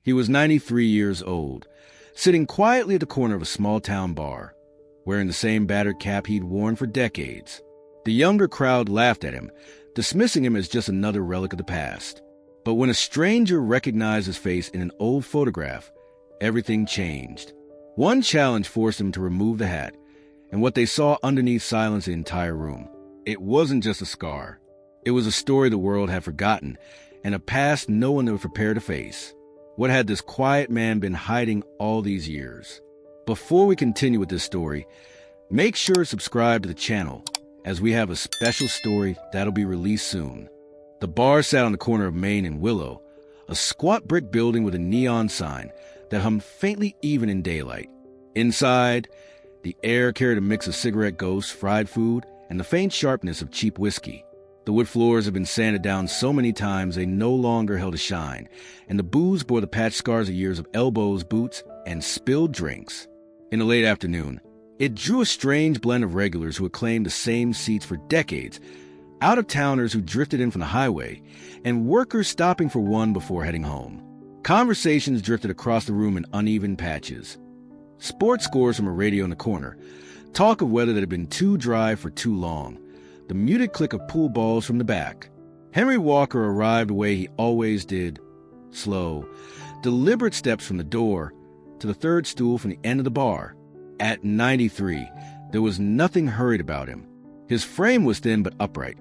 He was 93 years old, sitting quietly at the corner of a small-town bar, wearing the same battered cap he'd worn for decades. The younger crowd laughed at him, dismissing him as just another relic of the past. But when a stranger recognized his face in an old photograph, everything changed. One challenge forced him to remove the hat, and what they saw underneath silenced the entire room. It wasn't just a scar. It was a story the world had forgotten, and a past no one was prepared to face. What had this quiet man been hiding all these years? Before we continue with this story, make sure to subscribe to the channel, as we have a special story that'll be released soon. The bar sat on the corner of Main and Willow, a squat brick building with a neon sign that hummed faintly even in daylight. Inside, the air carried a mix of cigarette ghosts, fried food, and the faint sharpness of cheap whiskey. The wood floors had been sanded down so many times they no longer held a shine, and the booze bore the patched scars of years of elbows, boots, and spilled drinks. In the late afternoon, it drew a strange blend of regulars who had claimed the same seats for decades, out-of-towners who drifted in from the highway, and workers stopping for one before heading home. Conversations drifted across the room in uneven patches. Sports scores from a radio in the corner, talk of weather that had been too dry for too long, the muted click of pool balls from the back. Henry Walker arrived the way he always did, slow, deliberate steps from the door to the third stool from the end of the bar. At 93, there was nothing hurried about him. His frame was thin but upright,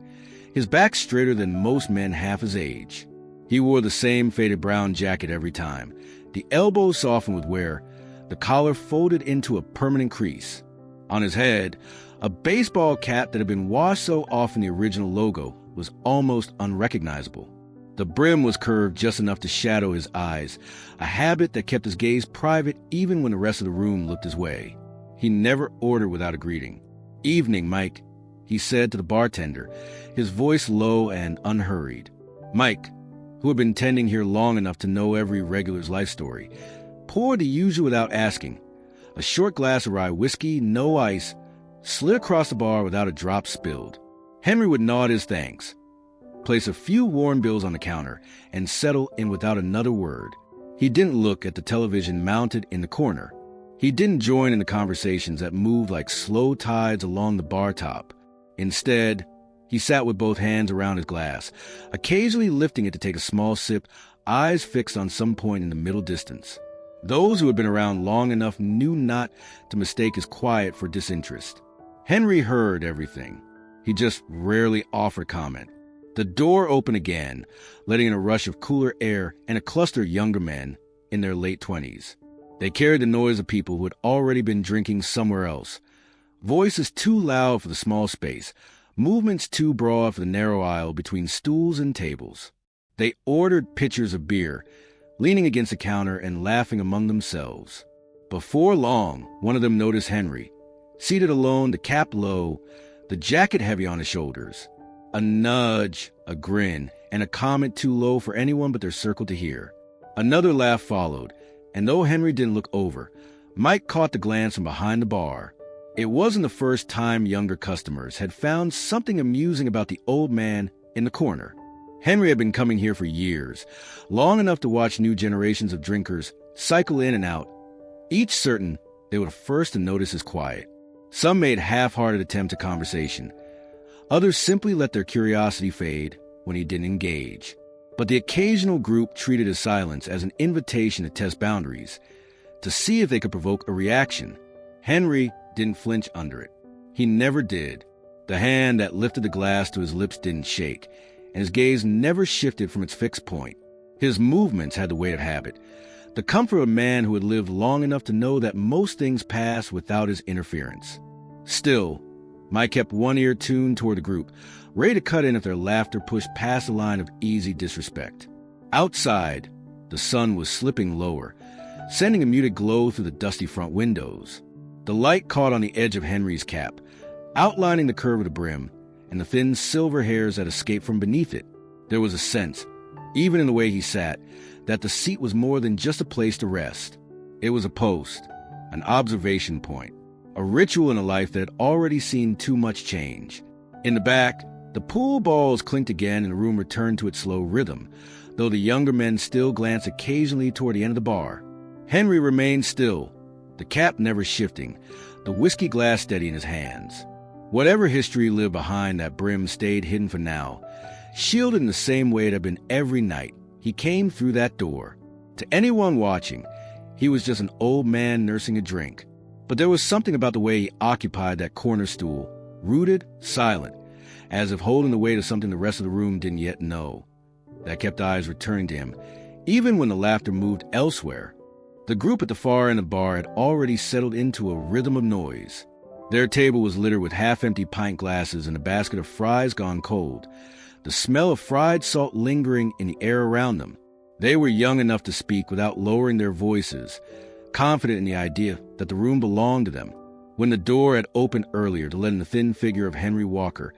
his back straighter than most men half his age. He wore the same faded brown jacket every time, the elbows softened with wear, the collar folded into a permanent crease. On his head, a baseball cap that had been washed so often the original logo was almost unrecognizable. The brim was curved just enough to shadow his eyes, a habit that kept his gaze private even when the rest of the room looked his way. He never ordered without a greeting. "Evening, Mike," he said to the bartender, his voice low and unhurried. Mike, who had been tending here long enough to know every regular's life story, poured the usual without asking. A short glass of rye whiskey, no ice, slid across the bar without a drop spilled. Henry would nod his thanks, place a few worn bills on the counter, and settle in without another word. He didn't look at the television mounted in the corner. He didn't join in the conversations that moved like slow tides along the bar top. Instead, he sat with both hands around his glass, occasionally lifting it to take a small sip, eyes fixed on some point in the middle distance. Those who had been around long enough knew not to mistake his quiet for disinterest. Henry heard everything. He just rarely offered comment. The door opened again, letting in a rush of cooler air and a cluster of younger men in their late 20s. They carried the noise of people who had already been drinking somewhere else. Voices too loud for the small space, movements too broad for the narrow aisle between stools and tables. They ordered pitchers of beer, leaning against the counter and laughing among themselves. Before long, one of them noticed Henry, seated alone, the cap low, the jacket heavy on his shoulders. A nudge, a grin, and a comment too low for anyone but their circle to hear. Another laugh followed, and though Henry didn't look over, Mike caught the glance from behind the bar. It wasn't the first time younger customers had found something amusing about the old man in the corner. Henry had been coming here for years, long enough to watch new generations of drinkers cycle in and out, each certain they were the first to notice his quiet. Some made half-hearted attempts at conversation. Others simply let their curiosity fade when he didn't engage. But the occasional group treated his silence as an invitation to test boundaries, to see if they could provoke a reaction. Henry didn't flinch under it. He never did. The hand that lifted the glass to his lips didn't shake, and his gaze never shifted from its fixed point. His movements had the weight of habit, the comfort of a man who had lived long enough to know that most things pass without his interference. Still, Mike kept one ear tuned toward the group, ready to cut in if their laughter pushed past the line of easy disrespect. Outside, the sun was slipping lower, sending a muted glow through the dusty front windows. The light caught on the edge of Henry's cap, outlining the curve of the brim, and the thin silver hairs that escaped from beneath it. There was a sense, even in the way he sat, that the seat was more than just a place to rest. It was a post, an observation point, a ritual in a life that had already seen too much change. In the back, the pool balls clinked again and the room returned to its slow rhythm, though the younger men still glanced occasionally toward the end of the bar. Henry remained still, the cap never shifting, the whiskey glass steady in his hands. Whatever history lived behind that brim stayed hidden for now. Shielded in the same way it had been every night, he came through that door. To anyone watching, he was just an old man nursing a drink. But there was something about the way he occupied that corner stool, rooted, silent, as if holding the weight of something the rest of the room didn't yet know, that kept eyes returning to him, even when the laughter moved elsewhere. The group at the far end of the bar had already settled into a rhythm of noise. Their table was littered with half-empty pint glasses and a basket of fries gone cold, the smell of fried salt lingering in the air around them. They were young enough to speak without lowering their voices, confident in the idea that the room belonged to them. When the door had opened earlier to let in the thin figure of Henry Walker,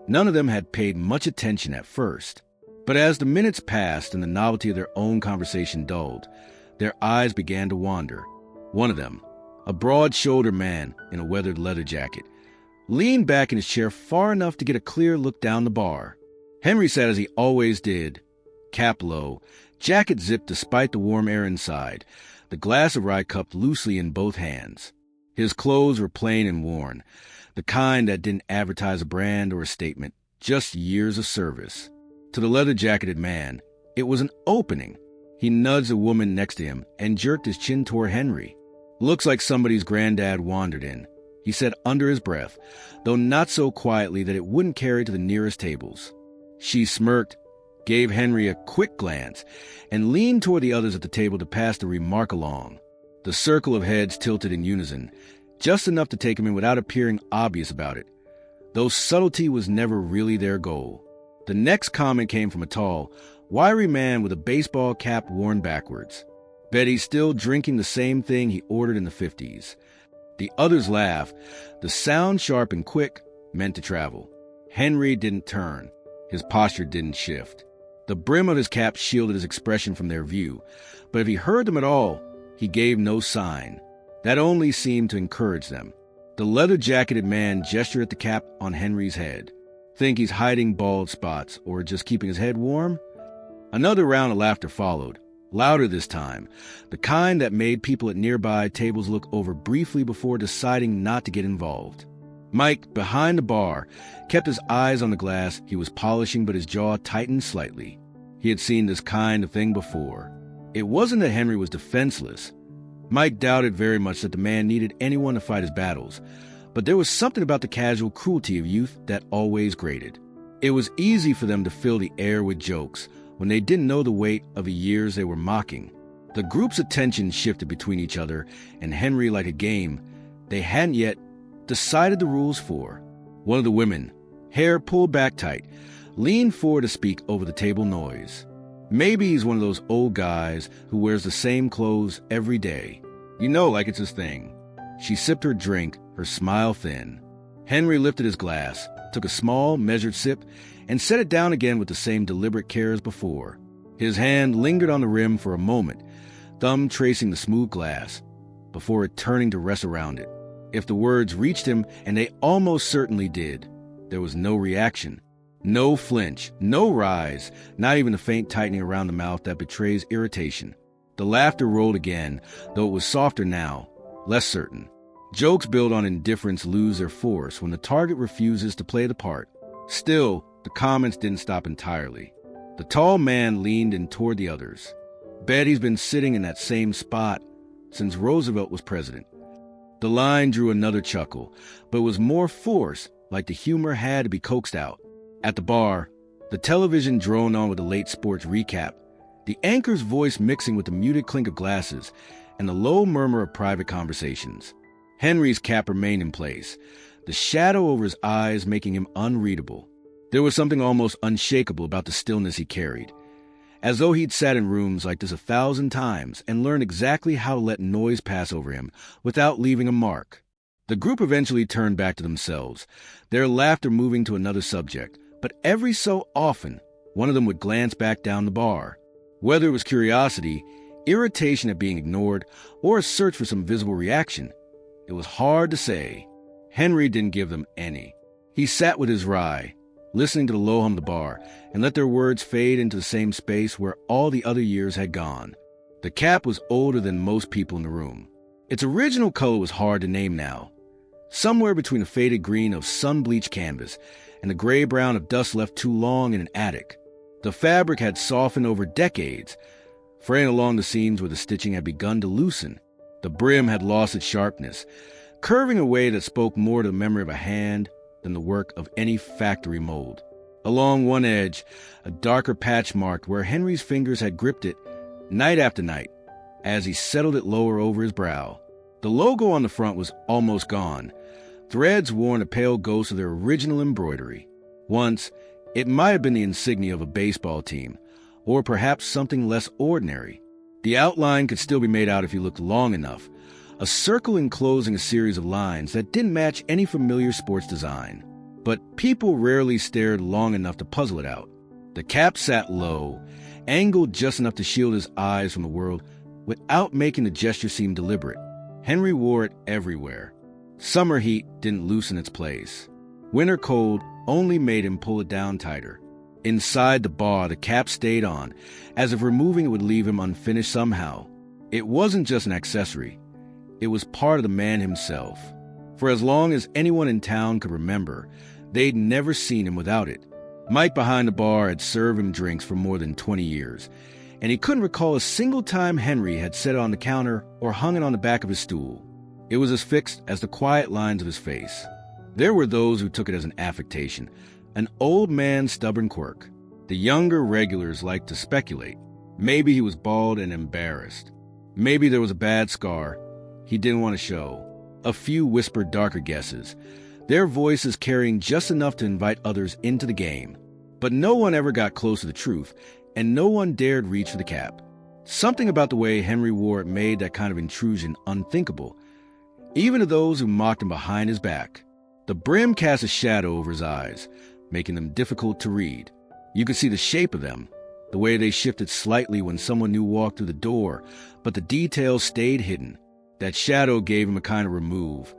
none of them had paid much attention at first. But as the minutes passed and the novelty of their own conversation dulled, their eyes began to wander. One of them, a broad-shouldered man in a weathered leather jacket, leaned back in his chair far enough to get a clear look down the bar. Henry sat as he always did, cap low, jacket zipped despite the warm air inside, the glass of rye cupped loosely in both hands. His clothes were plain and worn, the kind that didn't advertise a brand or a statement, just years of service. To the leather-jacketed man, it was an opening. He nudged the woman next to him and jerked his chin toward Henry. "Looks like somebody's granddad wandered in," he said under his breath, though not so quietly that it wouldn't carry to the nearest tables. She smirked, gave Henry a quick glance, and leaned toward the others at the table to pass the remark along. The circle of heads tilted in unison, just enough to take him in without appearing obvious about it, though subtlety was never really their goal. The next comment came from a tall, wiry man with a baseball cap worn backwards. Bet he's still drinking the same thing he ordered in the 50s. The others laughed. The sound, sharp and quick, meant to travel. Henry didn't turn. His posture didn't shift. The brim of his cap shielded his expression from their view, but if he heard them at all, he gave no sign. That only seemed to encourage them. The leather-jacketed man gestured at the cap on Henry's head. Think he's hiding bald spots or just keeping his head warm? Another round of laughter followed, louder this time, the kind that made people at nearby tables look over briefly before deciding not to get involved. Mike, behind the bar, kept his eyes on the glass he was polishing, but his jaw tightened slightly. He had seen this kind of thing before. It wasn't that Henry was defenseless. Mike doubted very much that the man needed anyone to fight his battles, but there was something about the casual cruelty of youth that always grated. It was easy for them to fill the air with jokes when they didn't know the weight of the years they were mocking. The group's attention shifted between each other and Henry like a game they hadn't yet decided the rules for. One of the women, hair pulled back tight, leaned forward to speak over the table noise. Maybe he's one of those old guys who wears the same clothes every day. You know, like it's his thing. She sipped her drink, her smile thin. Henry lifted his glass, took a small, measured sip, and set it down again with the same deliberate care as before. His hand lingered on the rim for a moment, thumb tracing the smooth glass, before it turning to rest around it. If the words reached him, and they almost certainly did, there was no reaction. No flinch, no rise, not even a faint tightening around the mouth that betrays irritation. The laughter rolled again, though it was softer now, less certain. Jokes built on indifference lose their force when the target refuses to play the part. Still, the comments didn't stop entirely. The tall man leaned in toward the others. Bet he's been sitting in that same spot since Roosevelt was president. The line drew another chuckle, but was more forced, like the humor had to be coaxed out. At the bar, the television droned on with the late sports recap, the anchor's voice mixing with the muted clink of glasses and the low murmur of private conversations. Henry's cap remained in place, the shadow over his eyes making him unreadable. There was something almost unshakable about the stillness he carried, as though he'd sat in rooms like this 1,000 times and learned exactly how to let noise pass over him without leaving a mark. The group eventually turned back to themselves, their laughter moving to another subject, but every so often, one of them would glance back down the bar. Whether it was curiosity, irritation at being ignored, or a search for some visible reaction, it was hard to say. Henry didn't give them any. He sat with his rye, listening to the low hum of the bar, and let their words fade into the same space where all the other years had gone. The cap was older than most people in the room. Its original color was hard to name now, somewhere between the faded green of sun-bleached canvas and the gray-brown of dust left too long in an attic. The fabric had softened over decades, fraying along the seams where the stitching had begun to loosen. The brim had lost its sharpness, curving in a way that spoke more to the memory of a hand than the work of any factory mold. Along one edge, a darker patch marked where Henry's fingers had gripped it night after night as he settled it lower over his brow. The logo on the front was almost gone. Threads wore a pale ghost of their original embroidery. Once, it might have been the insignia of a baseball team, or perhaps something less ordinary. The outline could still be made out if you looked long enough, a circle enclosing a series of lines that didn't match any familiar sports design. But people rarely stared long enough to puzzle it out. The cap sat low, angled just enough to shield his eyes from the world without making the gesture seem deliberate. Henry wore it everywhere. Summer heat didn't loosen its place. Winter cold only made him pull it down tighter. Inside the bar, the cap stayed on, as if removing it would leave him unfinished somehow. It wasn't just an accessory. It was part of the man himself. For as long as anyone in town could remember, they'd never seen him without it. Mike behind the bar had served him drinks for more than 20 years, and he couldn't recall a single time Henry had set it on the counter or hung it on the back of his stool. It was as fixed as the quiet lines of his face. There were those who took it as an affectation, an old man's stubborn quirk. The younger regulars liked to speculate. Maybe he was bald and embarrassed. Maybe there was a bad scar he didn't want to show. A few whispered darker guesses, their voices carrying just enough to invite others into the game. But no one ever got close to the truth, and no one dared reach for the cap. Something about the way Henry wore it made that kind of intrusion unthinkable, even to those who mocked him behind his back. The brim cast a shadow over his eyes, making them difficult to read. You could see the shape of them, the way they shifted slightly when someone new walked through the door, but the details stayed hidden. That shadow gave him a kind of remove,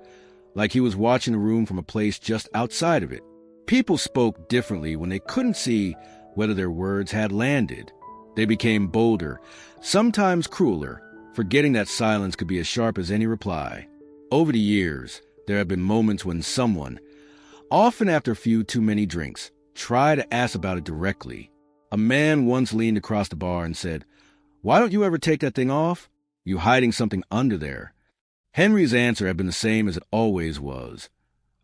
like he was watching the room from a place just outside of it. People spoke differently when they couldn't see whether their words had landed. They became bolder, sometimes crueler, forgetting that silence could be as sharp as any reply. Over the years, there have been moments when someone, often after a few too many drinks, tried to ask about it directly. A man once leaned across the bar and said, "Why don't you ever take that thing off? You hiding something under there?" Henry's answer had been the same as it always was.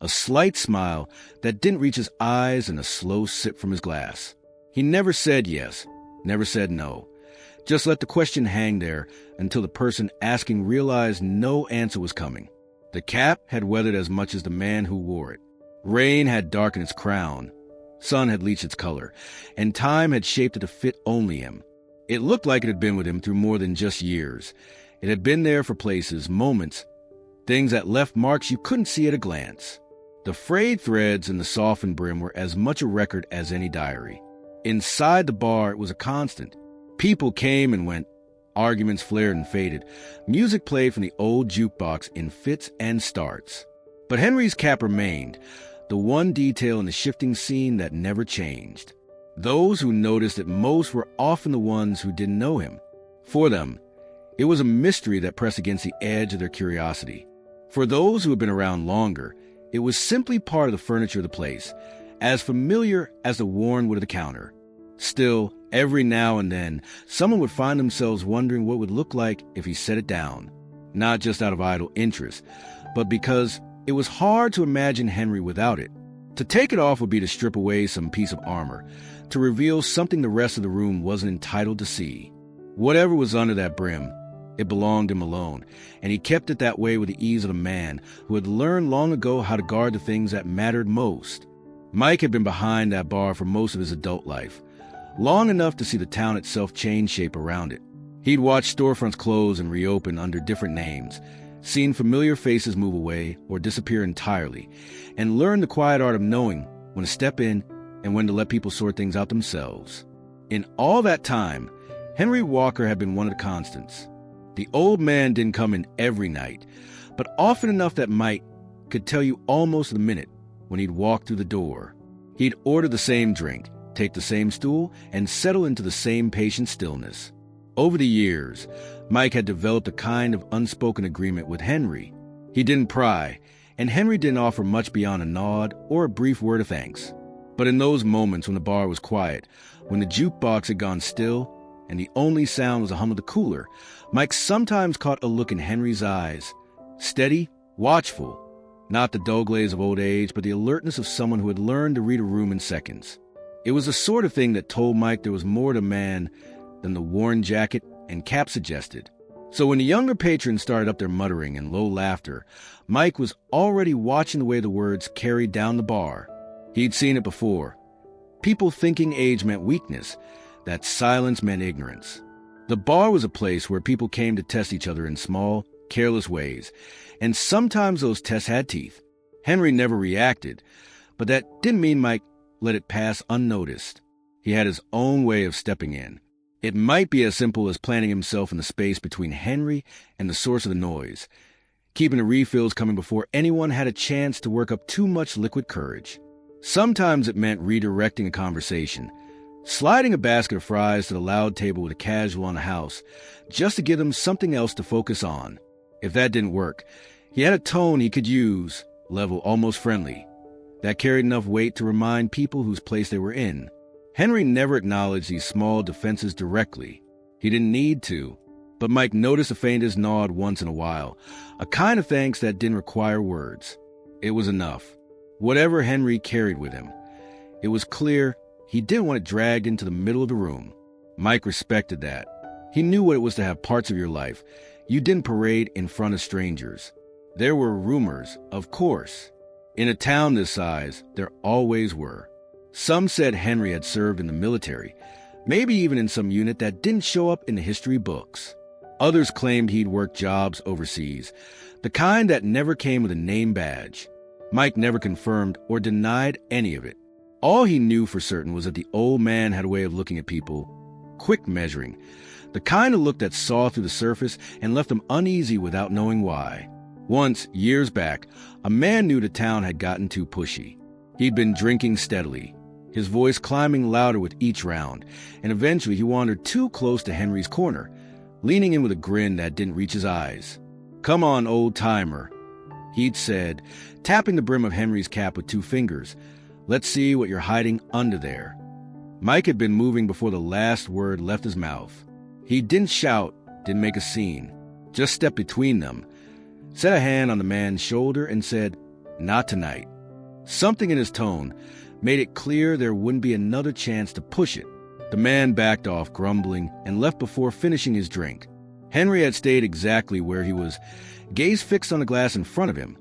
A slight smile that didn't reach his eyes and a slow sip from his glass. He never said yes, never said no. Just let the question hang there until the person asking realized no answer was coming. The cap had weathered as much as the man who wore it. Rain had darkened its crown. Sun had bleached its color, and time had shaped it to fit only him. It looked like it had been with him through more than just years. It had been there for places, moments, things that left marks you couldn't see at a glance. The frayed threads and the softened brim were as much a record as any diary. Inside the bar, it was a constant. People came and went. Arguments flared and faded. Music played from the old jukebox in fits and starts. But Henry's cap remained, the one detail in the shifting scene that never changed. Those who noticed it most were often the ones who didn't know him. For them, it was a mystery that pressed against the edge of their curiosity. For those who had been around longer, it was simply part of the furniture of the place, as familiar as the worn wood of the counter. Still, every now and then, someone would find themselves wondering what it would look like if he set it down. Not just out of idle interest, but because it was hard to imagine Henry without it. To take it off would be to strip away some piece of armor, to reveal something the rest of the room wasn't entitled to see. Whatever was under that brim, it belonged him alone, and he kept it that way with the ease of a man who had learned long ago how to guard the things that mattered most. Mike had been behind that bar for most of his adult life, long enough to see the town itself change shape around it. He'd watched storefronts close and reopen under different names, seen familiar faces move away or disappear entirely, and learned the quiet art of knowing when to step in and when to let people sort things out themselves. In all that time, Henry Walker had been one of the constants. The old man didn't come in every night, but often enough that Mike could tell you almost the minute when he'd walk through the door. He'd order the same drink, take the same stool, and settle into the same patient stillness. Over the years, Mike had developed a kind of unspoken agreement with Henry. He didn't pry, and Henry didn't offer much beyond a nod or a brief word of thanks. But in those moments when the bar was quiet, when the jukebox had gone still, and the only sound was the hum of the cooler, Mike sometimes caught a look in Henry's eyes. Steady, watchful. Not the dull glaze of old age, but the alertness of someone who had learned to read a room in seconds. It was the sort of thing that told Mike there was more to man than the worn jacket and cap suggested. So when the younger patrons started up their muttering and low laughter, Mike was already watching the way the words carried down the bar. He'd seen it before. People thinking age meant weakness, that silence meant ignorance. The bar was a place where people came to test each other in small, careless ways, and sometimes those tests had teeth. Henry never reacted, but that didn't mean Mike let it pass unnoticed. He had his own way of stepping in. It might be as simple as planting himself in the space between Henry and the source of the noise, keeping the refills coming before anyone had a chance to work up too much liquid courage. Sometimes it meant redirecting a conversation, sliding a basket of fries to the loud table with a casual on the house, just to give them something else to focus on. If that didn't work, he had a tone he could use, level, almost friendly, that carried enough weight to remind people whose place they were in. Henry never acknowledged these small defenses directly. He didn't need to, but Mike noticed the faintest nod once in a while, a kind of thanks that didn't require words. It was enough. Whatever Henry carried with him, it was clear he didn't want it dragged into the middle of the room. Mike respected that. He knew what it was to have parts of your life you didn't parade in front of strangers. There were rumors, of course. In a town this size, there always were. Some said Henry had served in the military, maybe even in some unit that didn't show up in the history books. Others claimed he'd worked jobs overseas, the kind that never came with a name badge. Mike never confirmed or denied any of it. All he knew for certain was that the old man had a way of looking at people, quick measuring, the kind of look that saw through the surface and left him uneasy without knowing why. Once, years back, a man knew the town had gotten too pushy. He'd been drinking steadily, his voice climbing louder with each round, and eventually he wandered too close to Henry's corner, leaning in with a grin that didn't reach his eyes. "Come on, old-timer," he'd said, tapping the brim of Henry's cap with 2 fingers. "Let's see what you're hiding under there." Mike had been moving before the last word left his mouth. He didn't shout, didn't make a scene, just stepped between them, set a hand on the man's shoulder and said, "Not tonight." Something in his tone made it clear there wouldn't be another chance to push it. The man backed off, grumbling, and left before finishing his drink. Henry had stayed exactly where he was, gaze fixed on the glass in front of him,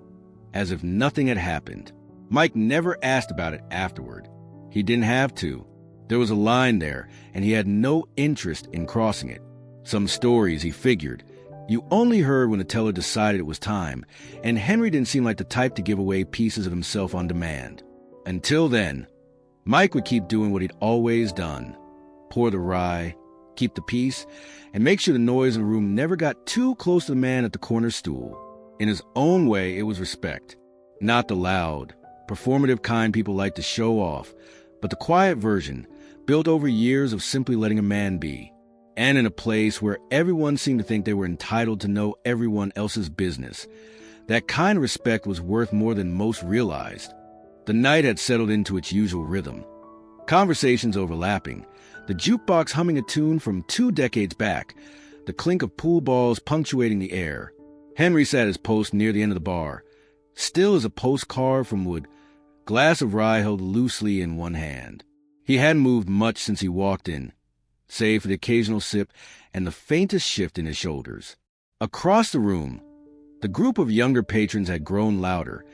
as if nothing had happened. Mike never asked about it afterward. He didn't have to. There was a line there, and he had no interest in crossing it. Some stories, he figured, you only heard when the teller decided it was time, and Henry didn't seem like the type to give away pieces of himself on demand. Until then, Mike would keep doing what he'd always done. Pour the rye, keep the peace, and make sure the noise in the room never got too close to the man at the corner stool. In his own way, it was respect. Not the loud, performative kind people like to show off, but the quiet version, built over years of simply letting a man be. And in a place where everyone seemed to think they were entitled to know everyone else's business. That kind of respect was worth more than most realized. The night had settled into its usual rhythm. Conversations overlapping, the jukebox humming a tune from 2 decades back, the clink of pool balls punctuating the air. Henry sat his post near the end of the bar, still as a post carved from wood, glass of rye held loosely in one hand. He hadn't moved much since he walked in, save for the occasional sip and the faintest shift in his shoulders. Across the room, the group of younger patrons had grown louder,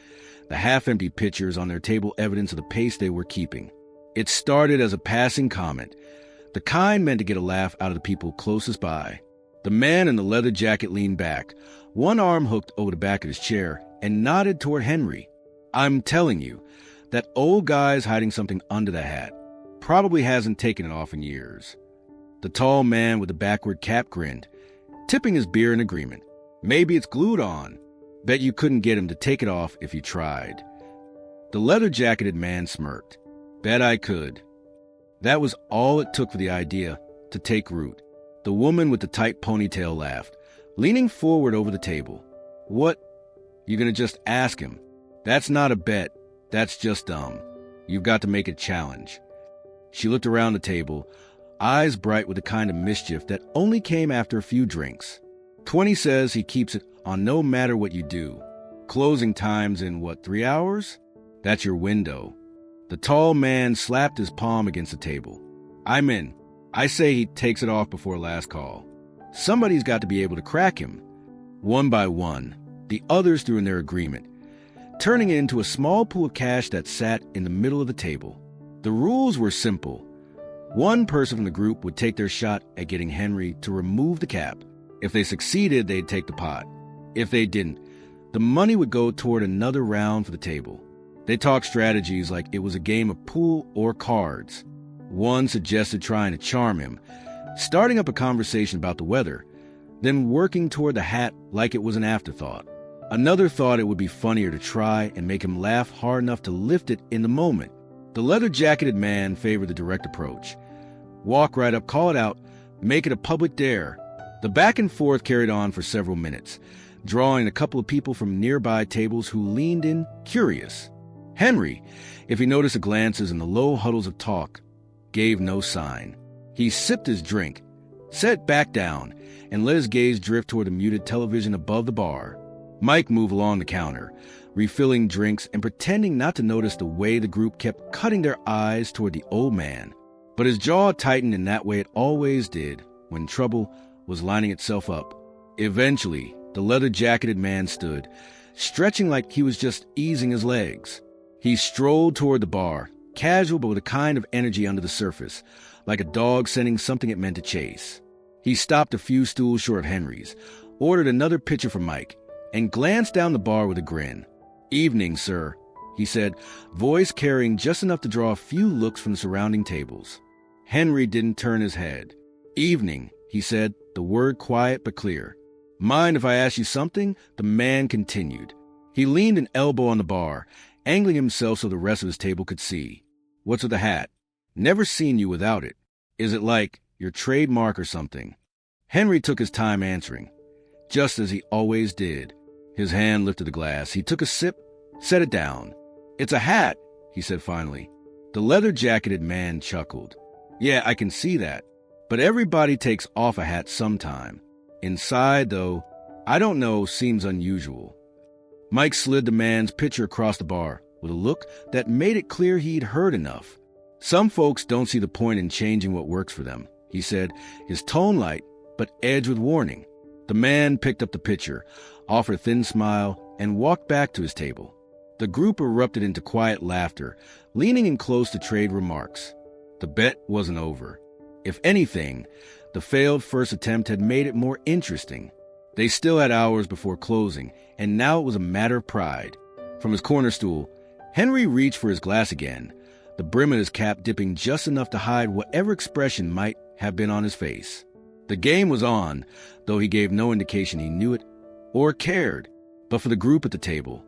the half-empty pitchers on their table evidence of the pace they were keeping. It started as a passing comment, the kind meant to get a laugh out of the people closest by. The man in the leather jacket leaned back, one arm hooked over the back of his chair, and nodded toward Henry. "I'm telling you, that old guy's hiding something under the hat. Probably hasn't taken it off in years." The tall man with the backward cap grinned, tipping his beer in agreement. "Maybe it's glued on. Bet you couldn't get him to take it off if you tried." The leather-jacketed man smirked. Bet I could. That was all it took for the idea to take root. The woman with the tight ponytail laughed, leaning forward over the table. What? You're gonna just ask him? That's not a bet. That's just dumb. You've got to make it a challenge. She looked around the table, eyes bright with the kind of mischief that only came after a few drinks. 20 says he keeps it on no matter what you do. Closing time's in, 3 hours? That's your window. The tall man slapped his palm against the table. I'm in. I say he takes it off before last call. Somebody's got to be able to crack him. One by one, the others threw in their agreement, turning it into a small pool of cash that sat in the middle of the table. The rules were simple. One person from the group would take their shot at getting Henry to remove the cap. If they succeeded, they'd take the pot. If they didn't, the money would go toward another round for the table. They talked strategies like it was a game of pool or cards. One suggested trying to charm him, starting up a conversation about the weather, then working toward the hat like it was an afterthought. Another thought it would be funnier to try and make him laugh hard enough to lift it in the moment. The leather-jacketed man favored the direct approach. Walk right up, call it out, make it a public dare. The back and forth carried on for several minutes, drawing a couple of people from nearby tables who leaned in, curious. Henry, if he noticed the glances and the low huddles of talk, gave no sign. He sipped his drink, sat back down, and let his gaze drift toward the muted television above the bar. Mike moved along the counter, refilling drinks and pretending not to notice the way the group kept cutting their eyes toward the old man. But his jaw tightened in that way it always did when trouble was lining itself up. Eventually, the leather-jacketed man stood, stretching like he was just easing his legs. He strolled toward the bar, casual but with a kind of energy under the surface, like a dog scenting something it meant to chase. He stopped a few stools short of Henry's, ordered another pitcher for Mike, and glanced down the bar with a grin. "Evening, sir," he said, voice carrying just enough to draw a few looks from the surrounding tables. Henry didn't turn his head. "Evening," he said, the word quiet but clear. "Mind if I ask you something?" the man continued. He leaned an elbow on the bar, angling himself so the rest of his table could see. "What's with the hat? Never seen you without it. Is it like your trademark or something?" Henry took his time answering, just as he always did. His hand lifted the glass. He took a sip, set it down. "It's a hat," he said finally. The leather-jacketed man chuckled. "Yeah, I can see that. But everybody takes off a hat sometime. Inside, though, I don't know, seems unusual." Mike slid the man's pitcher across the bar with a look that made it clear he'd heard enough. "Some folks don't see the point in changing what works for them," he said, his tone light but edged with warning. The man picked up the pitcher, offered a thin smile, and walked back to his table. The group erupted into quiet laughter, leaning in close to trade remarks. The bet wasn't over. If anything, the failed first attempt had made it more interesting. They still had hours before closing, and now it was a matter of pride. From his corner stool, Henry reached for his glass again, the brim of his cap dipping just enough to hide whatever expression might have been on his face. The game was on, though he gave no indication he knew it or cared. But for the group at the table,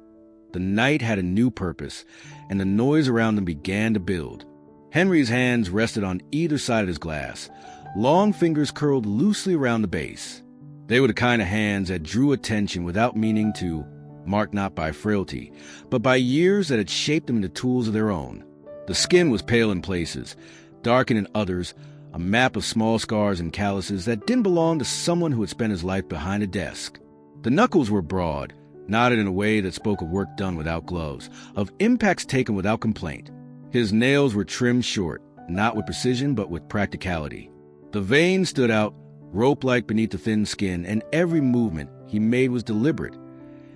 the night had a new purpose, and the noise around them began to build. Henry's hands rested on either side of his glass, long fingers curled loosely around the base. They were the kind of hands that drew attention without meaning to, marked not by frailty, but by years that had shaped them into tools of their own. The skin was pale in places, darkened in others, a map of small scars and calluses that didn't belong to someone who had spent his life behind a desk. The knuckles were broad, knotted in a way that spoke of work done without gloves, of impacts taken without complaint. His nails were trimmed short, not with precision but with practicality. The veins stood out, rope-like beneath the thin skin, and every movement he made was deliberate,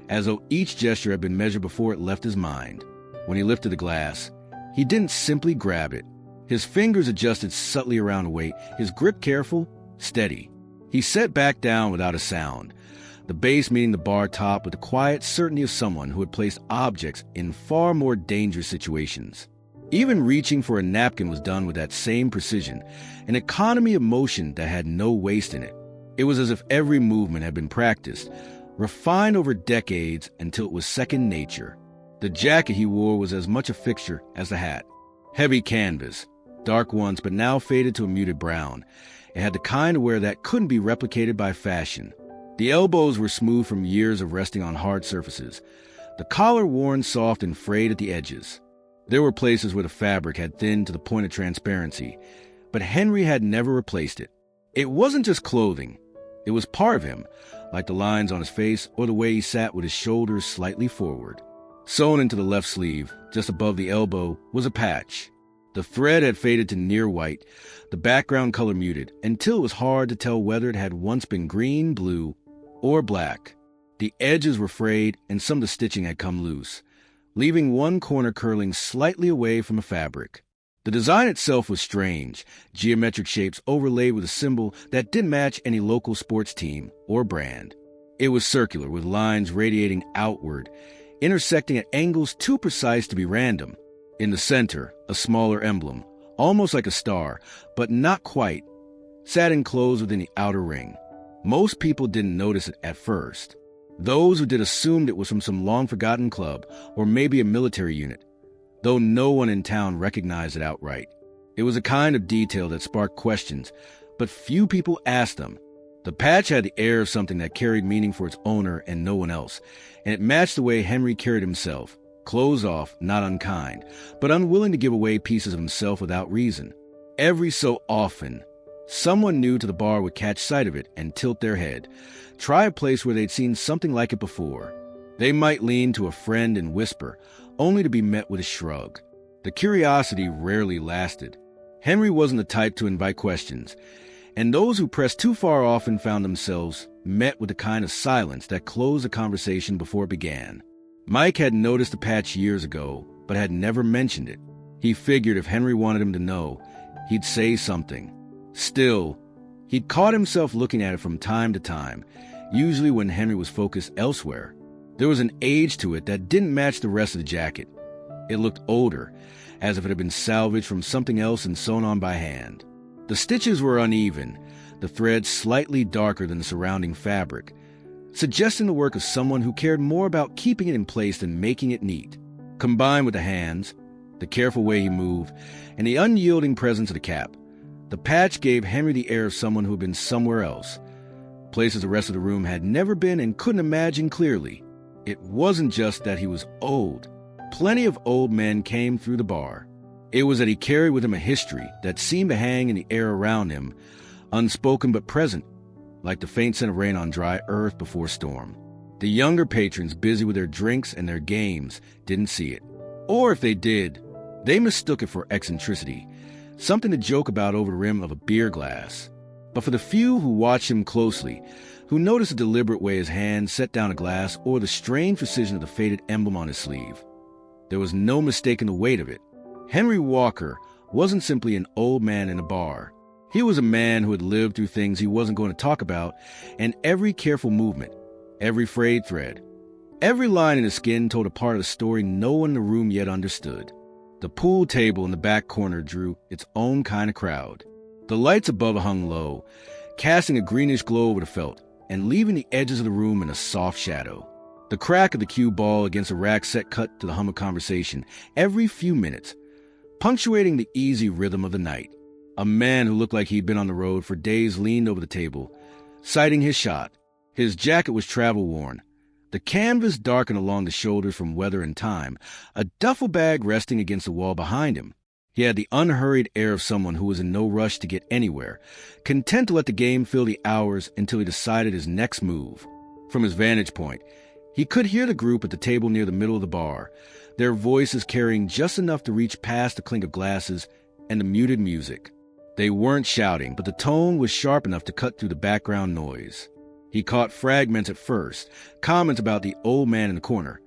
as though each gesture had been measured before it left his mind. When he lifted the glass, he didn't simply grab it. His fingers adjusted subtly around the weight, his grip careful, steady. He set back down without a sound, the base meeting the bar top with the quiet certainty of someone who had placed objects in far more dangerous situations. Even reaching for a napkin was done with that same precision, an economy of motion that had no waste in it. It was as if every movement had been practiced, refined over decades until it was second nature. The jacket he wore was as much a fixture as the hat. Heavy canvas, dark once but now faded to a muted brown. It had the kind of wear that couldn't be replicated by fashion. The elbows were smooth from years of resting on hard surfaces. The collar worn soft and frayed at the edges. There were places where the fabric had thinned to the point of transparency, but Henry had never replaced it. It wasn't just clothing. It was part of him, like the lines on his face or the way he sat with his shoulders slightly forward. Sewn into the left sleeve, just above the elbow, was a patch. The thread had faded to near white, the background color muted, until it was hard to tell whether it had once been green, blue, or black. The edges were frayed and some of the stitching had come loose, leaving one corner curling slightly away from the fabric. The design itself was strange, geometric shapes overlaid with a symbol that didn't match any local sports team or brand. It was circular, with lines radiating outward, intersecting at angles too precise to be random. In the center, a smaller emblem, almost like a star, but not quite, sat enclosed within the outer ring. Most people didn't notice it at first. Those who did assumed it was from some long-forgotten club or maybe a military unit, though no one in town recognized it outright. It was a kind of detail that sparked questions, but few people asked them. The patch had the air of something that carried meaning for its owner and no one else, and it matched the way Henry carried himself, closed off, not unkind, but unwilling to give away pieces of himself without reason. Every so often, someone new to the bar would catch sight of it and tilt their head, try a place where they'd seen something like it before. They might lean to a friend and whisper, only to be met with a shrug. The curiosity rarely lasted. Henry wasn't the type to invite questions, and those who pressed too far often found themselves met with the kind of silence that closed the conversation before it began. Mike had noticed the patch years ago, but had never mentioned it. He figured if Henry wanted him to know, he'd say something. Still, he'd caught himself looking at it from time to time, usually when Henry was focused elsewhere. There was an age to it that didn't match the rest of the jacket. It looked older, as if it had been salvaged from something else and sewn on by hand. The stitches were uneven, the thread slightly darker than the surrounding fabric, suggesting the work of someone who cared more about keeping it in place than making it neat. Combined with the hands, the careful way he moved, and the unyielding presence of the cap, the patch gave Henry the air of someone who had been somewhere else, places the rest of the room had never been and couldn't imagine clearly. It wasn't just that he was old. Plenty of old men came through the bar. It was that he carried with him a history that seemed to hang in the air around him, unspoken but present, like the faint scent of rain on dry earth before storm. The younger patrons, busy with their drinks and their games, didn't see it. Or if they did, they mistook it for eccentricity, something to joke about over the rim of a beer glass. But for the few who watched him closely, who noticed the deliberate way his hand set down a glass or the strange precision of the faded emblem on his sleeve, there was no mistaking the weight of it. Henry Walker wasn't simply an old man in a bar. He was a man who had lived through things he wasn't going to talk about, and every careful movement, every frayed thread, every line in his skin told a part of the story no one in the room yet understood. The pool table in the back corner drew its own kind of crowd. The lights above hung low, casting a greenish glow over the felt, and leaving the edges of the room in a soft shadow. The crack of the cue ball against a rack set cut to the hum of conversation every few minutes, punctuating the easy rhythm of the night. A man who looked like he'd been on the road for days leaned over the table, sighting his shot. His jacket was travel-worn, the canvas darkened along the shoulders from weather and time, a duffel bag resting against the wall behind him. He had the unhurried air of someone who was in no rush to get anywhere, content to let the game fill the hours until he decided his next move. From his vantage point, he could hear the group at the table near the middle of the bar, their voices carrying just enough to reach past the clink of glasses and the muted music. They weren't shouting, but the tone was sharp enough to cut through the background noise. He caught fragments at first, comments about the old man in the corner,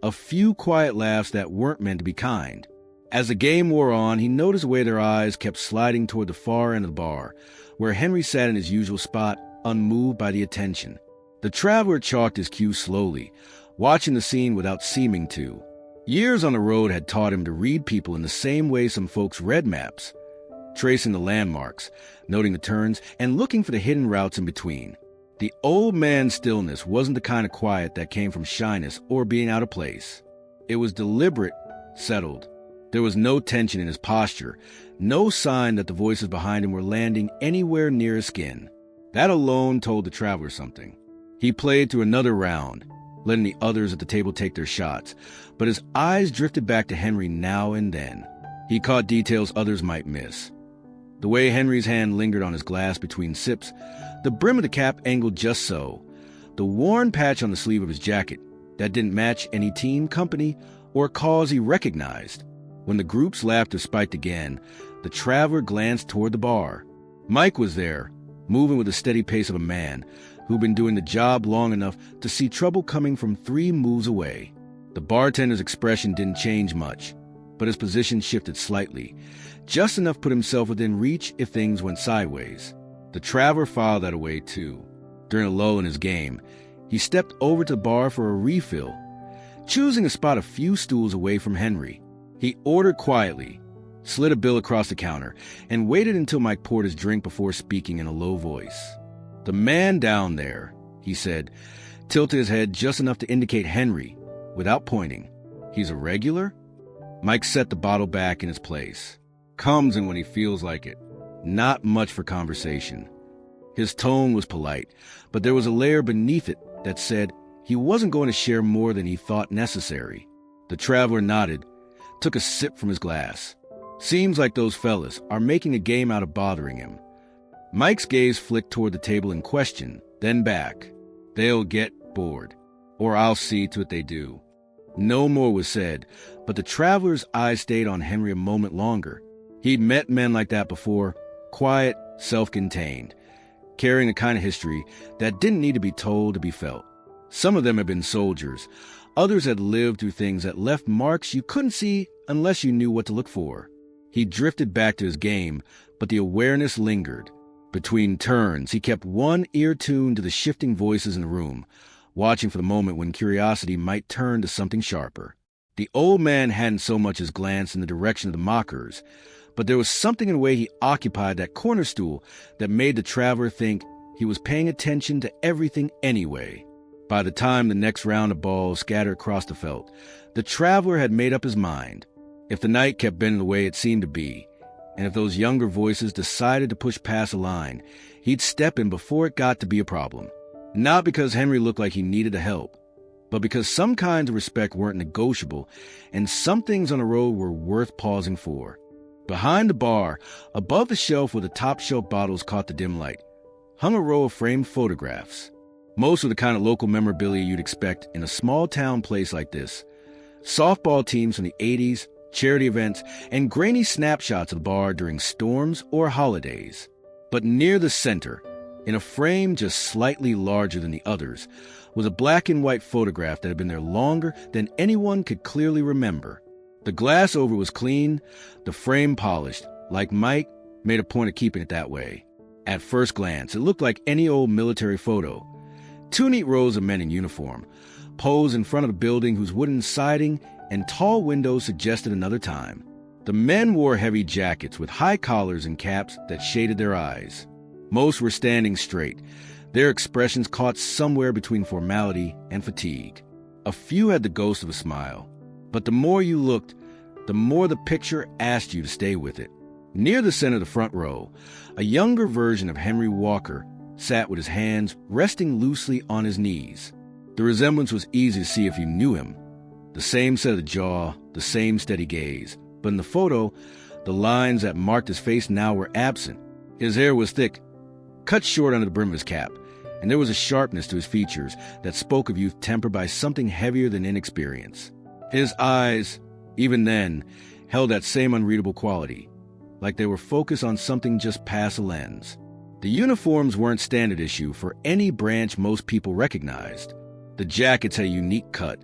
a few quiet laughs that weren't meant to be kind. As the game wore on, he noticed the way their eyes kept sliding toward the far end of the bar, where Henry sat in his usual spot, unmoved by the attention. The traveler chalked his cue slowly, watching the scene without seeming to. Years on the road had taught him to read people in the same way some folks read maps, tracing the landmarks, noting the turns, and looking for the hidden routes in between. The old man's stillness wasn't the kind of quiet that came from shyness or being out of place. It was deliberate, settled. There was no tension in his posture, no sign that the voices behind him were landing anywhere near his skin. That alone told the traveler something. He played through another round, letting the others at the table take their shots, but his eyes drifted back to Henry now and then. He caught details others might miss. The way Henry's hand lingered on his glass between sips, the brim of the cap angled just so, the worn patch on the sleeve of his jacket that didn't match any team, company, or cause he recognized. When the group's laughter spiked again, the traveler glanced toward the bar. Mike was there, moving with the steady pace of a man who'd been doing the job long enough to see trouble coming from 3 moves away. The bartender's expression didn't change much, but his position shifted slightly, just enough to put himself within reach if things went sideways. The traveler filed that away too. During a lull in his game, he stepped over to the bar for a refill, choosing a spot a few stools away from Henry. He ordered quietly, slid a bill across the counter, and waited until Mike poured his drink before speaking in a low voice. "The man down there," he said, tilted his head just enough to indicate Henry, without pointing. "He's a regular?" Mike set the bottle back in its place. "Comes in when he feels like it. Not much for conversation." His tone was polite, but there was a layer beneath it that said he wasn't going to share more than he thought necessary. The traveler nodded, took a sip from his glass. "Seems like those fellas are making a game out of bothering him." Mike's gaze flicked toward the table in question, then back. "They'll get bored, or I'll see to it they do." No more was said, but the traveler's eyes stayed on Henry a moment longer. He'd met men like that before, quiet, self-contained, carrying a kind of history that didn't need to be told to be felt. Some of them had been soldiers. Others had lived through things that left marks you couldn't see unless you knew what to look for. He drifted back to his game, but the awareness lingered. Between turns, he kept one ear tuned to the shifting voices in the room, watching for the moment when curiosity might turn to something sharper. The old man hadn't so much as glanced in the direction of the mockers, but there was something in the way he occupied that corner stool that made the traveler think he was paying attention to everything anyway. By the time the next round of balls scattered across the felt, the traveler had made up his mind. If the night kept bending the way it seemed to be, and if those younger voices decided to push past a line, he'd step in before it got to be a problem. Not because Henry looked like he needed the help, but because some kinds of respect weren't negotiable, and some things on the road were worth pausing for. Behind the bar, above the shelf where the top shelf bottles caught the dim light, hung a row of framed photographs. Most were the kind of local memorabilia you'd expect in a small-town place like this. Softball teams from the 80s, charity events, and grainy snapshots of the bar during storms or holidays. But near the center, in a frame just slightly larger than the others, was a black and white photograph that had been there longer than anyone could clearly remember. The glass over was clean, the frame polished, like Mike made a point of keeping it that way. At first glance, it looked like any old military photo. 2 neat rows of men in uniform, posed in front of a building whose wooden siding and tall windows suggested another time. The men wore heavy jackets with high collars and caps that shaded their eyes. Most were standing straight, their expressions caught somewhere between formality and fatigue. A few had the ghost of a smile, but the more you looked, the more the picture asked you to stay with it. Near the center of the front row, a younger version of Henry Walker sat with his hands resting loosely on his knees. The resemblance was easy to see if you knew him. The same set of the jaw, the same steady gaze, but in the photo, the lines that marked his face now were absent. His hair was thick, cut short under the brim of his cap, and there was a sharpness to his features that spoke of youth tempered by something heavier than inexperience. His eyes, even then, held that same unreadable quality, like they were focused on something just past a lens. The uniforms weren't standard issue for any branch most people recognized. The jackets had a unique cut,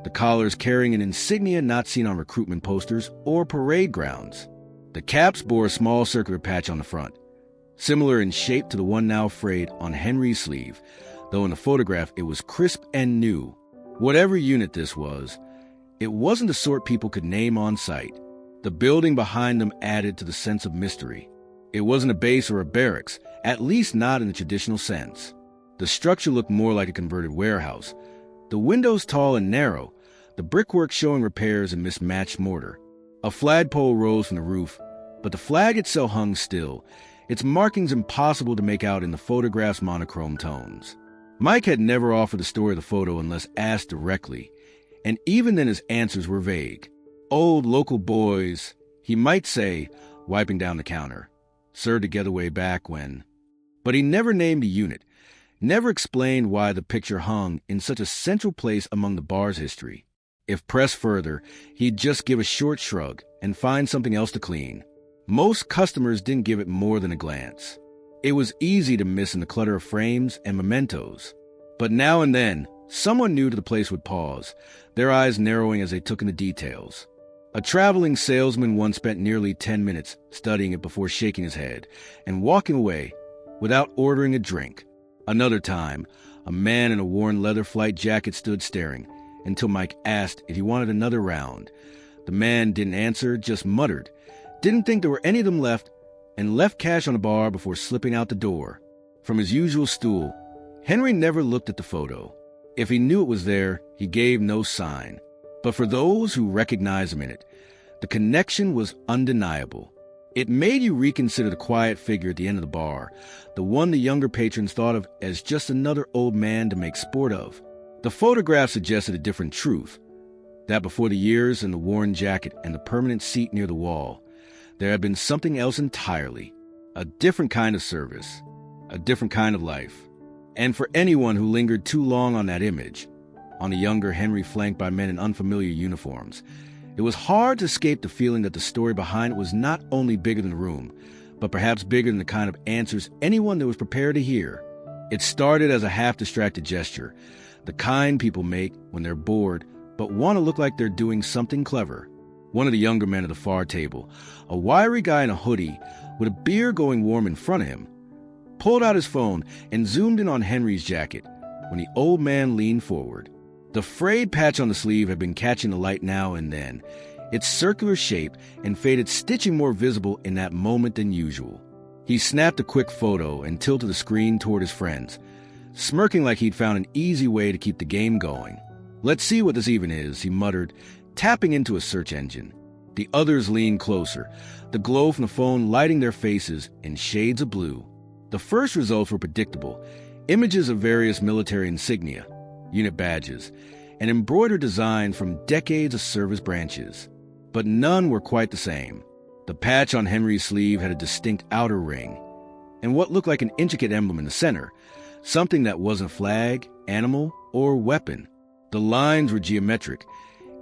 the collars carrying an insignia not seen on recruitment posters or parade grounds. The caps bore a small circular patch on the front, similar in shape to the one now frayed on Henry's sleeve, though in the photograph it was crisp and new. Whatever unit this was, it wasn't the sort people could name on sight. The building behind them added to the sense of mystery. It wasn't a base or a barracks, at least not in the traditional sense. The structure looked more like a converted warehouse, the windows tall and narrow, the brickwork showing repairs and mismatched mortar. A flagpole rose from the roof, but the flag itself hung still, its markings impossible to make out in the photograph's monochrome tones. Mike had never offered the story of the photo unless asked directly, and even then his answers were vague. Old local boys, he might say, wiping down the counter. Served together way back when. But he never named a unit, never explained why the picture hung in such a central place among the bar's history. If pressed further, he'd just give a short shrug and find something else to clean. Most customers didn't give it more than a glance. It was easy to miss in the clutter of frames and mementos. But now and then, someone new to the place would pause, their eyes narrowing as they took in the details. A traveling salesman once spent nearly 10 minutes studying it before shaking his head and walking away without ordering a drink. Another time, a man in a worn leather flight jacket stood staring until Mike asked if he wanted another round. The man didn't answer, just muttered, didn't think there were any of them left, and left cash on the bar before slipping out the door. From his usual stool, Henry never looked at the photo. If he knew it was there, he gave no sign. But for those who recognized him in it, the connection was undeniable. It made you reconsider the quiet figure at the end of the bar, the one the younger patrons thought of as just another old man to make sport of. The photograph suggested a different truth, that before the years and the worn jacket and the permanent seat near the wall, there had been something else entirely, a different kind of service, a different kind of life. And for anyone who lingered too long on that image, on the younger Henry flanked by men in unfamiliar uniforms, it was hard to escape the feeling that the story behind it was not only bigger than the room, but perhaps bigger than the kind of answers anyone that was prepared to hear. It started as a half-distracted gesture, the kind people make when they're bored but want to look like they're doing something clever. One of the younger men at the far table, a wiry guy in a hoodie with a beer going warm in front of him, pulled out his phone and zoomed in on Henry's jacket when the old man leaned forward. The frayed patch on the sleeve had been catching the light now and then, its circular shape and faded stitching more visible in that moment than usual. He snapped a quick photo and tilted the screen toward his friends, smirking like he'd found an easy way to keep the game going. "Let's see what this even is," he muttered, tapping into a search engine. The others leaned closer, the glow from the phone lighting their faces in shades of blue. The first results were predictable, images of various military insignia, unit badges, and embroidered design from decades of service branches. But none were quite the same. The patch on Henry's sleeve had a distinct outer ring, and what looked like an intricate emblem in the center, something that wasn't a flag, animal, or weapon. The lines were geometric,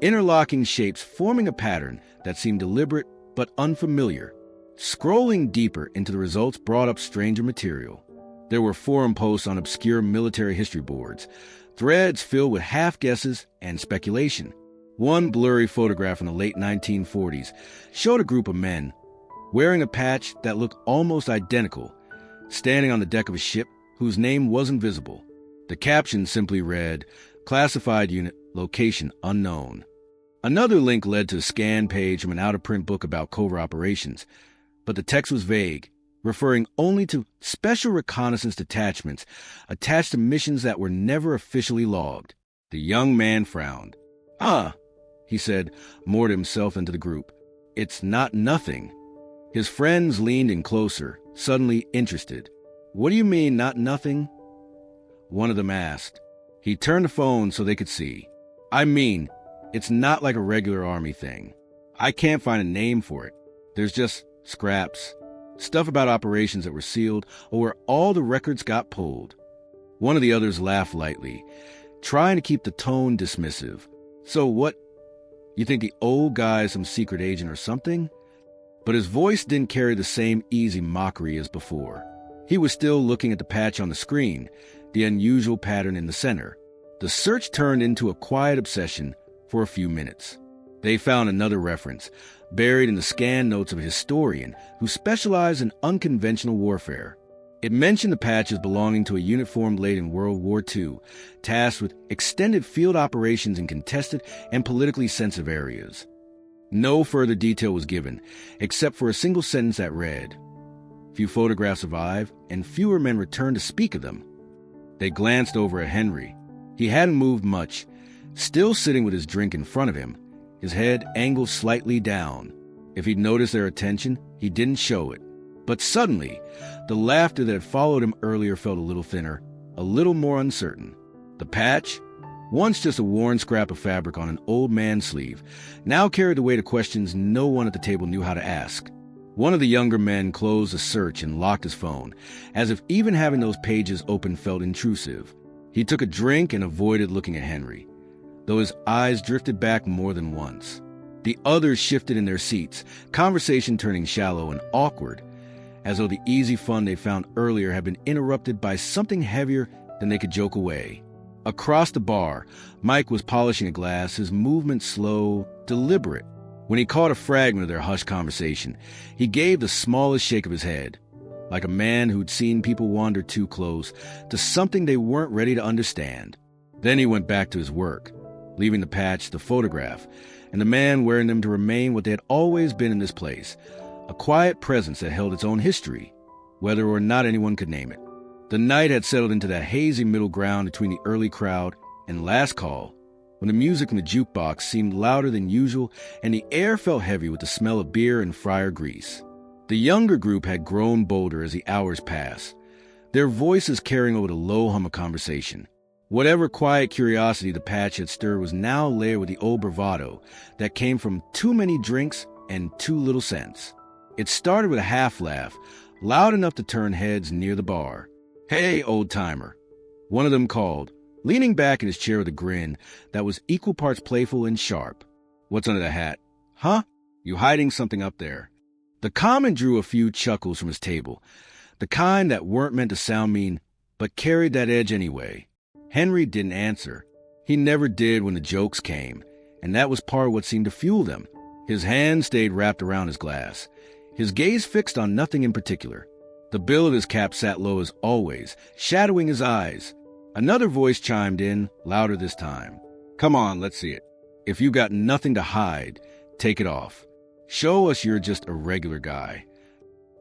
interlocking shapes forming a pattern that seemed deliberate but unfamiliar. Scrolling deeper into the results brought up stranger material. There were forum posts on obscure military history boards, threads filled with half-guesses and speculation. One blurry photograph from the late 1940s showed a group of men, wearing a patch that looked almost identical, standing on the deck of a ship whose name wasn't visible. The caption simply read, "Classified unit, location unknown." Another link led to a scan page from an out-of-print book about covert operations, but the text was vague, referring only to special reconnaissance detachments attached to missions that were never officially logged. The young man frowned. "Ah," he said, more to himself than to the group. "It's not nothing." His friends leaned in closer, suddenly interested. "What do you mean, not nothing?" One of them asked. He turned the phone so they could see. "I mean, it's not like a regular army thing. I can't find a name for it. There's just scraps. Stuff about operations that were sealed or where all the records got pulled." One of the others laughed lightly, trying to keep the tone dismissive. "So what? You think the old guy is some secret agent or something?" But his voice didn't carry the same easy mockery as before. He was still looking at the patch on the screen, the unusual pattern in the center. The search turned into a quiet obsession for a few minutes. They found another reference, buried in the scan notes of a historian who specialized in unconventional warfare. It mentioned the patch as belonging to a unit formed late in World War II, tasked with extended field operations in contested and politically sensitive areas. No further detail was given, except for a single sentence that read, "Few photographs survive, and fewer men return to speak of them." They glanced over at Henry. He hadn't moved much, still sitting with his drink in front of him, his head angled slightly down. If he'd noticed their attention, he didn't show it. But suddenly, the laughter that had followed him earlier felt a little thinner, a little more uncertain. The patch, once just a worn scrap of fabric on an old man's sleeve, now carried the weight of questions no one at the table knew how to ask. One of the younger men closed the search and locked his phone, as if even having those pages open felt intrusive. He took a drink and avoided looking at Henry, though his eyes drifted back more than once. The others shifted in their seats, conversation turning shallow and awkward, as though the easy fun they found earlier had been interrupted by something heavier than they could joke away. Across the bar, Mike was polishing a glass, his movement slow, deliberate. When he caught a fragment of their hushed conversation, he gave the smallest shake of his head, like a man who'd seen people wander too close to something they weren't ready to understand. Then he went back to his work, leaving the patch, the photograph, and the man wearing them to remain what they had always been in this place, a quiet presence that held its own history, whether or not anyone could name it. The night had settled into that hazy middle ground between the early crowd and last call, when the music from the jukebox seemed louder than usual and the air felt heavy with the smell of beer and fryer grease. The younger group had grown bolder as the hours passed, their voices carrying over the low hum of conversation. Whatever quiet curiosity the patch had stirred was now layered with the old bravado that came from too many drinks and too little sense. It started with a half laugh, loud enough to turn heads near the bar. "Hey, old-timer," one of them called, leaning back in his chair with a grin that was equal parts playful and sharp. "What's under the hat?" "Huh? You hiding something up there?" The comment drew a few chuckles from his table, the kind that weren't meant to sound mean, but carried that edge anyway. Henry didn't answer. He never did when the jokes came, and that was part of what seemed to fuel them. His hand stayed wrapped around his glass, his gaze fixed on nothing in particular. The bill of his cap sat low as always, shadowing his eyes. Another voice chimed in, louder this time. "Come on, let's see it. If you got nothing to hide, take it off. Show us you're just a regular guy."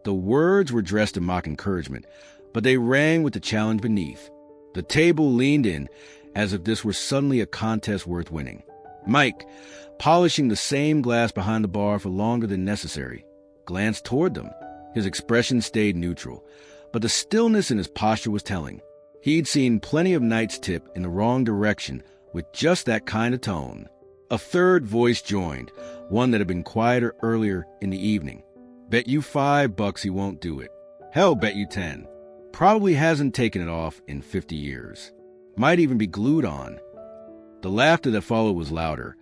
The words were dressed in mock encouragement, but they rang with the challenge beneath. The table leaned in, as if this were suddenly a contest worth winning. Mike, polishing the same glass behind the bar for longer than necessary, glanced toward them. His expression stayed neutral, but the stillness in his posture was telling. He'd seen plenty of nights tip in the wrong direction with just that kind of tone. A third voice joined, one that had been quieter earlier in the evening. "Bet you $5 he won't do it. Hell, bet you 10. Probably hasn't taken it off in 50 years. Might even be glued on." The laughter that followed was louder,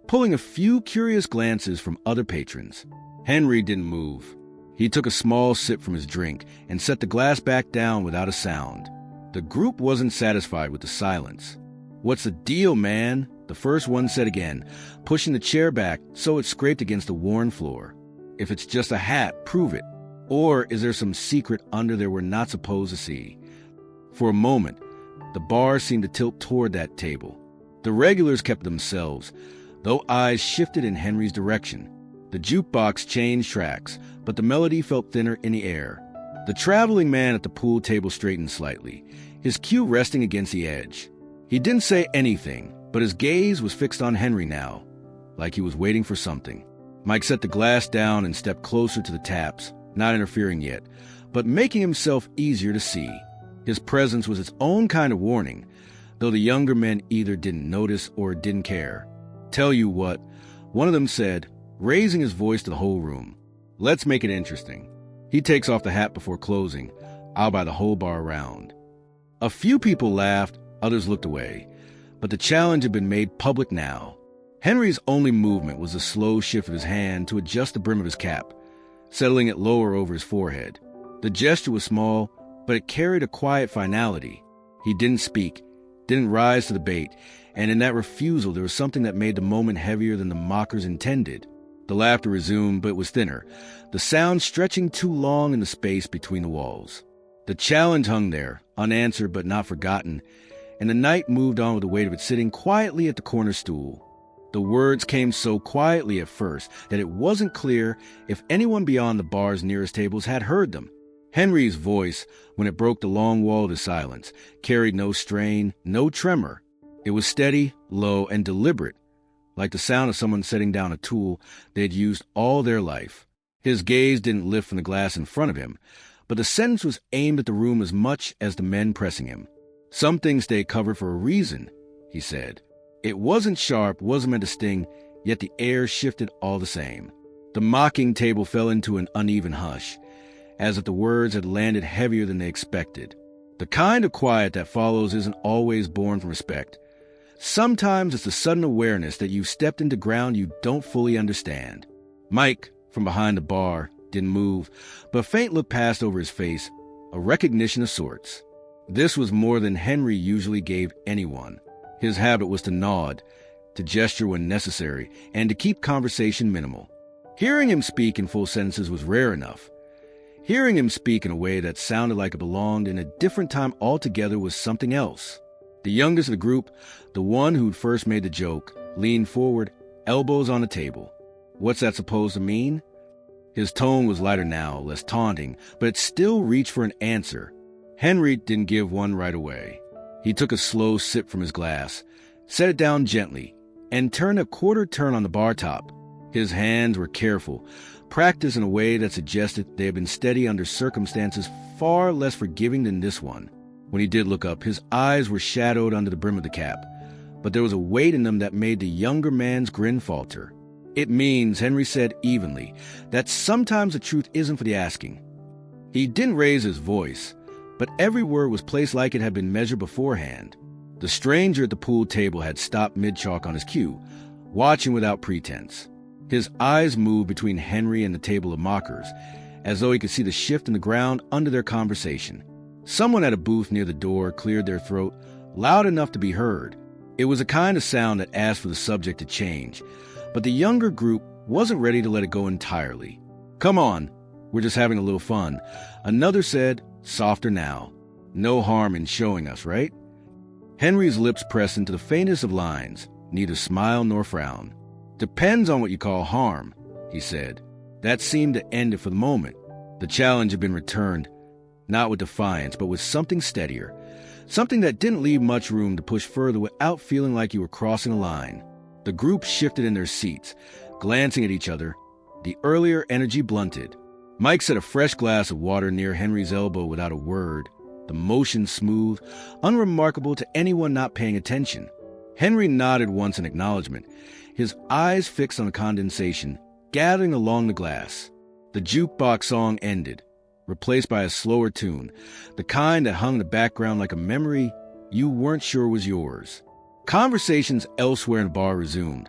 pulling a few curious glances from other patrons. Henry didn't move. He took a small sip from his drink and set the glass back down without a sound. The group wasn't satisfied with the silence. "What's the deal, man?" the first one said again, pushing the chair back so it scraped against the worn floor. "If it's just a hat, prove it. Or is there some secret under there we're not supposed to see?" For a moment, the bar seemed to tilt toward that table. The regulars kept themselves, though eyes shifted in Henry's direction. The jukebox changed tracks, but the melody felt thinner in the air. The traveling man at the pool table straightened slightly, his cue resting against the edge. He didn't say anything, but his gaze was fixed on Henry now, like he was waiting for something. Mike set the glass down and stepped closer to the taps, not interfering yet, but making himself easier to see. His presence was its own kind of warning, though the younger men either didn't notice or didn't care. "Tell you what," one of them said, raising his voice to the whole room. "Let's make it interesting. He takes off the hat before closing. I'll buy the whole bar round." A few people laughed, others looked away, but the challenge had been made public now. Henry's only movement was a slow shift of his hand to adjust the brim of his cap, settling it lower over his forehead. The gesture was small, but it carried a quiet finality. He didn't speak, didn't rise to the bait, and in that refusal there was something that made the moment heavier than the mockers intended. The laughter resumed, but it was thinner, the sound stretching too long in the space between the walls. The challenge hung there, unanswered but not forgotten, and the night moved on with the weight of it sitting quietly at the corner stool. The words came so quietly at first that it wasn't clear if anyone beyond the bar's nearest tables had heard them. Henry's voice, when it broke the long wall of the silence, carried no strain, no tremor. It was steady, low, and deliberate, like the sound of someone setting down a tool they had used all their life. His gaze didn't lift from the glass in front of him, but the sentence was aimed at the room as much as the men pressing him. "Some things stay covered for a reason," he said. It wasn't sharp, wasn't meant to sting, yet the air shifted all the same. The mocking table fell into an uneven hush, as if the words had landed heavier than they expected. The kind of quiet that follows isn't always born from respect. Sometimes it's the sudden awareness that you've stepped into ground you don't fully understand. Mike, from behind the bar, didn't move, but a faint look passed over his face, a recognition of sorts. This was more than Henry usually gave anyone. His habit was to nod, to gesture when necessary, and to keep conversation minimal. Hearing him speak in full sentences was rare enough. Hearing him speak in a way that sounded like it belonged in a different time altogether was something else. The youngest of the group, the one who'd first made the joke, leaned forward, elbows on the table. "What's that supposed to mean?" His tone was lighter now, less taunting, but it still reached for an answer. Henry didn't give one right away. He took a slow sip from his glass, set it down gently, and turned a quarter turn on the bar top. His hands were careful, practiced in a way that suggested they had been steady under circumstances far less forgiving than this one. When he did look up, his eyes were shadowed under the brim of the cap, but there was a weight in them that made the younger man's grin falter. "It means," Henry said evenly, "that sometimes the truth isn't for the asking." He didn't raise his voice, but every word was placed like it had been measured beforehand. The stranger at the pool table had stopped mid-chalk on his cue, watching without pretense. His eyes moved between Henry and the table of mockers, as though he could see the shift in the ground under their conversation. Someone at a booth near the door cleared their throat, loud enough to be heard. It was a kind of sound that asked for the subject to change, but the younger group wasn't ready to let it go entirely. "Come on, we're just having a little fun," another said, softer now. "No harm in showing us, right?" Henry's lips pressed into the faintest of lines, neither smile nor frown. "Depends on what you call harm," he said. That seemed to end it for the moment. The challenge had been returned, not with defiance, but with something steadier, something that didn't leave much room to push further without feeling like you were crossing a line. The group shifted in their seats, glancing at each other, the earlier energy blunted. Mike set a fresh glass of water near Henry's elbow without a word, the motion smooth, unremarkable to anyone not paying attention. Henry nodded once in acknowledgement, his eyes fixed on the condensation, gathering along the glass. The jukebox song ended, replaced by a slower tune, the kind that hung in the background like a memory you weren't sure was yours. Conversations elsewhere in the bar resumed,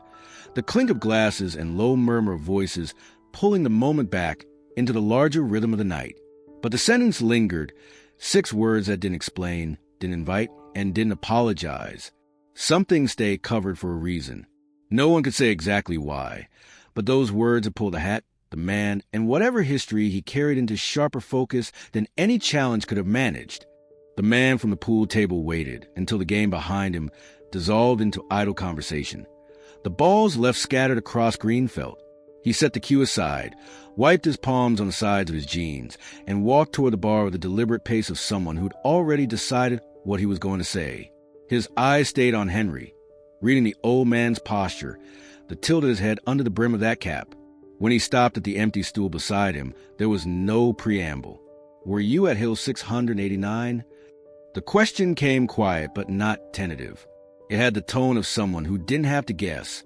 the clink of glasses and low murmur of voices pulling the moment back into the larger rhythm of the night. But the sentence lingered, 6 words that didn't explain, didn't invite, and didn't apologize. Some things stay covered for a reason. No one could say exactly why, but those words had pulled the hat, the man, and whatever history he carried into sharper focus than any challenge could have managed. The man from the pool table waited until the game behind him dissolved into idle conversation. The balls left scattered across green felt. He set the cue aside, wiped his palms on the sides of his jeans, and walked toward the bar with the deliberate pace of someone who'd already decided what he was going to say. His eyes stayed on Henry, reading the old man's posture, the tilt of his head under the brim of that cap. When he stopped at the empty stool beside him, there was no preamble. "Were you at Hill 689? The question came quiet but not tentative. It had the tone of someone who didn't have to guess,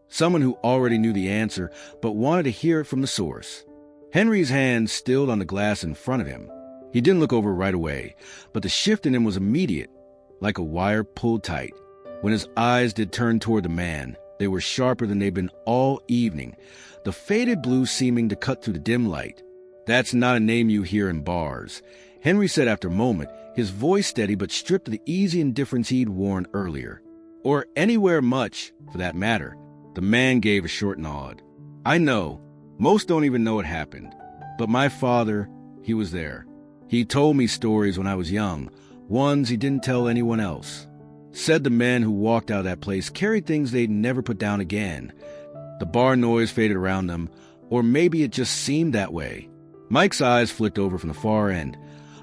someone who already knew the answer but wanted to hear it from the source. Henry's hand stilled on the glass in front of him. He didn't look over right away, but the shift in him was immediate, like a wire pulled tight. When his eyes did turn toward the man, they were sharper than they'd been all evening, the faded blue seeming to cut through the dim light. "That's not a name you hear in bars," Henry said after a moment, his voice steady but stripped of the easy indifference he'd worn earlier. "Or anywhere much, for that matter." The man gave a short nod. "I know. Most don't even know it happened. But my father, he was there. He told me stories when I was young, ones he didn't tell anyone else. Said the men who walked out of that place carried things they'd never put down again. The bar noise faded around them, or maybe it just seemed that way." Mike's eyes flicked over from the far end,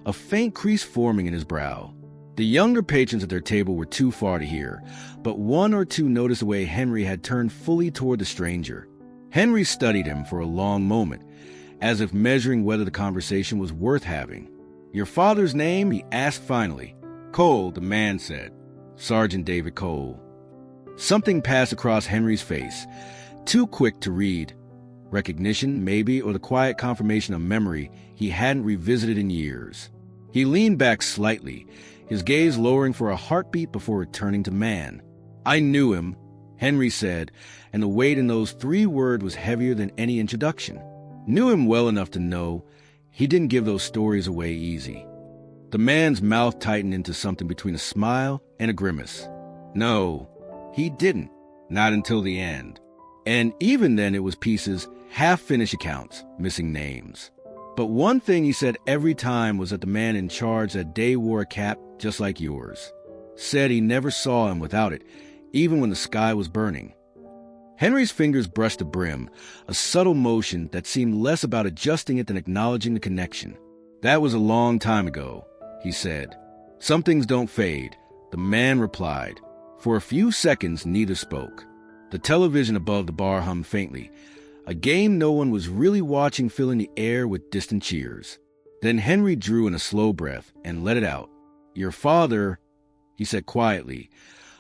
a faint crease forming in his brow. The younger patrons at their table were too far to hear, but one or two noticed the way Henry had turned fully toward the stranger. Henry studied him for a long moment, as if measuring whether the conversation was worth having. "Your father's name?" he asked finally. "Cole," the man said. "Sergeant David Cole." Something passed across Henry's face, too quick to read. Recognition, maybe, or the quiet confirmation of memory he hadn't revisited in years. He leaned back slightly, his gaze lowering for a heartbeat before returning to man. "I knew him," Henry said, and the weight in those 3 words was heavier than any introduction. Knew him well enough to know he didn't give those stories away easy. The man's mouth tightened into something between a smile and a grimace. No, he didn't. Not until the end. And even then it was pieces, half-finished accounts, missing names. But one thing he said every time was that the man in charge that day wore a cap just like yours. Said he never saw him without it, even when the sky was burning. Henry's fingers brushed the brim, a subtle motion that seemed less about adjusting it than acknowledging the connection. "That was a long time ago," he said. "Some things don't fade," the man replied. For a few seconds, neither spoke. The television above the bar hummed faintly, a game no one was really watching filling the air with distant cheers. Then Henry drew in a slow breath and let it out. "Your father," he said quietly,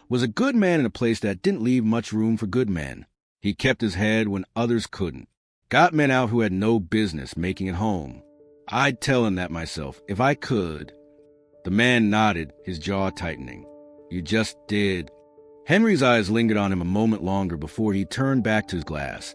"was a good man in a place that didn't leave much room for good men. He kept his head when others couldn't. Got men out who had no business making it home. I'd tell him that myself, if I could." The man nodded, his jaw tightening. "You just did." Henry's eyes lingered on him a moment longer before he turned back to his glass,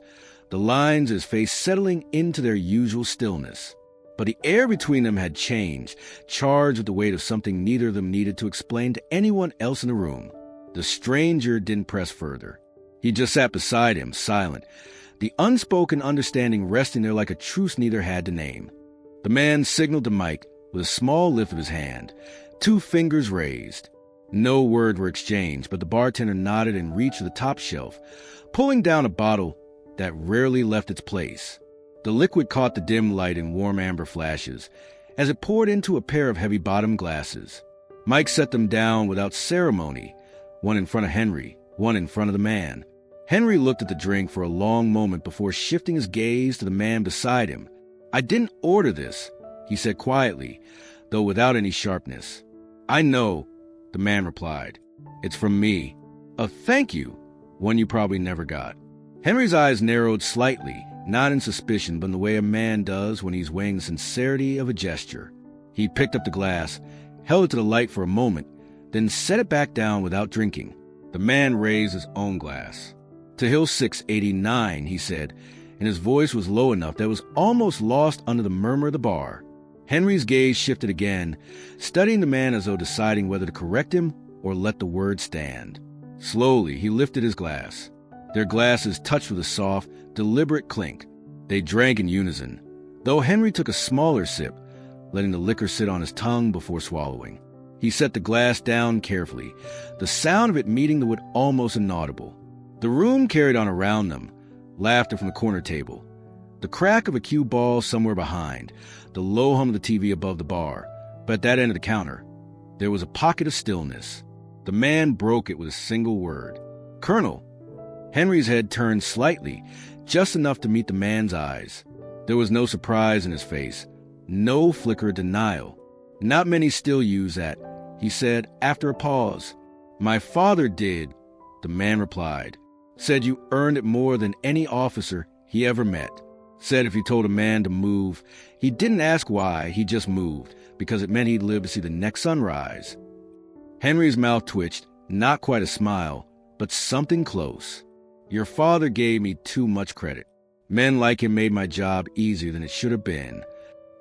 the lines of his face settling into their usual stillness. But the air between them had changed, charged with the weight of something neither of them needed to explain to anyone else in the room. The stranger didn't press further. He just sat beside him, silent, the unspoken understanding resting there like a truce neither had to name. The man signaled to Mike with a small lift of his hand, 2 fingers raised. No word were exchanged, but the bartender nodded and reached for the top shelf, pulling down a bottle that rarely left its place. The liquid caught the dim light in warm amber flashes as it poured into a pair of heavy-bottomed glasses. Mike set them down without ceremony, one in front of Henry, one in front of the man. Henry looked at the drink for a long moment before shifting his gaze to the man beside him. "I didn't order this," he said quietly, though without any sharpness. "I know," the man replied. "It's from me. A thank you, one you probably never got." Henry's eyes narrowed slightly, not in suspicion, but in the way a man does when he's weighing the sincerity of a gesture. He picked up the glass, held it to the light for a moment, then set it back down without drinking. The man raised his own glass. "To Hill 689, he said, and his voice was low enough that it was almost lost under the murmur of the bar. Henry's gaze shifted again, studying the man as though deciding whether to correct him or let the word stand. Slowly, he lifted his glass. Their glasses touched with a soft, deliberate clink. They drank in unison, though Henry took a smaller sip, letting the liquor sit on his tongue before swallowing. He set the glass down carefully, the sound of it meeting the wood almost inaudible. The room carried on around them, laughter from the corner table, the crack of a cue ball somewhere behind, the low hum of the TV above the bar. But at that end of the counter, there was a pocket of stillness. The man broke it with a single word. "Colonel." Henry's head turned slightly, just enough to meet the man's eyes. There was no surprise in his face, no flicker of denial. "Not many still use that," he said after a pause. "My father did," the man replied. "Said you earned it more than any officer he ever met. Said if you told a man to move, he didn't ask why, he just moved, because it meant he'd live to see the next sunrise." Henry's mouth twitched, not quite a smile, but something close. "Your father gave me too much credit. Men like him made my job easier than it should have been."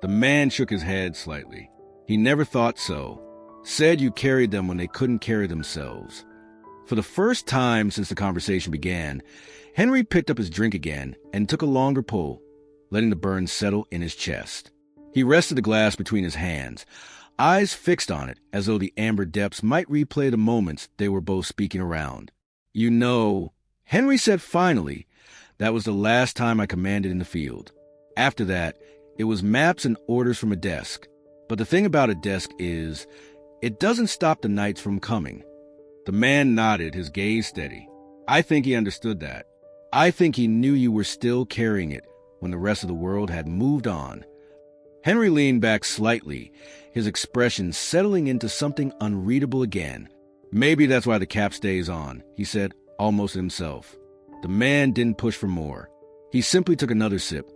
The man shook his head slightly. "He never thought so. Said you carried them when they couldn't carry themselves." For the first time since the conversation began, Henry picked up his drink again and took a longer pull, letting the burn settle in his chest. He rested the glass between his hands, eyes fixed on it as though the amber depths might replay the moments they were both speaking around. "You know," Henry said finally, "that was the last time I commanded in the field. After that, it was maps and orders from a desk. But the thing about a desk is, It doesn't stop the nights from coming. The man nodded, his gaze steady. I think he understood that. I think he knew you were still carrying it when the rest of the world had moved on. Henry leaned back slightly, his expression settling into something unreadable again. Maybe that's why the cap stays on, he said, almost himself. The man didn't push for more. He simply took another sip,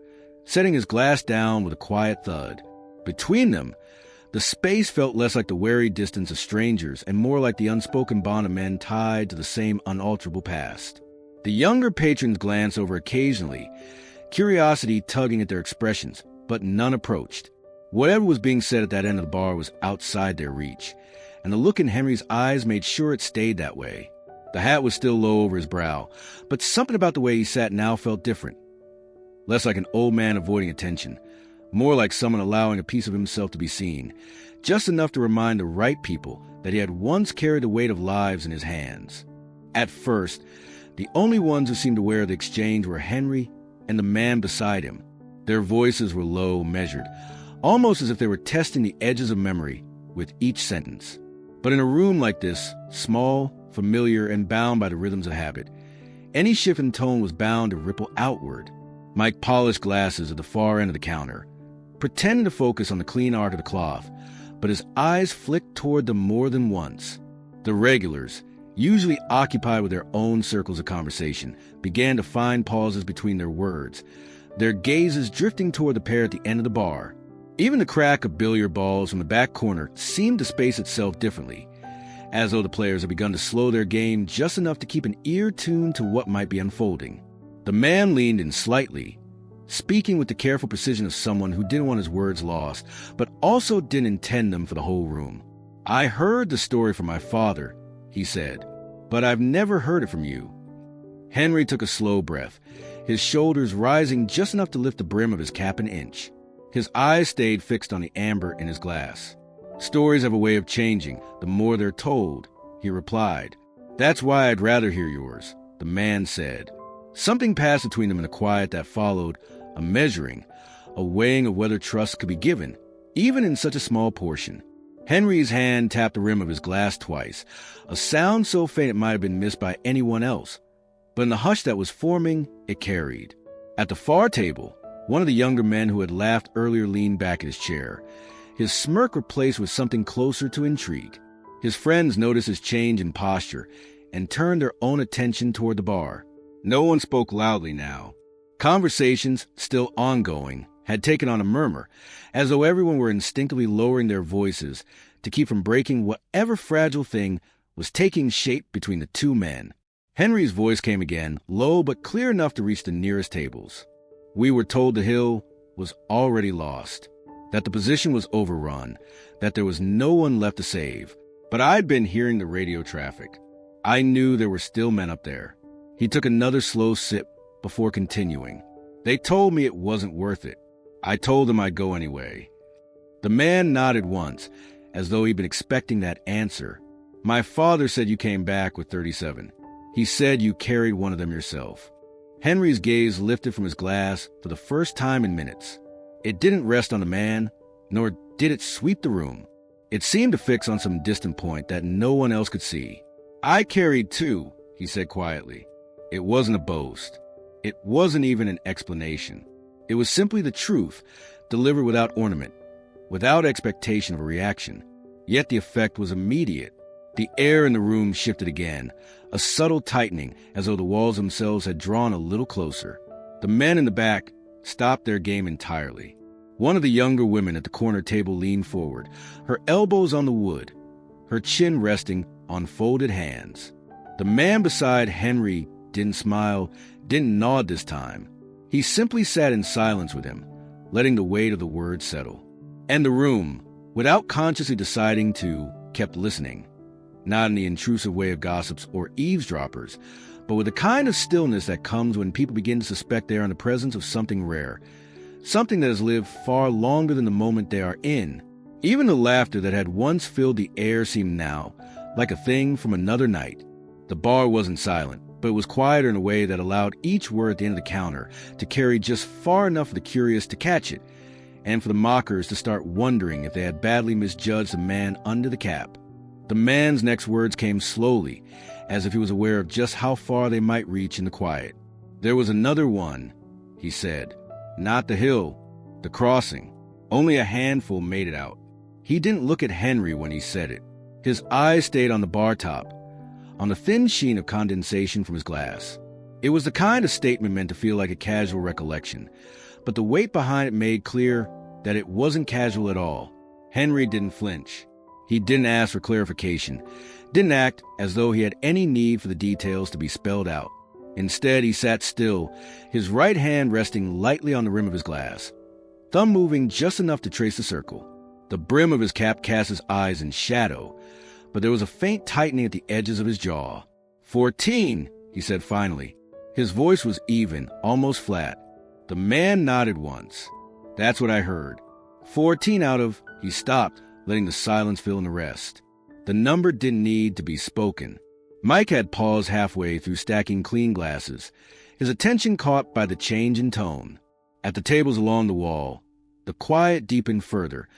setting his glass down with a quiet thud. Between them, the space felt less like the wary distance of strangers and more like the unspoken bond of men tied to the same unalterable past. The younger patrons glanced over occasionally, curiosity tugging at their expressions, but none approached. Whatever was being said at that end of the bar was outside their reach, and the look in Henry's eyes made sure it stayed that way. The hat was still low over his brow, but something about the way he sat now felt different. Less like an old man avoiding attention, more like someone allowing a piece of himself to be seen, just enough to remind the right people that he had once carried the weight of lives in his hands. At first, the only ones who seemed aware of the exchange were Henry and the man beside him. Their voices were low, measured, almost as if they were testing the edges of memory with each sentence. But in a room like this, small, familiar, and bound by the rhythms of habit, any shift in tone was bound to ripple outward. Mike polished glasses at the far end of the counter, pretending to focus on the clean art of the cloth, but his eyes flicked toward them more than once. The regulars, usually occupied with their own circles of conversation, began to find pauses between their words, their gazes drifting toward the pair at the end of the bar. Even the crack of billiard balls from the back corner seemed to space itself differently, as though the players had begun to slow their game just enough to keep an ear tuned to what might be unfolding. The man leaned in slightly, speaking with the careful precision of someone who didn't want his words lost, but also didn't intend them for the whole room. I heard the story from my father, he said, but I've never heard it from you. Henry took a slow breath, his shoulders rising just enough to lift the brim of his cap an inch. His eyes stayed fixed on the amber in his glass. Stories have a way of changing the more they're told, he replied. That's why I'd rather hear yours, the man said. Something passed between them in the quiet that followed, a measuring, a weighing of whether trust could be given, even in such a small portion. Henry's hand tapped the rim of his glass twice, a sound so faint it might have been missed by anyone else. But in the hush that was forming, it carried. At the far table, one of the younger men who had laughed earlier leaned back in his chair, his smirk replaced with something closer to intrigue. His friends noticed his change in posture and turned their own attention toward the bar. No one spoke loudly now. Conversations, still ongoing, had taken on a murmur, as though everyone were instinctively lowering their voices to keep from breaking whatever fragile thing was taking shape between the two men. Henry's voice came again, low but clear enough to reach the nearest tables. We were told the hill was already lost, that the position was overrun, that there was no one left to save. But I'd been hearing the radio traffic. I knew there were still men up there. He took another slow sip before continuing. They told me it wasn't worth it. I told them I'd go anyway. The man nodded once, as though he'd been expecting that answer. My father said you came back with 37. He said you carried one of them yourself. Henry's gaze lifted from his glass for the first time in minutes. It didn't rest on the man, nor did it sweep the room. It seemed to fix on some distant point that no one else could see. I carried two, he said quietly. It wasn't a boast. It wasn't even an explanation. It was simply the truth, delivered without ornament, without expectation of a reaction. Yet the effect was immediate. The air in the room shifted again, a subtle tightening as though the walls themselves had drawn a little closer. The men in the back stopped their game entirely. One of the younger women at the corner table leaned forward, her elbows on the wood, her chin resting on folded hands. The man beside Henry didn't smile, didn't nod this time. He simply sat in silence with him, letting the weight of the words settle. And the room, without consciously deciding to, kept listening. Not in the intrusive way of gossips or eavesdroppers, but with the kind of stillness that comes when people begin to suspect they are in the presence of something rare, something that has lived far longer than the moment they are in. Even the laughter that had once filled the air seemed now like a thing from another night. The bar wasn't silent, but it was quieter in a way that allowed each word at the end of the counter to carry just far enough for the curious to catch it, and for the mockers to start wondering if they had badly misjudged the man under the cap. The man's next words came slowly, as if he was aware of just how far they might reach in the quiet. "There was another one," he said. "Not the hill, the crossing. Only a handful made it out." He didn't look at Henry when he said it. His eyes stayed on the bar top, on the thin sheen of condensation from his glass. It was the kind of statement meant to feel like a casual recollection, but the weight behind it made clear that it wasn't casual at all. Henry didn't flinch. He didn't ask for clarification, didn't act as though he had any need for the details to be spelled out. Instead, he sat still, his right hand resting lightly on the rim of his glass, thumb moving just enough to trace the circle. The brim of his cap cast his eyes in shadow, but there was a faint tightening at the edges of his jaw. 14, he said finally. His voice was even, almost flat. The man nodded once. "That's what I heard. 14 out of..." He stopped, letting the silence fill in the rest. The number didn't need to be spoken. Mike had paused halfway through stacking clean glasses, his attention caught by the change in tone. At the tables along the wall, the quiet deepened further,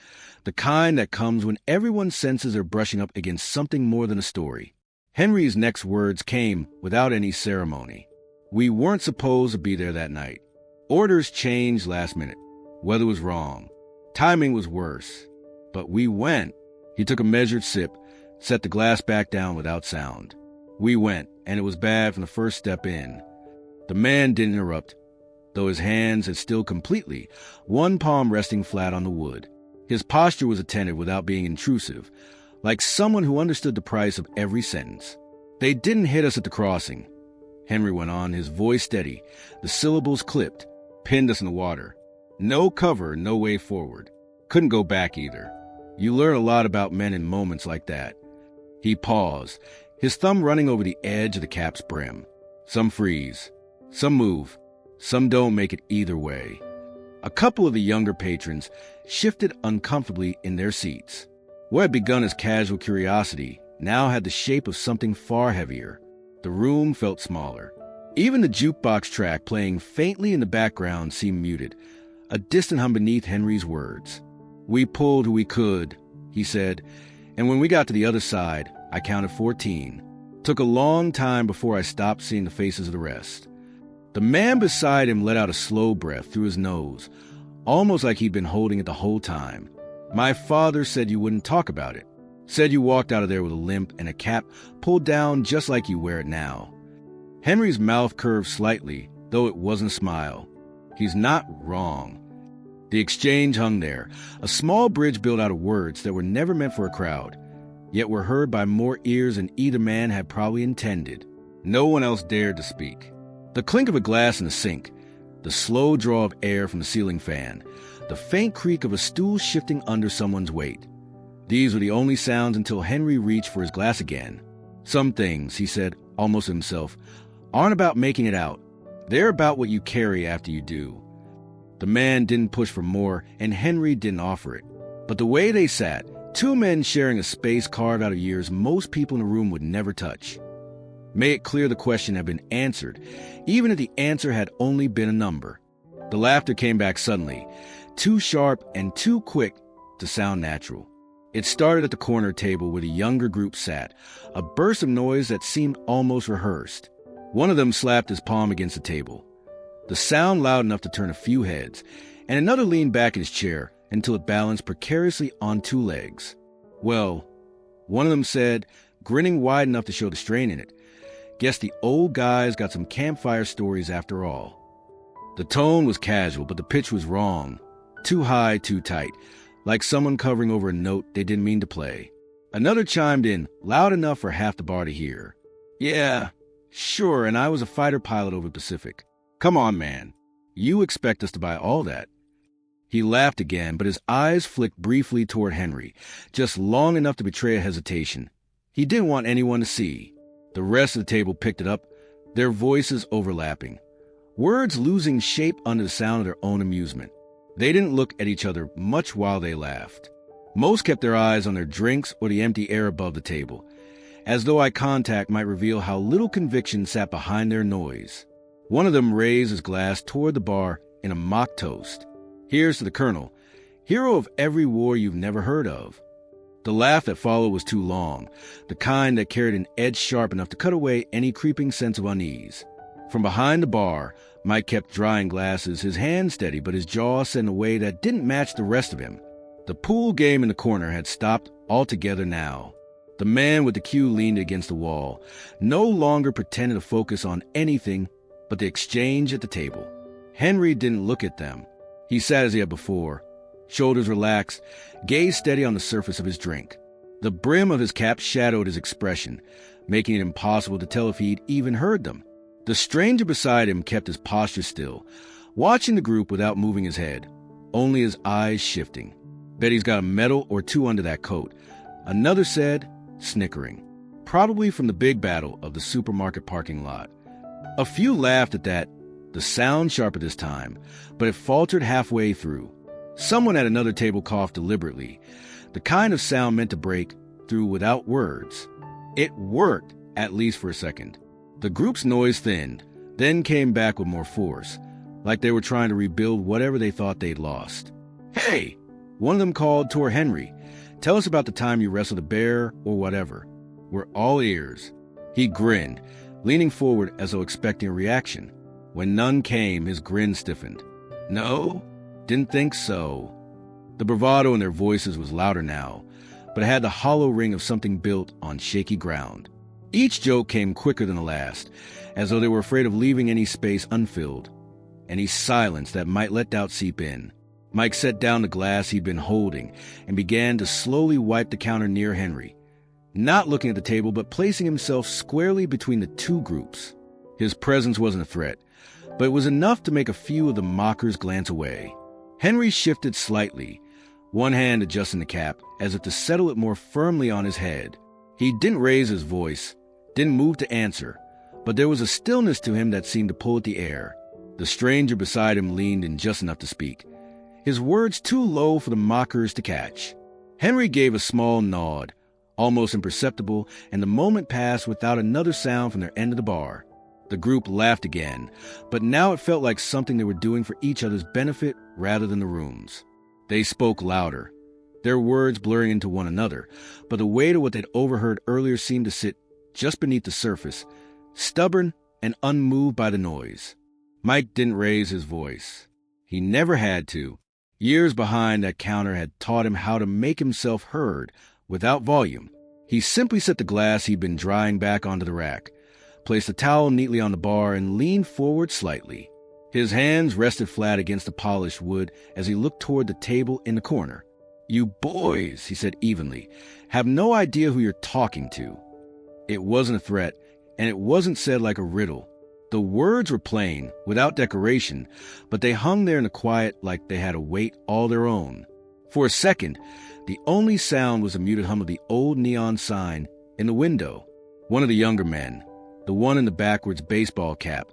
the kind that comes when everyone's senses are brushing up against something more than a story. Henry's next words came without any ceremony. "We weren't supposed to be there that night. Orders changed last minute. Weather was wrong. Timing was worse. But we went." He took a measured sip, set the glass back down without sound. "We went, and it was bad from the first step in." The man didn't interrupt, though his hands had still completely, one palm resting flat on the wood. His posture was attentive without being intrusive, like someone who understood the price of every sentence. "They didn't hit us at the crossing," Henry went on, his voice steady, the syllables clipped. "Pinned us in the water. No cover, no way forward. Couldn't go back either. You learn a lot about men in moments like that." He paused, his thumb running over the edge of the cap's brim. "Some freeze. Some move. Some don't make it either way." A couple of the younger patrons shifted uncomfortably in their seats. What had begun as casual curiosity now had the shape of something far heavier. The room felt smaller. Even the jukebox track playing faintly in the background seemed muted, a distant hum beneath Henry's words. "We pulled who we could," he said, "and when we got to the other side, I counted 14. Took a long time before I stopped seeing the faces of the rest." The man beside him let out a slow breath through his nose, almost like he'd been holding it the whole time. "My father said you wouldn't talk about it. Said you walked out of there with a limp and a cap pulled down just like you wear it now." Henry's mouth curved slightly, though it wasn't a smile. He's not wrong. The exchange hung there, a small bridge built out of words that were never meant for a crowd, yet were heard by more ears than either man had probably intended. No one else dared to speak. The clink of a glass in the sink, the slow draw of air from the ceiling fan, the faint creak of a stool shifting under someone's weight. These were the only sounds until Henry reached for his glass again. "Some things," he said, almost to himself, "aren't about making it out. They're about what you carry after you do." The man didn't push for more, and Henry didn't offer it. But the way they sat, two men sharing a space carved out of years most people in the room would never touch, made it clear the question had been answered, even if the answer had only been a number. The laughter came back suddenly, too sharp and too quick to sound natural. It started at the corner table where the younger group sat, a burst of noise that seemed almost rehearsed. One of them slapped his palm against the table, the sound loud enough to turn a few heads, and another leaned back in his chair until it balanced precariously on two legs. "Well," one of them said, grinning wide enough to show the strain in it, "guess the old guy's got some campfire stories after all." The tone was casual, but the pitch was wrong. Too high, too tight, like someone covering over a note they didn't mean to play. Another chimed in, loud enough for half the bar to hear. "Yeah, sure, and I was a fighter pilot over the Pacific. Come on, man. You expect us to buy all that?" He laughed again, but his eyes flicked briefly toward Henry, just long enough to betray a hesitation. He didn't want anyone to see. The rest of the table picked it up, their voices overlapping, words losing shape under the sound of their own amusement. They didn't look at each other much while they laughed. Most kept their eyes on their drinks or the empty air above the table, as though eye contact might reveal how little conviction sat behind their noise. One of them raised his glass toward the bar in a mock toast. "Here's to the Colonel," Hero of every war you've never heard of. The laugh that followed was too long, the kind that carried an edge sharp enough to cut away any creeping sense of unease. From behind the bar, Mike kept drying glasses, his hand steady but his jaw set in a way that didn't match the rest of him. The pool game in the corner had stopped altogether now. The man with the cue leaned against the wall, no longer pretending to focus on anything but the exchange at the table. Henry didn't look at them. He sat as he had before, shoulders relaxed, gaze steady on the surface of his drink. The brim of his cap shadowed his expression, making it impossible to tell if he'd even heard them. The stranger beside him kept his posture still, watching the group without moving his head, only his eyes shifting. Bet he's got a medal or two under that coat, another said, snickering. Probably from the big battle of the supermarket parking lot. A few laughed at that, the sound sharp at this time, but it faltered halfway through. Someone at another table coughed deliberately, the kind of sound meant to break through without words. It worked, at least for a second. The group's noise thinned, then came back with more force, like they were trying to rebuild whatever they thought they'd lost. "Hey!" One of them called toward Henry. "Tell us about the time you wrestled a bear or whatever. We're all ears." He grinned, leaning forward as though expecting a reaction. When none came, his grin stiffened. "No? Didn't think so." The bravado in their voices was louder now, but it had the hollow ring of something built on shaky ground. Each joke came quicker than the last, as though they were afraid of leaving any space unfilled, any silence that might let doubt seep in. Mike set down the glass he'd been holding and began to slowly wipe the counter near Henry, not looking at the table but placing himself squarely between the two groups. His presence wasn't a threat, but it was enough to make a few of the mockers glance away. Henry shifted slightly, one hand adjusting the cap as if to settle it more firmly on his head. He didn't raise his voice, didn't move to answer, but there was a stillness to him that seemed to pull at the air. The stranger beside him leaned in just enough to speak, his words too low for the mockers to catch. Henry gave a small nod, almost imperceptible, and the moment passed without another sound from their end of the bar. The group laughed again, but now it felt like something they were doing for each other's benefit rather than the room's. They spoke louder, their words blurring into one another, but the weight of what they'd overheard earlier seemed to sit just beneath the surface, stubborn and unmoved by the noise. Mike didn't raise his voice. He never had to. Years behind that counter had taught him how to make himself heard without volume. He simply set the glass he'd been drying back onto the rack, placed the towel neatly on the bar, and leaned forward slightly. His hands rested flat against the polished wood as he looked toward the table in the corner. "You boys," he said evenly, "have no idea who you're talking to." It wasn't a threat, and it wasn't said like a riddle. The words were plain, without decoration, but they hung there in the quiet like they had a weight all their own. For a second, the only sound was the muted hum of the old neon sign in the window. One of the younger men, the one in the backwards baseball cap,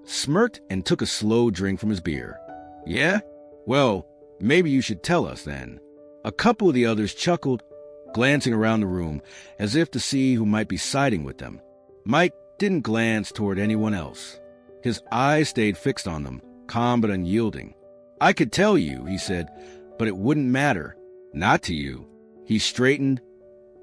smirked and took a slow drink from his beer. "Yeah? Well, maybe you should tell us then." A couple of the others chuckled, glancing around the room as if to see who might be siding with them. Mike didn't glance toward anyone else. His eyes stayed fixed on them, calm but unyielding. "I could tell you," he said, "but it wouldn't matter. Not to you." He straightened,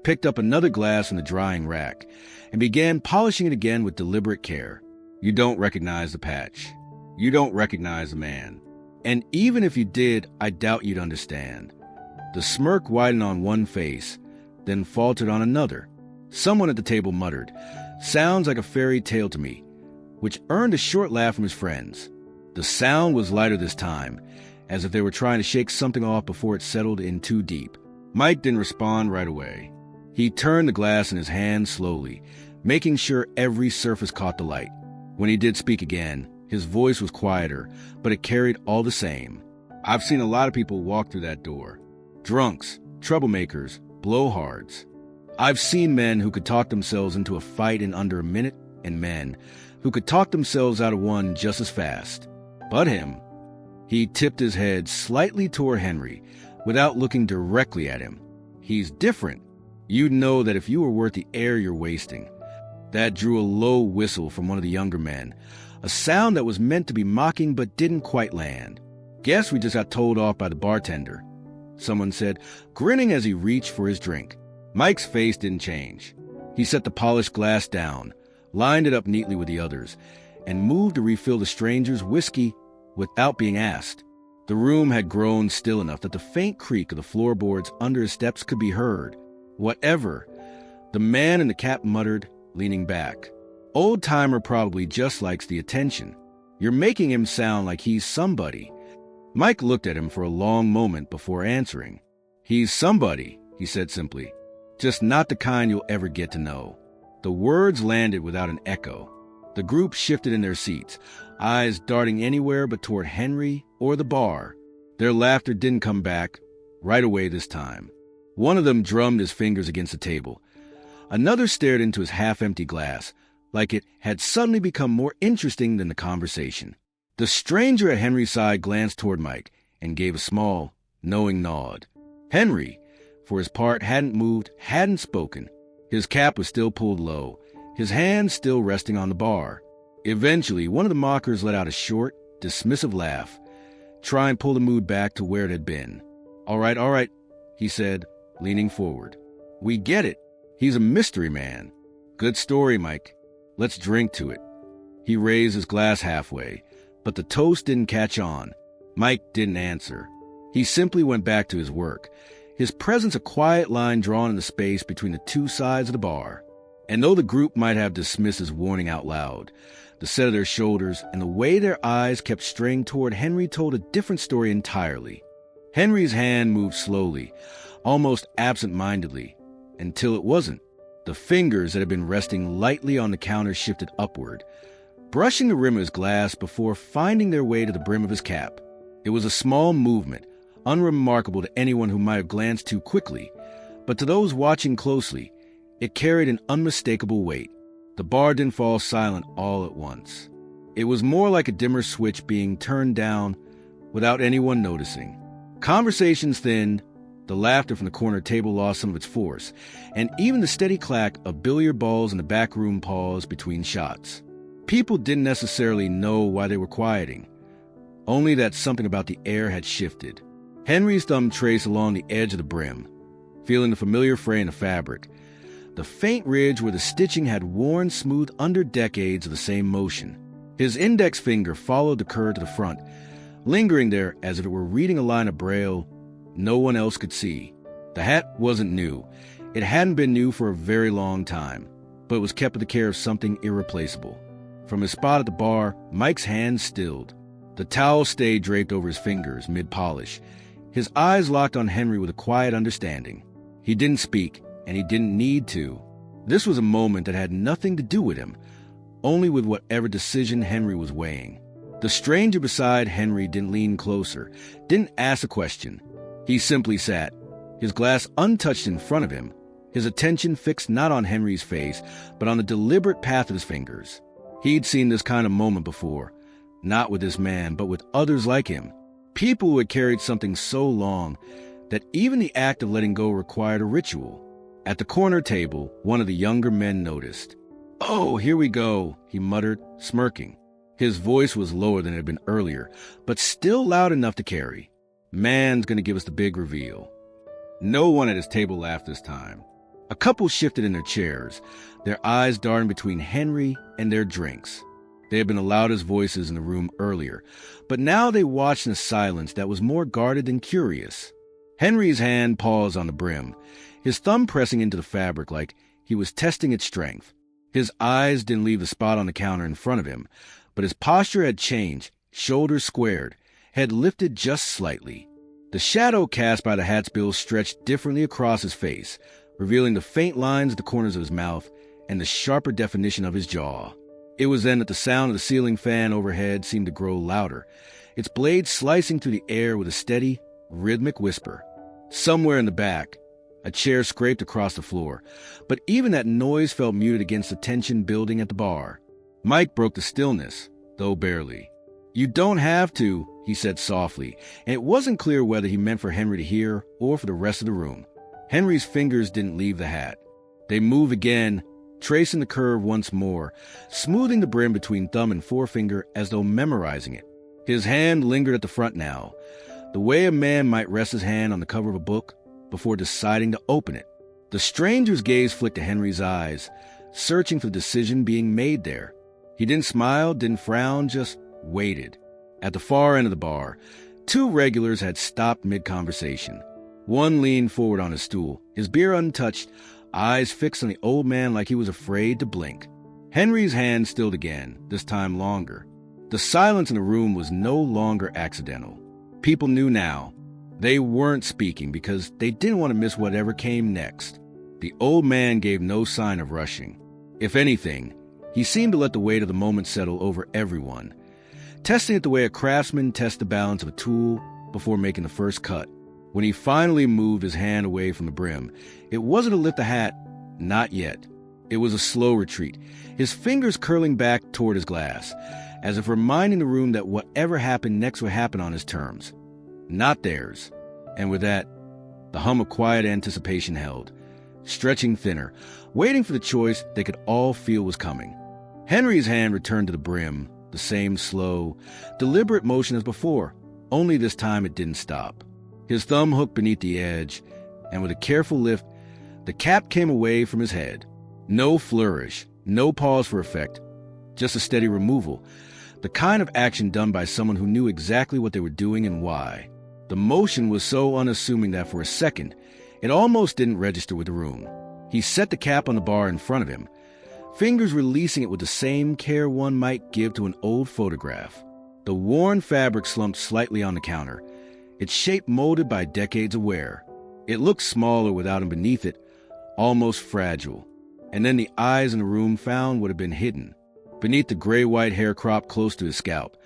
picked up another glass from the drying rack, and began polishing it again with deliberate care. "You don't recognize the patch. You don't recognize the man. And even if you did, I doubt you'd understand." The smirk widened on one face, then faltered on another. Someone at the table muttered, "Sounds like a fairy tale to me," which earned a short laugh from his friends. The sound was lighter this time, as if they were trying to shake something off before it settled in too deep. Mike didn't respond right away. He turned the glass in his hand slowly, making sure every surface caught the light. When he did speak again, his voice was quieter, but it carried all the same. "I've seen a lot of people walk through that door. Drunks, troublemakers, blowhards. I've seen men who could talk themselves into a fight in under a minute, and men who could talk themselves out of one just as fast. But him." He tipped his head slightly toward Henry, without looking directly at him. "He's different. You'd know that if you were worth the air you're wasting." That drew a low whistle from one of the younger men, a sound that was meant to be mocking but didn't quite land. "Guess we just got told off by the bartender. someone said, grinning as he reached for his drink. Mike's face didn't change. He set the polished glass down, lined it up neatly with the others, and moved to refill the stranger's whiskey without being asked. The room had grown still enough that the faint creak of the floorboards under his steps could be heard. Whatever, the man in the cap muttered, leaning back. Old-timer probably just likes the attention. You're making him sound like he's somebody. Mike looked at him for a long moment before answering. He's somebody, he said simply. Just not the kind you'll ever get to know. The words landed without an echo. The group shifted in their seats, eyes darting anywhere but toward Henry or the bar. Their laughter didn't come back, right away this time. One of them drummed his fingers against the table. Another stared into his half-empty glass, like it had suddenly become more interesting than the conversation. The stranger at Henry's side glanced toward Mike and gave a small, knowing nod. Henry, for his part, hadn't moved, hadn't spoken. His cap was still pulled low, his hand still resting on the bar. Eventually, one of the mockers let out a short, dismissive laugh, try and pull the mood back to where it had been. All right, he said, leaning forward. We get it. He's a mystery man. Good story, Mike. Let's drink to it. He raised his glass halfway, but the toast didn't catch on. Mike didn't answer. He simply went back to his work, his presence a quiet line drawn in the space between the two sides of the bar. And though the group might have dismissed his warning out loud, the set of their shoulders and the way their eyes kept straying toward Henry told a different story entirely. Henry's hand moved slowly, almost absent-mindedly, until it wasn't. The fingers that had been resting lightly on the counter shifted upward, brushing the rim of his glass before finding their way to the brim of his cap. It was a small movement, unremarkable to anyone who might have glanced too quickly, but to those watching closely, it carried an unmistakable weight. The bar didn't fall silent all at once. It was more like a dimmer switch being turned down without anyone noticing. Conversations thinned, the laughter from the corner table lost some of its force, and even the steady clack of billiard balls in the back room paused between shots. People didn't necessarily know why they were quieting, only that something about the air had shifted. Henry's thumb traced along the edge of the brim, feeling the familiar fray in the fabric, the faint ridge where the stitching had worn smooth under decades of the same motion. His index finger followed the curve to the front, lingering there as if it were reading a line of braille no one else could see. The hat wasn't new. It hadn't been new for a very long time, but it was kept with the care of something irreplaceable. From his spot at the bar, Mike's hand stilled. The towel stayed draped over his fingers, mid-polish. His eyes locked on Henry with a quiet understanding. He didn't speak, and he didn't need to. This was a moment that had nothing to do with him, only with whatever decision Henry was weighing. The stranger beside Henry didn't lean closer, didn't ask a question. He simply sat, his glass untouched in front of him, his attention fixed not on Henry's face, but on the deliberate path of his fingers. He'd seen this kind of moment before, not with this man, but with others like him. People who had carried something so long that even the act of letting go required a ritual. At the corner table, one of the younger men noticed. "Oh, here we go," he muttered, smirking. His voice was lower than it had been earlier, but still loud enough to carry. "Man's gonna give us the big reveal." No one at his table laughed this time. A couple shifted in their chairs, their eyes darting between Henry and their drinks. They had been the loudest voices in the room earlier, but now they watched in a silence that was more guarded than curious. Henry's hand paused on the brim, his thumb pressing into the fabric like he was testing its strength. His eyes didn't leave the spot on the counter in front of him, but his posture had changed, shoulders squared, head lifted just slightly. The shadow cast by the hat's bill stretched differently across his face, revealing the faint lines at the corners of his mouth and the sharper definition of his jaw. It was then that the sound of the ceiling fan overhead seemed to grow louder, its blade slicing through the air with a steady, rhythmic whisper. Somewhere in the back, a chair scraped across the floor, but even that noise felt muted against the tension building at the bar. Mike broke the stillness, though barely. "You don't have to," he said softly, and it wasn't clear whether he meant for Henry to hear or for the rest of the room. Henry's fingers didn't leave the hat. They moved again, tracing the curve once more, smoothing the brim between thumb and forefinger as though memorizing it. His hand lingered at the front now, the way a man might rest his hand on the cover of a book before deciding to open it. The stranger's gaze flicked to Henry's eyes, searching for the decision being made there. He didn't smile, didn't frown, just waited. At the far end of the bar, two regulars had stopped mid-conversation. One leaned forward on his stool, his beer untouched, eyes fixed on the old man like he was afraid to blink. Henry's hand stilled again, this time longer. The silence in the room was no longer accidental. People knew now. They weren't speaking because they didn't want to miss whatever came next. The old man gave no sign of rushing. If anything, he seemed to let the weight of the moment settle over everyone, testing it the way a craftsman tests the balance of a tool before making the first cut. When he finally moved his hand away from the brim, it wasn't to lift the hat, not yet. It was a slow retreat, his fingers curling back toward his glass, as if reminding the room that whatever happened next would happen on his terms, not theirs. And with that, the hum of quiet anticipation held, stretching thinner, waiting for the choice they could all feel was coming. Henry's hand returned to the brim, the same slow, deliberate motion as before, only this time it didn't stop. His thumb hooked beneath the edge, and with a careful lift, the cap came away from his head. No flourish, no pause for effect, just a steady removal, the kind of action done by someone who knew exactly what they were doing and why. The motion was so unassuming that for a second, it almost didn't register with the room. He set the cap on the bar in front of him, fingers releasing it with the same care one might give to an old photograph. The worn fabric slumped slightly on the counter, its shape molded by decades of wear. It looked smaller without him beneath it, almost fragile. And then the eyes in the room found what had been hidden. Beneath the gray-white hair crop close to his scalp,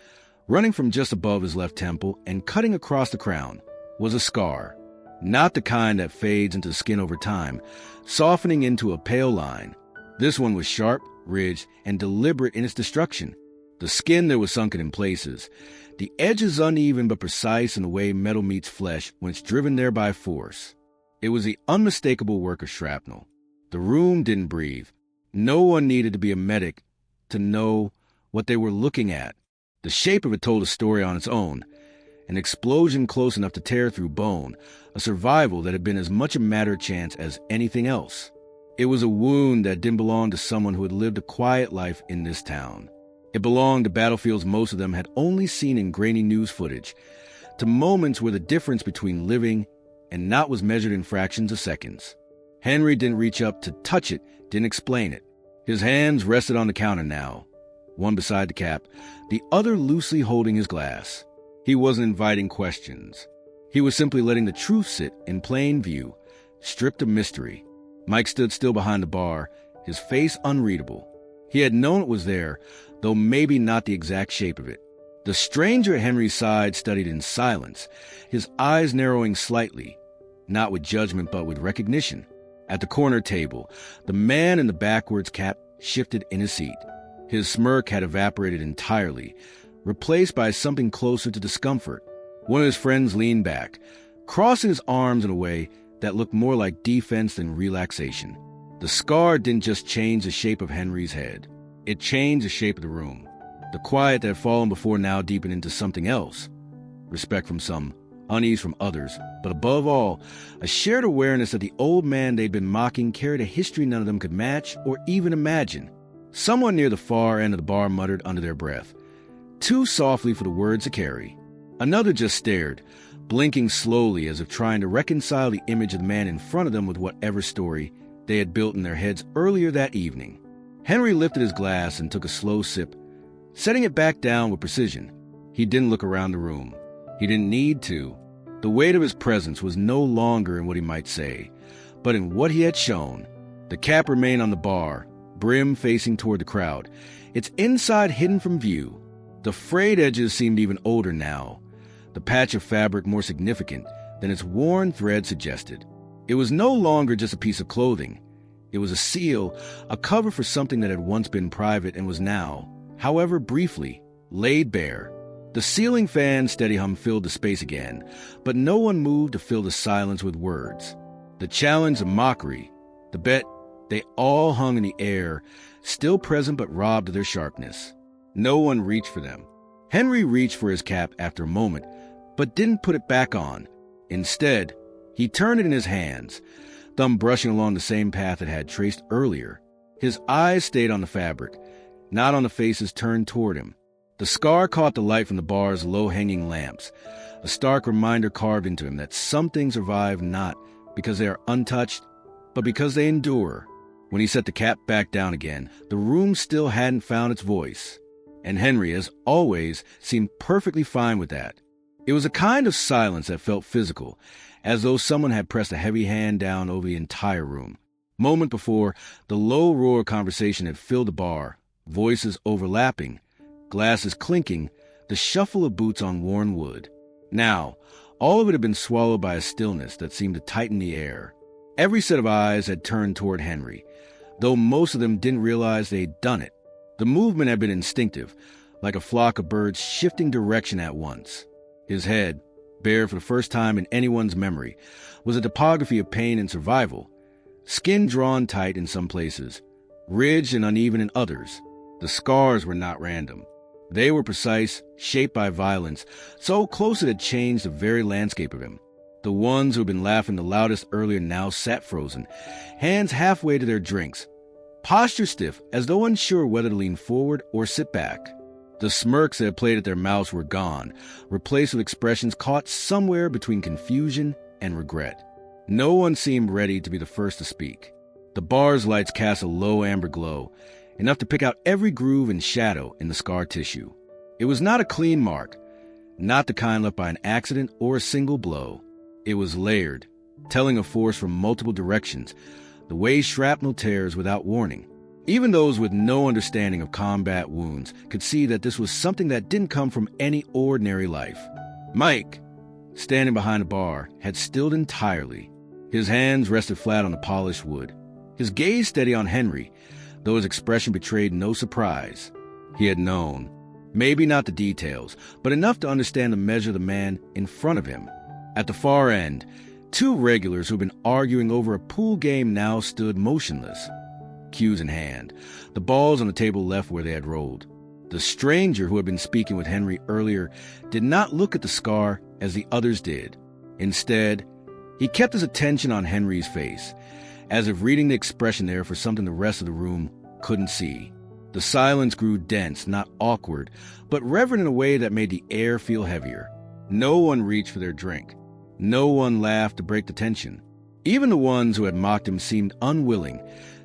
running from just above his left temple and cutting across the crown, was a scar. Not the kind that fades into the skin over time, softening into a pale line. This one was sharp, ridged, and deliberate in its destruction. The skin there was sunken in places, the edges uneven but precise in the way metal meets flesh when it's driven there by force. It was the unmistakable work of shrapnel. The room didn't breathe. No one needed to be a medic to know what they were looking at. The shape of it told a story on its own. An explosion close enough to tear through bone, a survival that had been as much a matter of chance as anything else. It was a wound that didn't belong to someone who had lived a quiet life in this town. It belonged to battlefields most of them had only seen in grainy news footage, to moments where the difference between living and not was measured in fractions of seconds. Henry didn't reach up to touch it, didn't explain it. His hands rested on the counter now, one beside the cap, the other loosely holding his glass. He wasn't inviting questions. He was simply letting the truth sit in plain view, stripped of mystery. Mike stood still behind the bar, his face unreadable. He had known it was there, though maybe not the exact shape of it. The stranger at Henry's side studied in silence, his eyes narrowing slightly, not with judgment but with recognition. At the corner table, the man in the backwards cap shifted in his seat. His smirk had evaporated entirely, replaced by something closer to discomfort. One of his friends leaned back, crossing his arms in a way that looked more like defense than relaxation. The scar didn't just change the shape of Henry's head. It changed the shape of the room. The quiet that had fallen before now deepened into something else. Respect from some, unease from others, but above all, a shared awareness that the old man they'd been mocking carried a history none of them could match or even imagine. Someone near the far end of the bar muttered under their breath, too softly for the words to carry. Another just stared, blinking slowly as if trying to reconcile the image of the man in front of them with whatever story they had built in their heads earlier that evening. Henry lifted his glass and took a slow sip, setting it back down with precision. He didn't look around the room. He didn't need to. The weight of his presence was no longer in what he might say, but in what he had shown. The cap remained on the bar, brim facing toward the crowd, its inside hidden from view. The frayed edges seemed even older now, the patch of fabric more significant than its worn thread suggested. It was no longer just a piece of clothing. It was a seal, a cover for something that had once been private and was now, however briefly, laid bare. The ceiling fan's steady hum filled the space again, but no one moved to fill the silence with words. The challenge, the mockery, the bet, they all hung in the air, still present but robbed of their sharpness. No one reached for them. Henry reached for his cap after a moment, but didn't put it back on. Instead, he turned it in his hands, thumb brushing along the same path it had traced earlier. His eyes stayed on the fabric, not on the faces turned toward him. The scar caught the light from the bar's low-hanging lamps, a stark reminder carved into him that some things survive not because they are untouched, but because they endure. When he set the cap back down again, the room still hadn't found its voice, and Henry, as always, seemed perfectly fine with that. It was a kind of silence that felt physical, as though someone had pressed a heavy hand down over the entire room. Moment before, the low-roar conversation had filled the bar, voices overlapping, glasses clinking, the shuffle of boots on worn wood. Now, all of it had been swallowed by a stillness that seemed to tighten the air. Every set of eyes had turned toward Henry, though most of them didn't realize they'd done it. The movement had been instinctive, like a flock of birds shifting direction at once. His head, bare for the first time in anyone's memory, was a topography of pain and survival. Skin drawn tight in some places, ridged and uneven in others. The scars were not random. They were precise, shaped by violence, so close it had changed the very landscape of him. The ones who had been laughing the loudest earlier now sat frozen, hands halfway to their drinks, posture stiff as though unsure whether to lean forward or sit back. The smirks that had played at their mouths were gone, replaced with expressions caught somewhere between confusion and regret. No one seemed ready to be the first to speak. The bar's lights cast a low amber glow, enough to pick out every groove and shadow in the scar tissue. It was not a clean mark, not the kind left by an accident or a single blow. It was layered, telling of force from multiple directions, the way shrapnel tears without warning. Even those with no understanding of combat wounds could see that this was something that didn't come from any ordinary life. Mike, standing behind the bar, had stilled entirely. His hands rested flat on the polished wood, his gaze steady on Henry, though his expression betrayed no surprise. He had known, maybe not the details, but enough to understand the measure of the man in front of him. At the far end, two regulars who had been arguing over a pool game now stood motionless, cues in hand, the balls on the table left where they had rolled. The stranger who had been speaking with Henry earlier did not look at the scar as the others did. Instead, he kept his attention on Henry's face, as if reading the expression there for something the rest of the room couldn't see. The silence grew dense, not awkward, but reverent in a way that made the air feel heavier. No one reached for their drink. No one laughed to break the tension. Even the ones who had mocked him seemed unwilling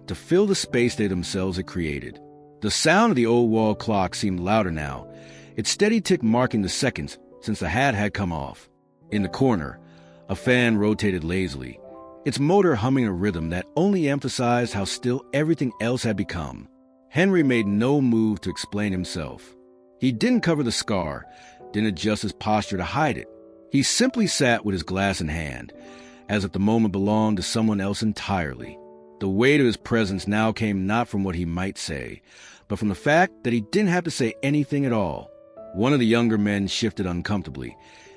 to fill the space they themselves had created. The sound of the old wall clock seemed louder now, its steady tick marking the seconds since the hat had come off. In the corner, a fan rotated lazily, its motor humming a rhythm that only emphasized how still everything else had become. Henry made no move to explain himself. He didn't cover the scar, didn't adjust his posture to hide it. He simply sat with his glass in hand, as if the moment belonged to someone else entirely. The weight of his presence now came not from what he might say, but from the fact that he didn't have to say anything at all. One of the younger men shifted uncomfortably,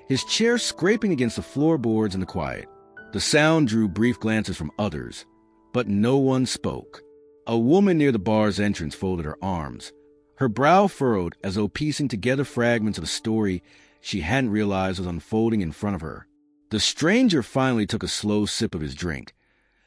his chair scraping against the floorboards in the quiet. The sound drew brief glances from others, but no one spoke. A woman near the bar's entrance folded her arms, her brow furrowed as though piecing together fragments of a story she hadn't realized was unfolding in front of her. The stranger finally took a slow sip of his drink,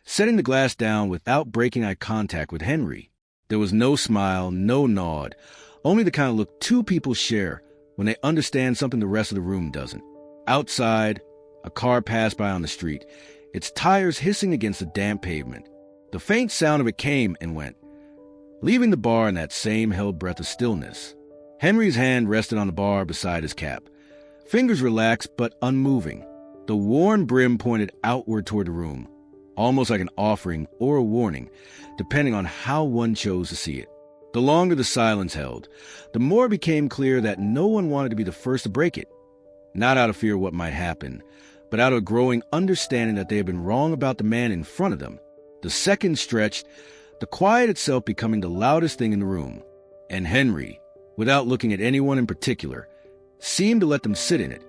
setting the glass down without breaking eye contact with Henry. There was no smile, no nod, only the kind of look two people share when they understand something the rest of the room doesn't. Outside, a car passed by on the street, its tires hissing against the damp pavement. The faint sound of it came and went, leaving the bar in that same held breath of stillness. Henry's hand rested on the bar beside his cap, fingers relaxed but unmoving. The worn brim pointed outward toward the room, almost like an offering or a warning, depending on how one chose to see it. The longer the silence held, the more it became clear that no one wanted to be the first to break it. Not out of fear of what might happen, but out of a growing understanding that they had been wrong about the man in front of them. The seconds stretched, the quiet itself becoming the loudest thing in the room. And Henry, without looking at anyone in particular, seemed to let them sit in it,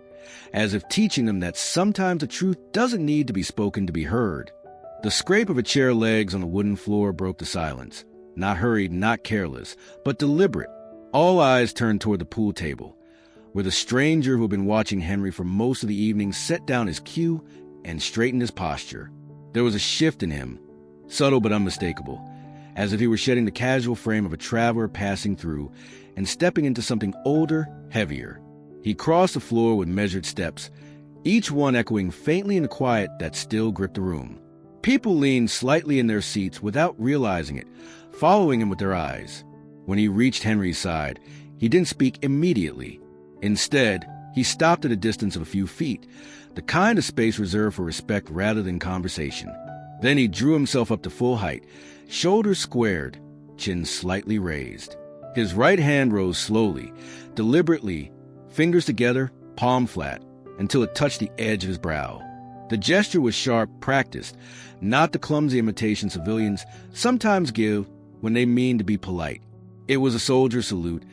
as if teaching them that sometimes the truth doesn't need to be spoken to be heard. The scrape of a chair legs on the wooden floor broke the silence. Not hurried, not careless, but deliberate. All eyes turned toward the pool table, where the stranger who had been watching Henry for most of the evening set down his cue and straightened his posture. There was a shift in him, subtle but unmistakable, as if he were shedding the casual frame of a traveler passing through and stepping into something older, heavier. He crossed the floor with measured steps, each one echoing faintly in the quiet that still gripped the room. People leaned slightly in their seats without realizing it, following him with their eyes. When he reached Henry's side, he didn't speak immediately. Instead, he stopped at a distance of a few feet, the kind of space reserved for respect rather than conversation. Then he drew himself up to full height, shoulders squared, chin slightly raised. His right hand rose slowly, deliberately, fingers together, palm flat, until it touched the edge of his brow. The gesture was sharp, practiced, not the clumsy imitation civilians sometimes give when they mean to be polite. It was a soldier's salute,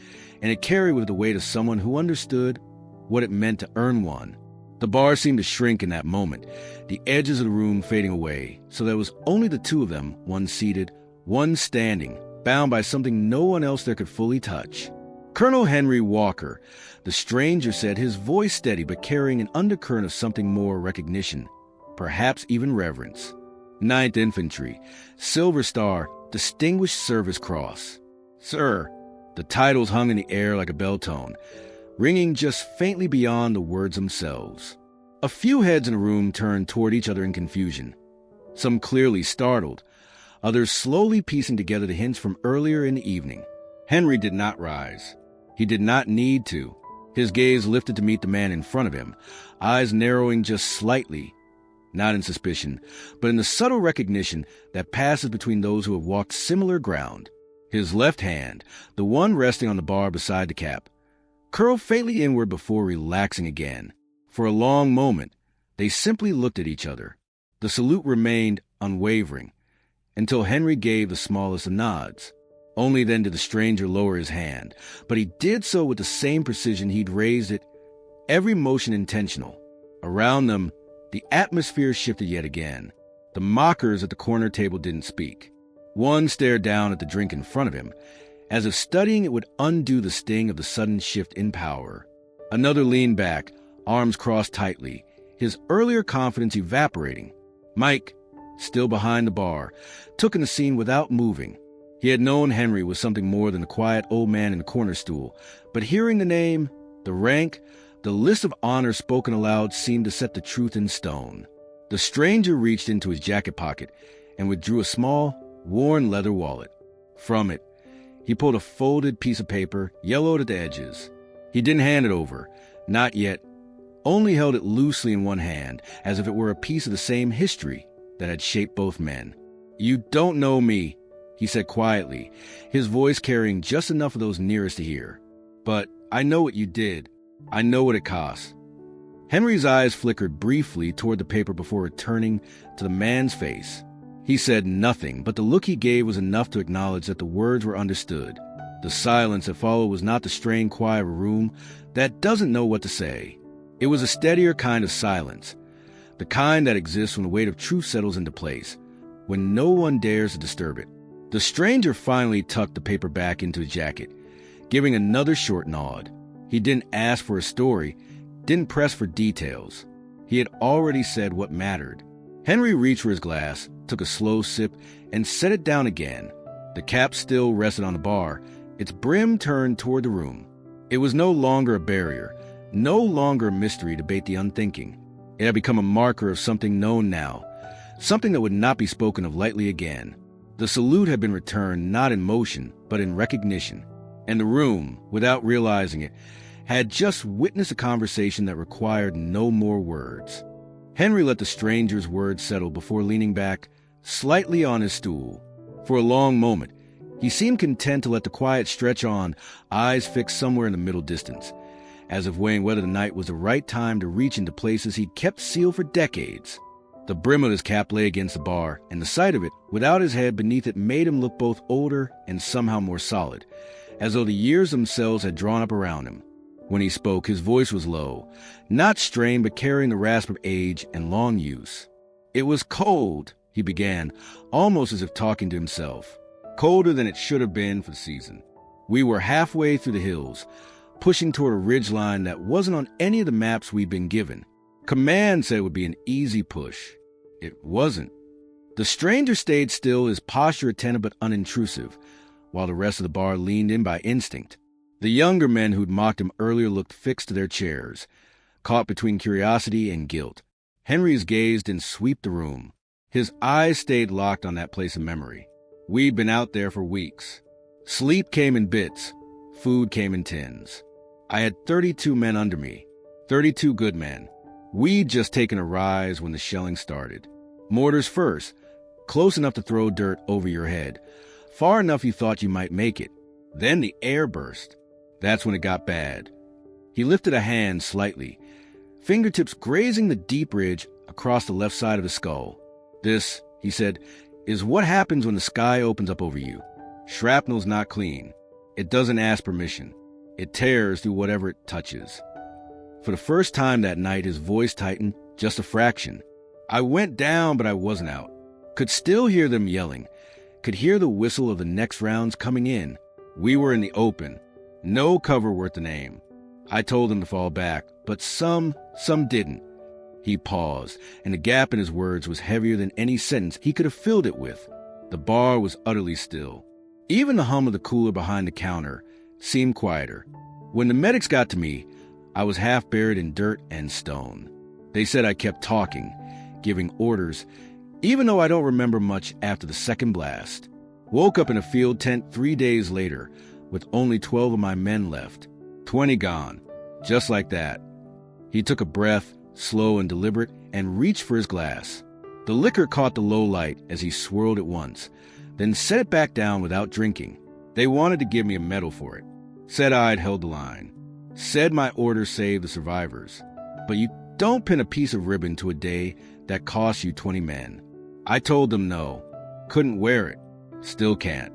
and it carried with the weight of someone who understood what it meant to earn one. The bar seemed to shrink in that moment, the edges of the room fading away, so there was only the two of them, one seated, one standing, bound by something no one else there could fully touch. Colonel Henry Walker, the stranger said, his voice steady but carrying an undercurrent of something more recognition, perhaps even reverence. 9th Infantry, Silver Star, Distinguished Service Cross. Sir, the titles hung in the air like a bell tone, ringing just faintly beyond the words themselves. A few heads in the room turned toward each other in confusion, some clearly startled, others slowly piecing together the hints from earlier in the evening. Henry did not rise. He did not need to. His gaze lifted to meet the man in front of him, eyes narrowing just slightly, not in suspicion, but in the subtle recognition that passes between those who have walked similar ground. His left hand, the one resting on the bar beside the cap, curled faintly inward before relaxing again. For a long moment, they simply looked at each other. The salute remained unwavering, until Henry gave the smallest of nods. Only then did the stranger lower his hand, but he did so with the same precision he'd raised it, every motion intentional. Around them, the atmosphere shifted yet again. The mockers at the corner table didn't speak. One stared down at the drink in front of him, as if studying it would undo the sting of the sudden shift in power. Another leaned back, arms crossed tightly, his earlier confidence evaporating. Mike, still behind the bar, took in the scene without moving. He had known Henry was something more than the quiet old man in the corner stool, but hearing the name, the rank, the list of honors spoken aloud seemed to set the truth in stone. The stranger reached into his jacket pocket and withdrew a small, worn leather wallet. From it, he pulled a folded piece of paper, yellowed at the edges. He didn't hand it over, not yet, only held it loosely in one hand, as if it were a piece of the same history that had shaped both men. "You don't know me," he said quietly, his voice carrying just enough of those nearest to hear. "But I know what you did. I know what it cost." Henry's eyes flickered briefly toward the paper before returning to the man's face. He said nothing, but the look he gave was enough to acknowledge that the words were understood. The silence that followed was not the strained quiet of a room that doesn't know what to say. It was a steadier kind of silence, the kind that exists when the weight of truth settles into place, when no one dares to disturb it. The stranger finally tucked the paper back into his jacket, giving another short nod. He didn't ask for a story, didn't press for details. He had already said what mattered. Henry reached for his glass, took a slow sip, and set it down again. The cap still rested on the bar, its brim turned toward the room. It was no longer a barrier, no longer a mystery to bait the unthinking. It had become a marker of something known now, something that would not be spoken of lightly again. The salute had been returned not in motion, but in recognition. And the room, without realizing it, had just witnessed a conversation that required no more words. Henry let the stranger's words settle before leaning back slightly on his stool. For a long moment, he seemed content to let the quiet stretch on, eyes fixed somewhere in the middle distance, as if weighing whether the night was the right time to reach into places he'd kept sealed for decades. The brim of his cap lay against the bar, and the sight of it, without his head beneath it, made him look both older and somehow more solid, as though the years themselves had drawn up around him. When he spoke, his voice was low, not strained but carrying the rasp of age and long use. "It was cold," he began, almost as if talking to himself. "Colder than it should have been for the season. We were halfway through the hills, pushing toward a ridgeline that wasn't on any of the maps we'd been given. Command said it would be an easy push. It wasn't. The stranger stayed still, his posture attentive but unintrusive, while the rest of the bar leaned in by instinct. The younger men who'd mocked him earlier looked fixed to their chairs, caught between curiosity and guilt. Henry's gaze didn't sweep the room. His eyes stayed locked on that place of memory. We'd been out there for weeks. Sleep came in bits. Food came in tins. I had 32 men under me. 32 good men. We'd just taken a rise when the shelling started. Mortars first, close enough to throw dirt over your head, far enough you thought you might make it. Then the air burst. That's when it got bad. He lifted a hand slightly, fingertips grazing the deep ridge across the left side of his skull. This, he said, is what happens when the sky opens up over you. Shrapnel's not clean. It doesn't ask permission. It tears through whatever it touches. For the first time that night, his voice tightened just a fraction. I went down, but I wasn't out. Could still hear them yelling. Could hear the whistle of the next rounds coming in. We were in the open. No cover worth the name. I told them to fall back, but some didn't. He paused, and the gap in his words was heavier than any sentence he could have filled it with. The bar was utterly still. Even the hum of the cooler behind the counter seemed quieter. When the medics got to me, I was half buried in dirt and stone. They said I kept talking, giving orders, even though I don't remember much after the second blast. Woke up in a field tent 3 days later, with only 12 of my men left. 20 gone. Just like that. He took a breath, slow and deliberate, and reached for his glass. The liquor caught the low light as he swirled it once, then set it back down without drinking. They wanted to give me a medal for it. Said I'd held the line. Said my orders saved the survivors. But you don't pin a piece of ribbon to a day that costs you 20 men. I told them no. Couldn't wear it. Still can't.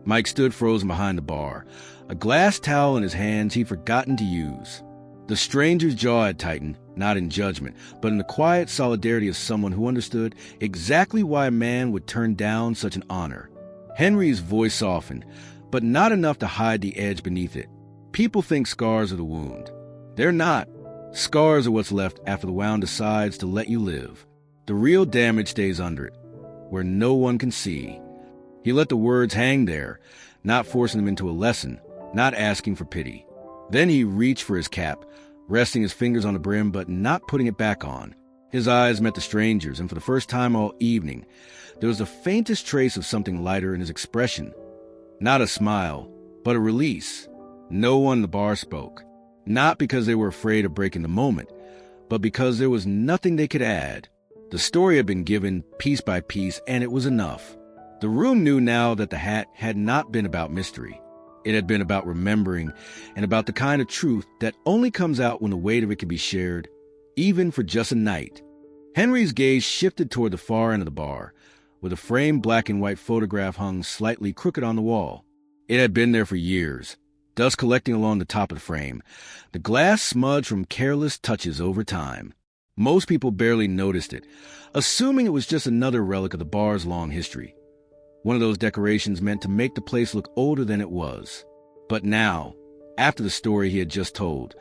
Mike stood frozen behind the bar, a glass towel in his hands he'd forgotten to use. The stranger's jaw had tightened, not in judgment, but in the quiet solidarity of someone who understood exactly why a man would turn down such an honor. Henry's voice softened, but not enough to hide the edge beneath it. People think scars are the wound. They're not. Scars are what's left after the wound decides to let you live. The real damage stays under it, where no one can see. He let the words hang there, not forcing them into a lesson, not asking for pity. Then he reached for his cap, resting his fingers on the brim but not putting it back on. His eyes met the stranger's, and for the first time all evening, there was the faintest trace of something lighter in his expression. Not a smile, but a release. No one in the bar spoke, not because they were afraid of breaking the moment, but because there was nothing they could add. The story had been given piece by piece, and it was enough. The room knew now that the hat had not been about mystery. It had been about remembering, and about the kind of truth that only comes out when the weight of it can be shared, even for just a night. Henry's gaze shifted toward the far end of the bar, where the framed black and white photograph hung slightly crooked on the wall. It had been there for years, dust collecting along the top of the frame, the glass smudged from careless touches over time. Most people barely noticed it, assuming it was just another relic of the bar's long history. One of those decorations meant to make the place look older than it was. But now, after the story he had just told,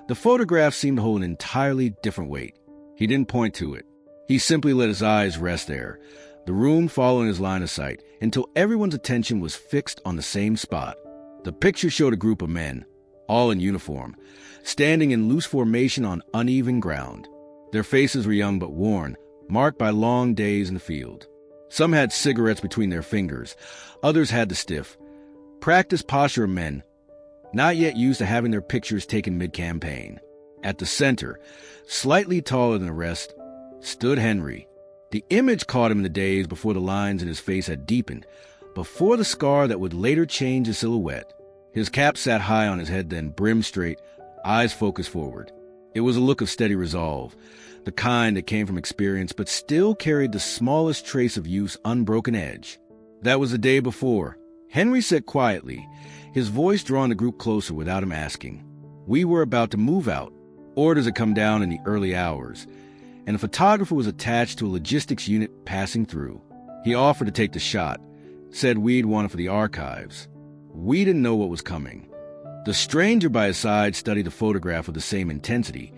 the photograph seemed to hold an entirely different weight. He didn't point to it. He simply let his eyes rest there, the room following his line of sight, until everyone's attention was fixed on the same spot. The picture showed a group of men, all in uniform, standing in loose formation on uneven ground. Their faces were young but worn, marked by long days in the field. Some had cigarettes between their fingers. Others had the stiff, practiced posture of men, not yet used to having their pictures taken mid-campaign. At the center, slightly taller than the rest, stood Henry. The image caught him in the days before the lines in his face had deepened, before the scar that would later change his silhouette. His cap sat high on his head then, brim straight, eyes focused forward. It was a look of steady resolve, the kind that came from experience but still carried the smallest trace of youth's unbroken edge. That was the day before. Henry said quietly, his voice drawing the group closer without him asking. We were about to move out. Orders had come down in the early hours, and a photographer was attached to a logistics unit passing through. He offered to take the shot, said we'd want it for the archives. We didn't know what was coming. The stranger by his side studied the photograph with the same intensity,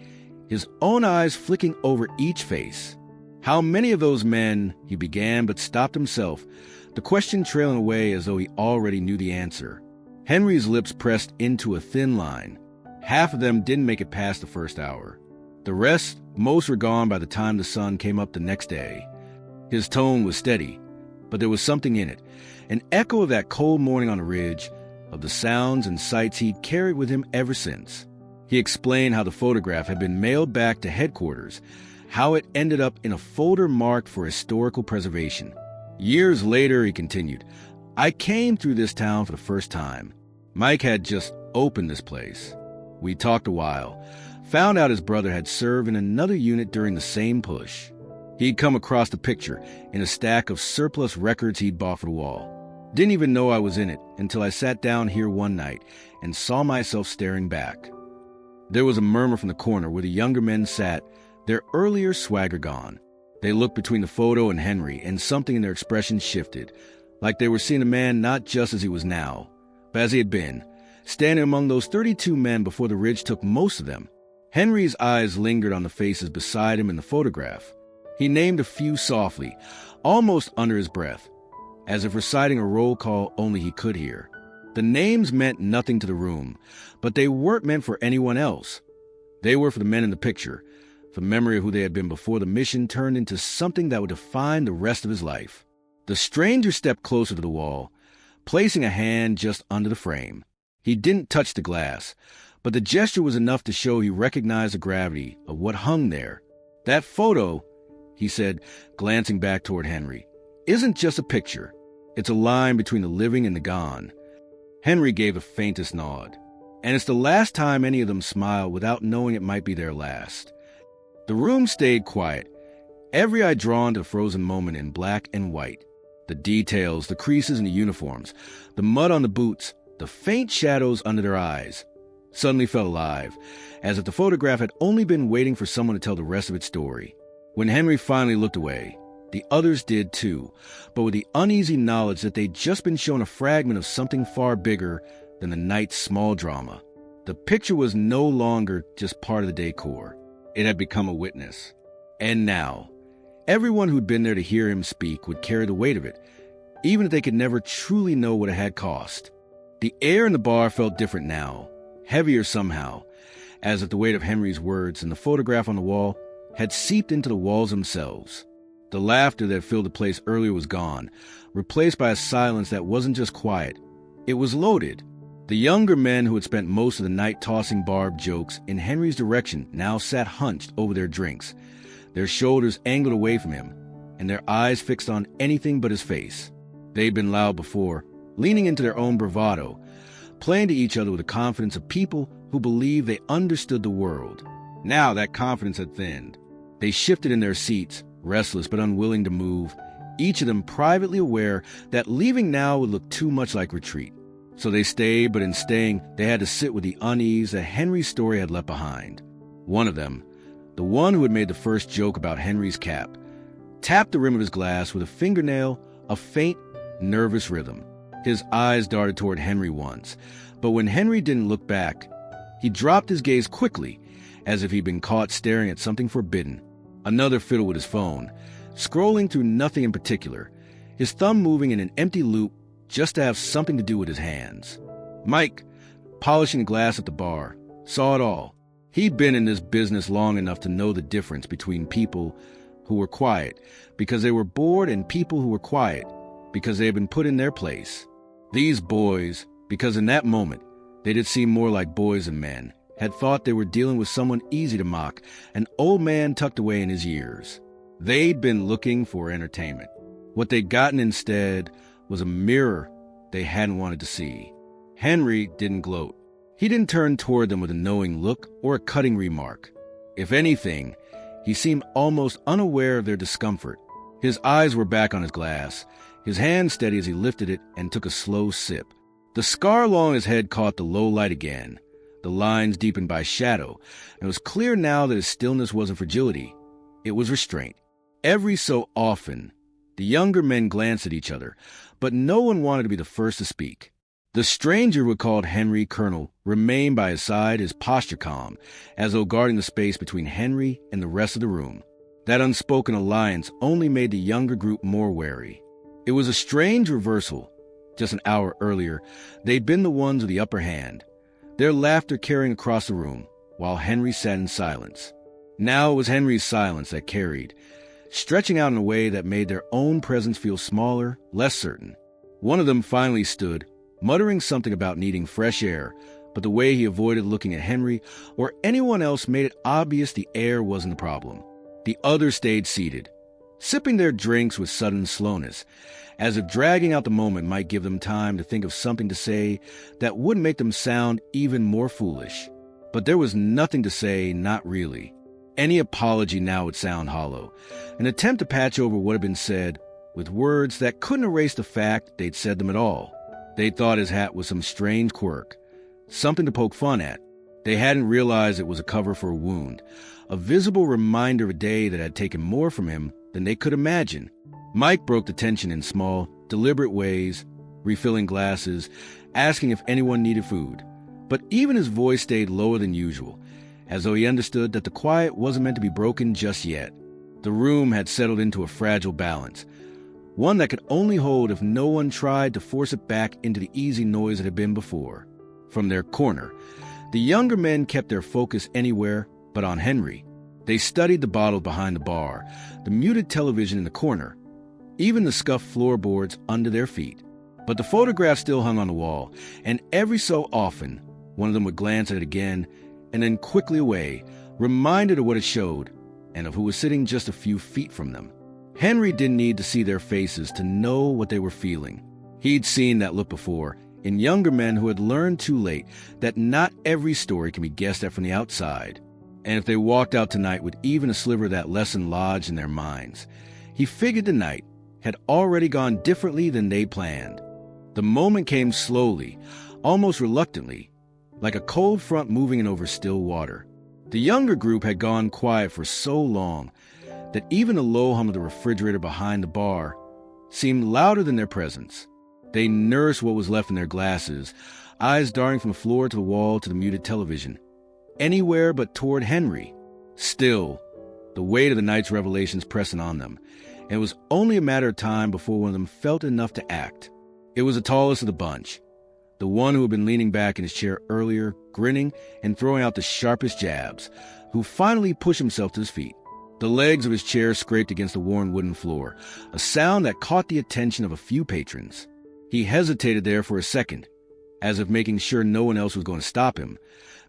his own eyes flicking over each face. How many of those men, he began, but stopped himself, the question trailing away as though he already knew the answer. Henry's lips pressed into a thin line. Half of them didn't make it past the first hour. The rest, most were gone by the time the sun came up the next day. His tone was steady, but there was something in it, an echo of that cold morning on the ridge, of the sounds and sights he'd carried with him ever since. He explained how the photograph had been mailed back to headquarters, how it ended up in a folder marked for historical preservation. Years later, he continued, I came through this town for the first time. Mike had just opened this place. We talked a while, found out his brother had served in another unit during the same push. He'd come across the picture in a stack of surplus records he'd bought for the wall. Didn't even know I was in it until I sat down here one night and saw myself staring back. There was a murmur from the corner where the younger men sat, their earlier swagger gone. They looked between the photo and Henry, and something in their expression shifted, like they were seeing a man not just as he was now, but as he had been, standing among those 32 men before the ridge took most of them. Henry's eyes lingered on the faces beside him in the photograph. He named a few softly, almost under his breath, as if reciting a roll call only he could hear. The names meant nothing to the room, but they weren't meant for anyone else. They were for the men in the picture, for memory of who they had been before the mission turned into something that would define the rest of his life. The stranger stepped closer to the wall, placing a hand just under the frame. He didn't touch the glass, but the gesture was enough to show he recognized the gravity of what hung there. That photo, he said, glancing back toward Henry, isn't just a picture. It's a line between the living and the gone. Henry gave the faintest nod. And it's the last time any of them smiled without knowing it might be their last. The room stayed quiet, every eye drawn to the frozen moment in black and white. The details, the creases in the uniforms, the mud on the boots, the faint shadows under their eyes, suddenly felt alive, as if the photograph had only been waiting for someone to tell the rest of its story. When Henry finally looked away, the others did too, but with the uneasy knowledge that they'd just been shown a fragment of something far bigger than the night's small drama. The picture was no longer just part of the decor. It had become a witness. And now, everyone who'd been there to hear him speak would carry the weight of it, even if they could never truly know what it had cost. The air in the bar felt different now, heavier somehow, as if the weight of Henry's words and the photograph on the wall had seeped into the walls themselves. The laughter that filled the place earlier was gone, replaced by a silence that wasn't just quiet. It was loaded. The younger men who had spent most of the night tossing barbed jokes in Henry's direction now sat hunched over their drinks, their shoulders angled away from him, and their eyes fixed on anything but his face. They'd been loud before, leaning into their own bravado, playing to each other with the confidence of people who believed they understood the world. Now that confidence had thinned. They shifted in their seats, restless but unwilling to move, each of them privately aware that leaving now would look too much like retreat. So they stayed, but in staying, they had to sit with the unease that Henry's story had left behind. One of them, the one who had made the first joke about Henry's cap, tapped the rim of his glass with a fingernail, a faint, nervous rhythm. His eyes darted toward Henry once, but when Henry didn't look back, he dropped his gaze quickly, as if he'd been caught staring at something forbidden. Another fiddled with his phone, scrolling through nothing in particular, his thumb moving in an empty loop just to have something to do with his hands. Mike, polishing a glass at the bar, saw it all. He'd been in this business long enough to know the difference between people who were quiet because they were bored and people who were quiet because they had been put in their place. These boys, because in that moment they did seem more like boys than men, had thought they were dealing with someone easy to mock, an old man tucked away in his years. They'd been looking for entertainment. What they'd gotten instead was a mirror they hadn't wanted to see. Henry didn't gloat. He didn't turn toward them with a knowing look or a cutting remark. If anything, he seemed almost unaware of their discomfort. His eyes were back on his glass, his hand steady as he lifted it and took a slow sip. The scar along his head caught the low light again, the lines deepened by shadow, and it was clear now that his stillness wasn't fragility. It was restraint. Every so often, the younger men glanced at each other, but no one wanted to be the first to speak. The stranger, who had called Henry Colonel, remained by his side, his posture calm, as though guarding the space between Henry and the rest of the room. That unspoken alliance only made the younger group more wary. It was a strange reversal. Just an hour earlier, they'd been the ones with the upper hand, their laughter carrying across the room, while Henry sat in silence. Now it was Henry's silence that carried, stretching out in a way that made their own presence feel smaller, less certain. One of them finally stood, muttering something about needing fresh air, but the way he avoided looking at Henry or anyone else made it obvious the air wasn't the problem. The others stayed seated, sipping their drinks with sudden slowness, as if dragging out the moment might give them time to think of something to say that wouldn't make them sound even more foolish. But there was nothing to say, not really. Any apology now would sound hollow, an attempt to patch over what had been said with words that couldn't erase the fact they'd said them at all. They thought his hat was some strange quirk, something to poke fun at. They hadn't realized it was a cover for a wound, a visible reminder of a day that had taken more from him than they could imagine. Mike broke the tension in small, deliberate ways, refilling glasses, asking if anyone needed food. But even his voice stayed lower than usual, as though he understood that the quiet wasn't meant to be broken just yet. The room had settled into a fragile balance, one that could only hold if no one tried to force it back into the easy noise it had been before. From their corner, the younger men kept their focus anywhere but on Henry. They studied the bottles behind the bar, the muted television in the corner, even the scuffed floorboards under their feet. But the photograph still hung on the wall, and every so often, one of them would glance at it again and then quickly away, reminded of what it showed and of who was sitting just a few feet from them. Henry didn't need to see their faces to know what they were feeling. He'd seen that look before in younger men who had learned too late that not every story can be guessed at from the outside. And if they walked out tonight with even a sliver of that lesson lodged in their minds, he figured the night had already gone differently than they planned. The moment came slowly, almost reluctantly, like a cold front moving in over still water. The younger group had gone quiet for so long that even the low hum of the refrigerator behind the bar seemed louder than their presence. They nursed what was left in their glasses, eyes darting from the floor to the wall to the muted television, anywhere but toward Henry. Still, the weight of the night's revelations pressing on them, and it was only a matter of time before one of them felt enough to act. It was the tallest of the bunch, the one who had been leaning back in his chair earlier, grinning and throwing out the sharpest jabs, who finally pushed himself to his feet. The legs of his chair scraped against the worn wooden floor, a sound that caught the attention of a few patrons. He hesitated there for a second, as if making sure no one else was going to stop him,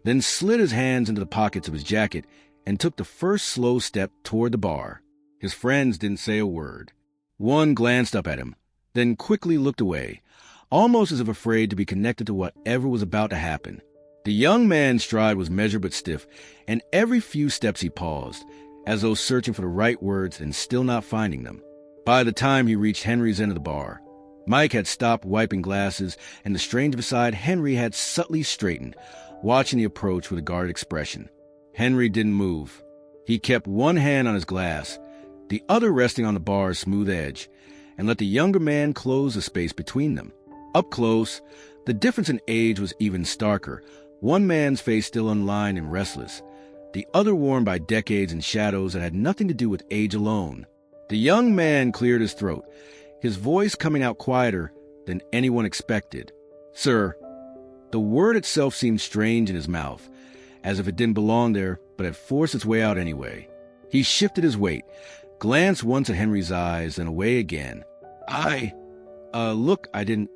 then slid his hands into the pockets of his jacket and took the first slow step toward the bar. His friends didn't say a word. One glanced up at him, then quickly looked away, almost as if afraid to be connected to whatever was about to happen. The young man's stride was measured but stiff, and every few steps he paused, as though searching for the right words and still not finding them. By the time he reached Henry's end of the bar, Mike had stopped wiping glasses, and the stranger beside Henry had subtly straightened, watching the approach with a guarded expression. Henry didn't move. He kept one hand on his glass, the other resting on the bar's smooth edge, and let the younger man close the space between them. Up close, the difference in age was even starker, one man's face still unlined and restless, the other worn by decades and shadows that had nothing to do with age alone. The young man cleared his throat, his voice coming out quieter than anyone expected. "Sir." The word itself seemed strange in his mouth, as if it didn't belong there, but had forced its way out anyway. He shifted his weight, glanced once at Henry's eyes, then away again. Look, I didn't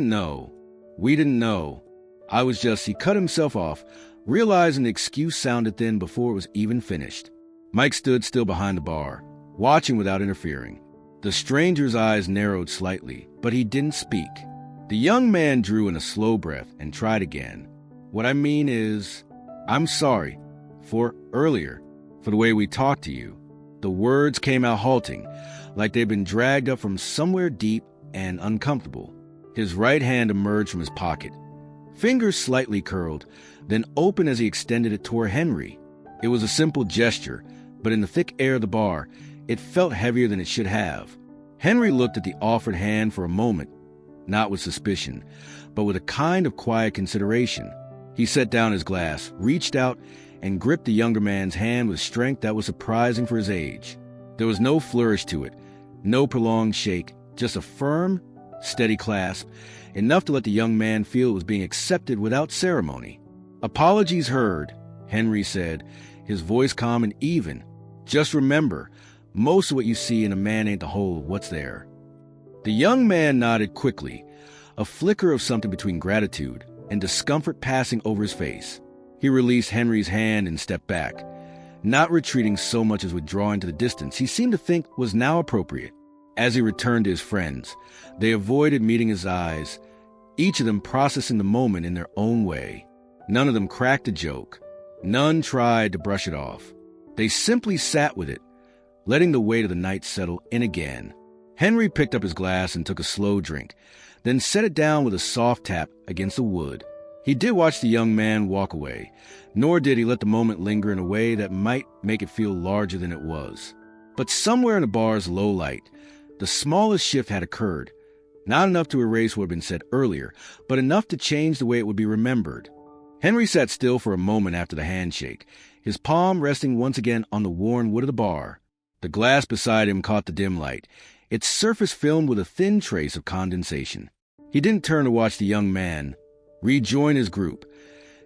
know. We didn't know. I was just," he cut himself off, realizing the excuse sounded thin before it was even finished. Mike stood still behind the bar, watching without interfering. The stranger's eyes narrowed slightly, but he didn't speak. The young man drew in a slow breath and tried again. "What I mean is, I'm sorry for earlier, for the way we talked to you." The words came out halting, like they'd been dragged up from somewhere deep and uncomfortable. His right hand emerged from his pocket, fingers slightly curled, then open as he extended it toward Henry. It was a simple gesture, but in the thick air of the bar, it felt heavier than it should have. Henry looked at the offered hand for a moment, not with suspicion, but with a kind of quiet consideration. He set down his glass, reached out, and gripped the younger man's hand with strength that was surprising for his age. There was no flourish to it, no prolonged shake, just a firm, steady clasp, enough to let the young man feel it was being accepted without ceremony. "Apologies heard," Henry said, his voice calm and even. "Just remember, most of what you see in a man ain't the whole what's there." The young man nodded quickly, a flicker of something between gratitude and discomfort passing over his face. He released Henry's hand and stepped back, not retreating so much as withdrawing to the distance he seemed to think was now appropriate. As he returned to his friends, they avoided meeting his eyes, each of them processing the moment in their own way. None of them cracked a joke. None tried to brush it off. They simply sat with it, letting the weight of the night settle in again. Henry picked up his glass and took a slow drink, then set it down with a soft tap against the wood. He did watch the young man walk away, nor did he let the moment linger in a way that might make it feel larger than it was. But somewhere in the bar's low light, the smallest shift had occurred, not enough to erase what had been said earlier, but enough to change the way it would be remembered. Henry sat still for a moment after the handshake, his palm resting once again on the worn wood of the bar. The glass beside him caught the dim light, its surface filmed with a thin trace of condensation. He didn't turn to watch the young man rejoin his group,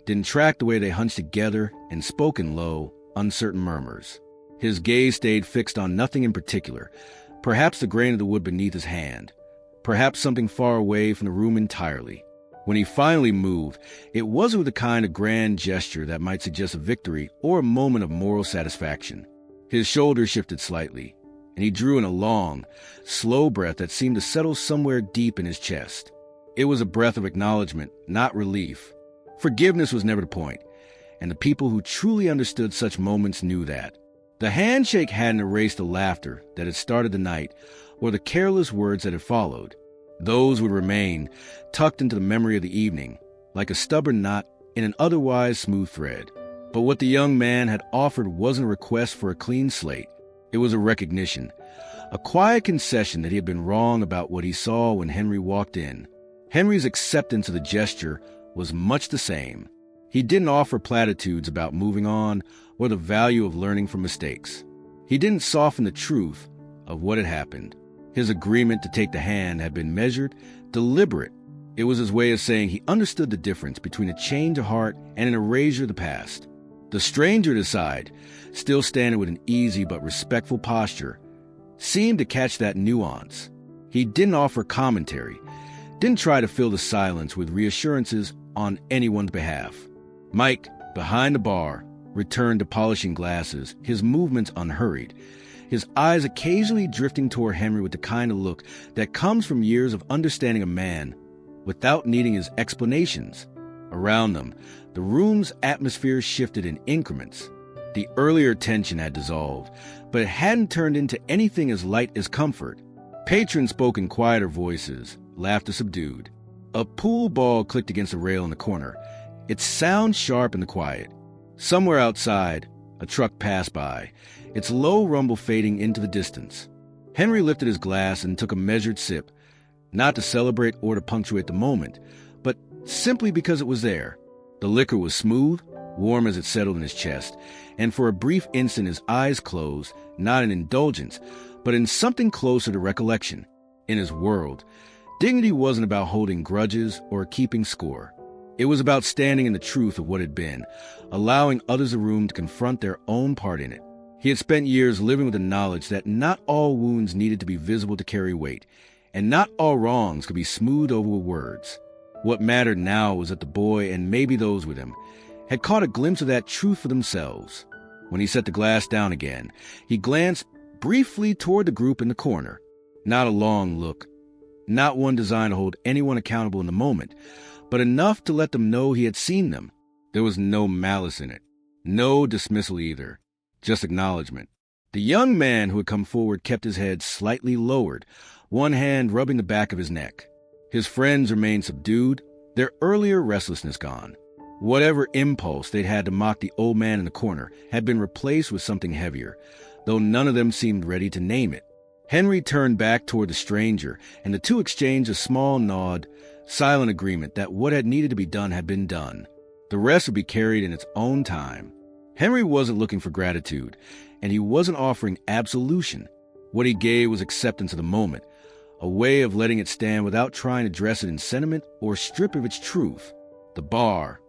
didn't track the way they hunched together and spoke in low, uncertain murmurs. His gaze stayed fixed on nothing in particular, perhaps the grain of the wood beneath his hand, perhaps something far away from the room entirely. When he finally moved, it wasn't with the kind of grand gesture that might suggest a victory or a moment of moral satisfaction. His shoulders shifted slightly, and he drew in a long, slow breath that seemed to settle somewhere deep in his chest. It was a breath of acknowledgement, not relief. Forgiveness was never the point, and the people who truly understood such moments knew that. The handshake hadn't erased the laughter that had started the night or the careless words that had followed. Those would remain, tucked into the memory of the evening, like a stubborn knot in an otherwise smooth thread. But what the young man had offered wasn't a request for a clean slate. It was a recognition, a quiet concession that he had been wrong about what he saw when Henry walked in. Henry's acceptance of the gesture was much the same. He didn't offer platitudes about moving on or the value of learning from mistakes. He didn't soften the truth of what had happened. His agreement to take the hand had been measured, deliberate. It was his way of saying he understood the difference between a change of heart and an erasure of the past. The stranger at his side, still standing with an easy but respectful posture, seemed to catch that nuance. He didn't offer commentary, didn't try to fill the silence with reassurances on anyone's behalf. Mike, behind the bar, returned to polishing glasses, his movements unhurried, his eyes occasionally drifting toward Henry with the kind of look that comes from years of understanding a man without needing his explanations. Around them, the room's atmosphere shifted in increments. The earlier tension had dissolved, but it hadn't turned into anything as light as comfort. Patrons spoke in quieter voices, laughter subdued. A pool ball clicked against a rail in the corner, its sound sharp in the quiet. Somewhere outside, a truck passed by, its low rumble fading into the distance. Henry lifted his glass and took a measured sip, not to celebrate or to punctuate the moment, but simply because it was there. The liquor was smooth, warm as it settled in his chest, and for a brief instant his eyes closed, not in indulgence, but in something closer to recollection. In his world, dignity wasn't about holding grudges or keeping score. It was about standing in the truth of what had been, allowing others a room to confront their own part in it. He had spent years living with the knowledge that not all wounds needed to be visible to carry weight, and not all wrongs could be smoothed over with words. What mattered now was that the boy, and maybe those with him, had caught a glimpse of that truth for themselves. When he set the glass down again, he glanced briefly toward the group in the corner. Not a long look, not one designed to hold anyone accountable in the moment, but enough to let them know he had seen them. There was no malice in it, no dismissal either, just acknowledgement. The young man who had come forward kept his head slightly lowered, one hand rubbing the back of his neck. His friends remained subdued, their earlier restlessness gone. Whatever impulse they'd had to mock the old man in the corner had been replaced with something heavier, though none of them seemed ready to name it. Henry turned back toward the stranger, and the two exchanged a small nod, silent agreement that what had needed to be done had been done. The rest would be carried in its own time. Henry wasn't looking for gratitude, and he wasn't offering absolution. What he gave was acceptance of the moment, a way of letting it stand without trying to dress it in sentiment or strip of its truth. The bar,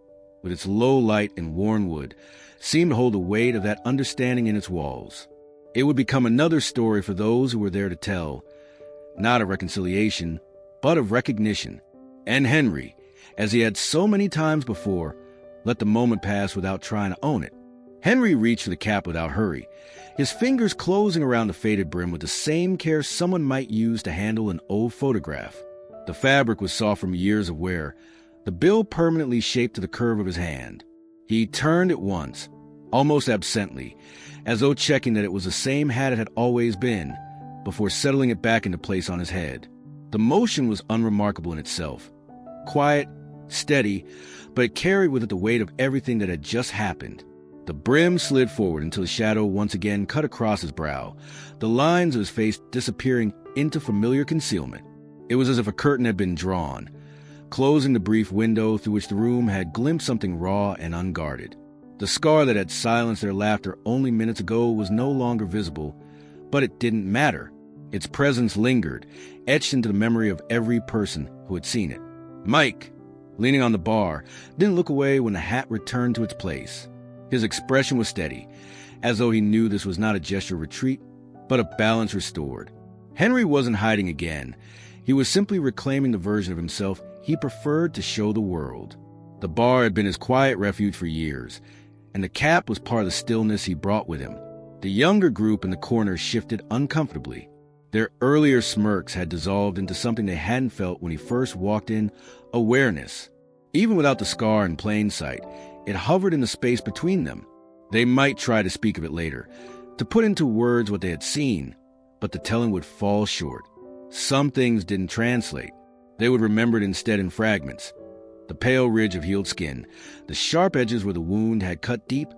with its low light and worn wood, seemed to hold the weight of that understanding in its walls. It would become another story for those who were there to tell, not of reconciliation, but of recognition. And Henry, as he had so many times before, let the moment pass without trying to own it. Henry reached for the cap without hurry, his fingers closing around the faded brim with the same care someone might use to handle an old photograph. The fabric was soft from years of wear, the bill permanently shaped to the curve of his hand. He turned it once, almost absently, as though checking that it was the same hat it had always been, before settling it back into place on his head. The motion was unremarkable in itself. Quiet, steady, but it carried with it the weight of everything that had just happened. The brim slid forward until the shadow once again cut across his brow, the lines of his face disappearing into familiar concealment. It was as if a curtain had been drawn, closing the brief window through which the room had glimpsed something raw and unguarded. The scar that had silenced their laughter only minutes ago was no longer visible, but it didn't matter. Its presence lingered, etched into the memory of every person who had seen it. Mike, leaning on the bar, didn't look away when the hat returned to its place. His expression was steady, as though he knew this was not a gesture of retreat, but of balance restored. Henry wasn't hiding again. He was simply reclaiming the version of himself he preferred to show the world. The bar had been his quiet refuge for years, and the cap was part of the stillness he brought with him. The younger group in the corner shifted uncomfortably. Their earlier smirks had dissolved into something they hadn't felt when he first walked in: awareness. Even without the scar in plain sight, it hovered in the space between them. They might try to speak of it later, to put into words what they had seen, but the telling would fall short. Some things didn't translate. They would remember it instead in fragments. The pale ridge of healed skin, the sharp edges where the wound had cut deep,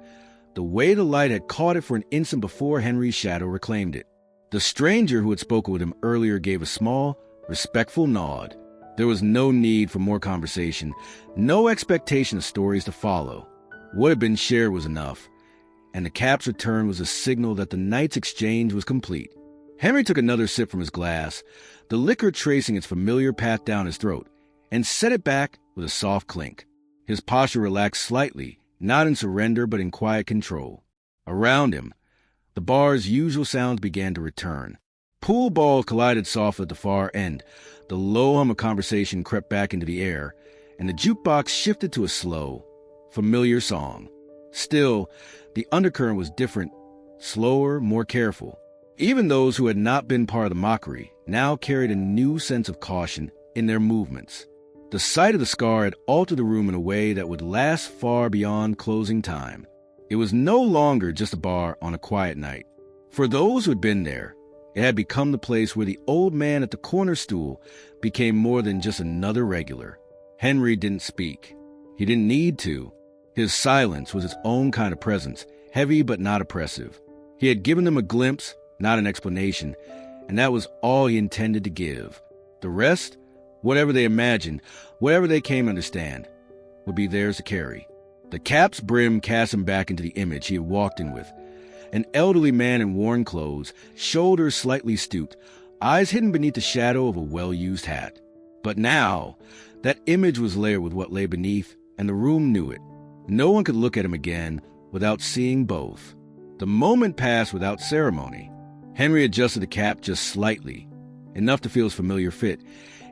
the way the light had caught it for an instant before Henry's shadow reclaimed it. The stranger who had spoken with him earlier gave a small, respectful nod. There was no need for more conversation, no expectation of stories to follow. What had been shared was enough, and the cap's return was a signal that the night's exchange was complete. Henry took another sip from his glass, the liquor tracing its familiar path down his throat, and set it back with a soft clink. His posture relaxed slightly, not in surrender but in quiet control. Around him, the bar's usual sounds began to return. Pool balls collided softly at the far end, the low hum of conversation crept back into the air, and the jukebox shifted to a slow, familiar song. Still, the undercurrent was different, slower, more careful. Even those who had not been part of the mockery now carried a new sense of caution in their movements. The sight of the scar had altered the room in a way that would last far beyond closing time. It was no longer just a bar on a quiet night. For those who had been there, it had become the place where the old man at the corner stool became more than just another regular. Henry didn't speak. He didn't need to. His silence was its own kind of presence, heavy but not oppressive. He had given them a glimpse, not an explanation, and that was all he intended to give. The rest, whatever they imagined, whatever they came to understand, would be theirs to carry. The cap's brim cast him back into the image he had walked in with. An elderly man in worn clothes, shoulders slightly stooped, eyes hidden beneath the shadow of a well-used hat. But now, that image was layered with what lay beneath, and the room knew it. No one could look at him again without seeing both. The moment passed without ceremony. Henry adjusted the cap just slightly, enough to feel his familiar fit,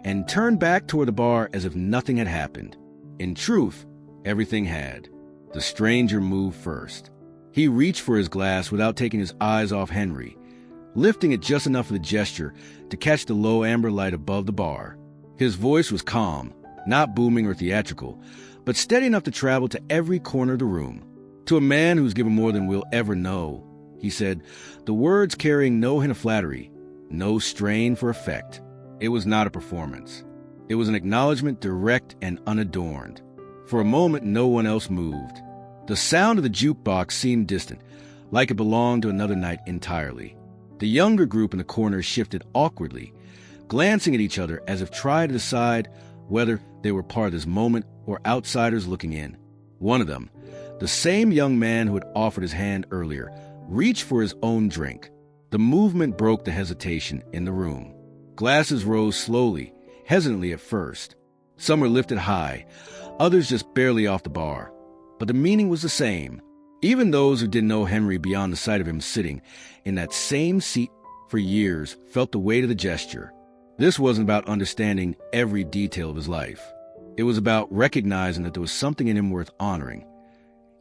and turned back toward the bar as if nothing had happened. In truth, everything had. The stranger moved first. He reached for his glass without taking his eyes off Henry, lifting it just enough for the gesture to catch the low amber light above the bar. His voice was calm, not booming or theatrical, but steady enough to travel to every corner of the room. To a man who's given more than we'll ever know, he said, the words carrying no hint of flattery, no strain for effect. It was not a performance. It was an acknowledgement direct and unadorned. For a moment, no one else moved. The sound of the jukebox seemed distant, like it belonged to another night entirely. The younger group in the corner shifted awkwardly, glancing at each other as if trying to decide whether they were part of this moment or outsiders looking in. One of them, the same young man who had offered his hand earlier, reached for his own drink. The movement broke the hesitation in the room. Glasses rose slowly, hesitantly at first. Some were lifted high, others just barely off the bar. But the meaning was the same. Even those who didn't know Henry beyond the sight of him sitting in that same seat for years felt the weight of the gesture. This wasn't about understanding every detail of his life. It was about recognizing that there was something in him worth honoring,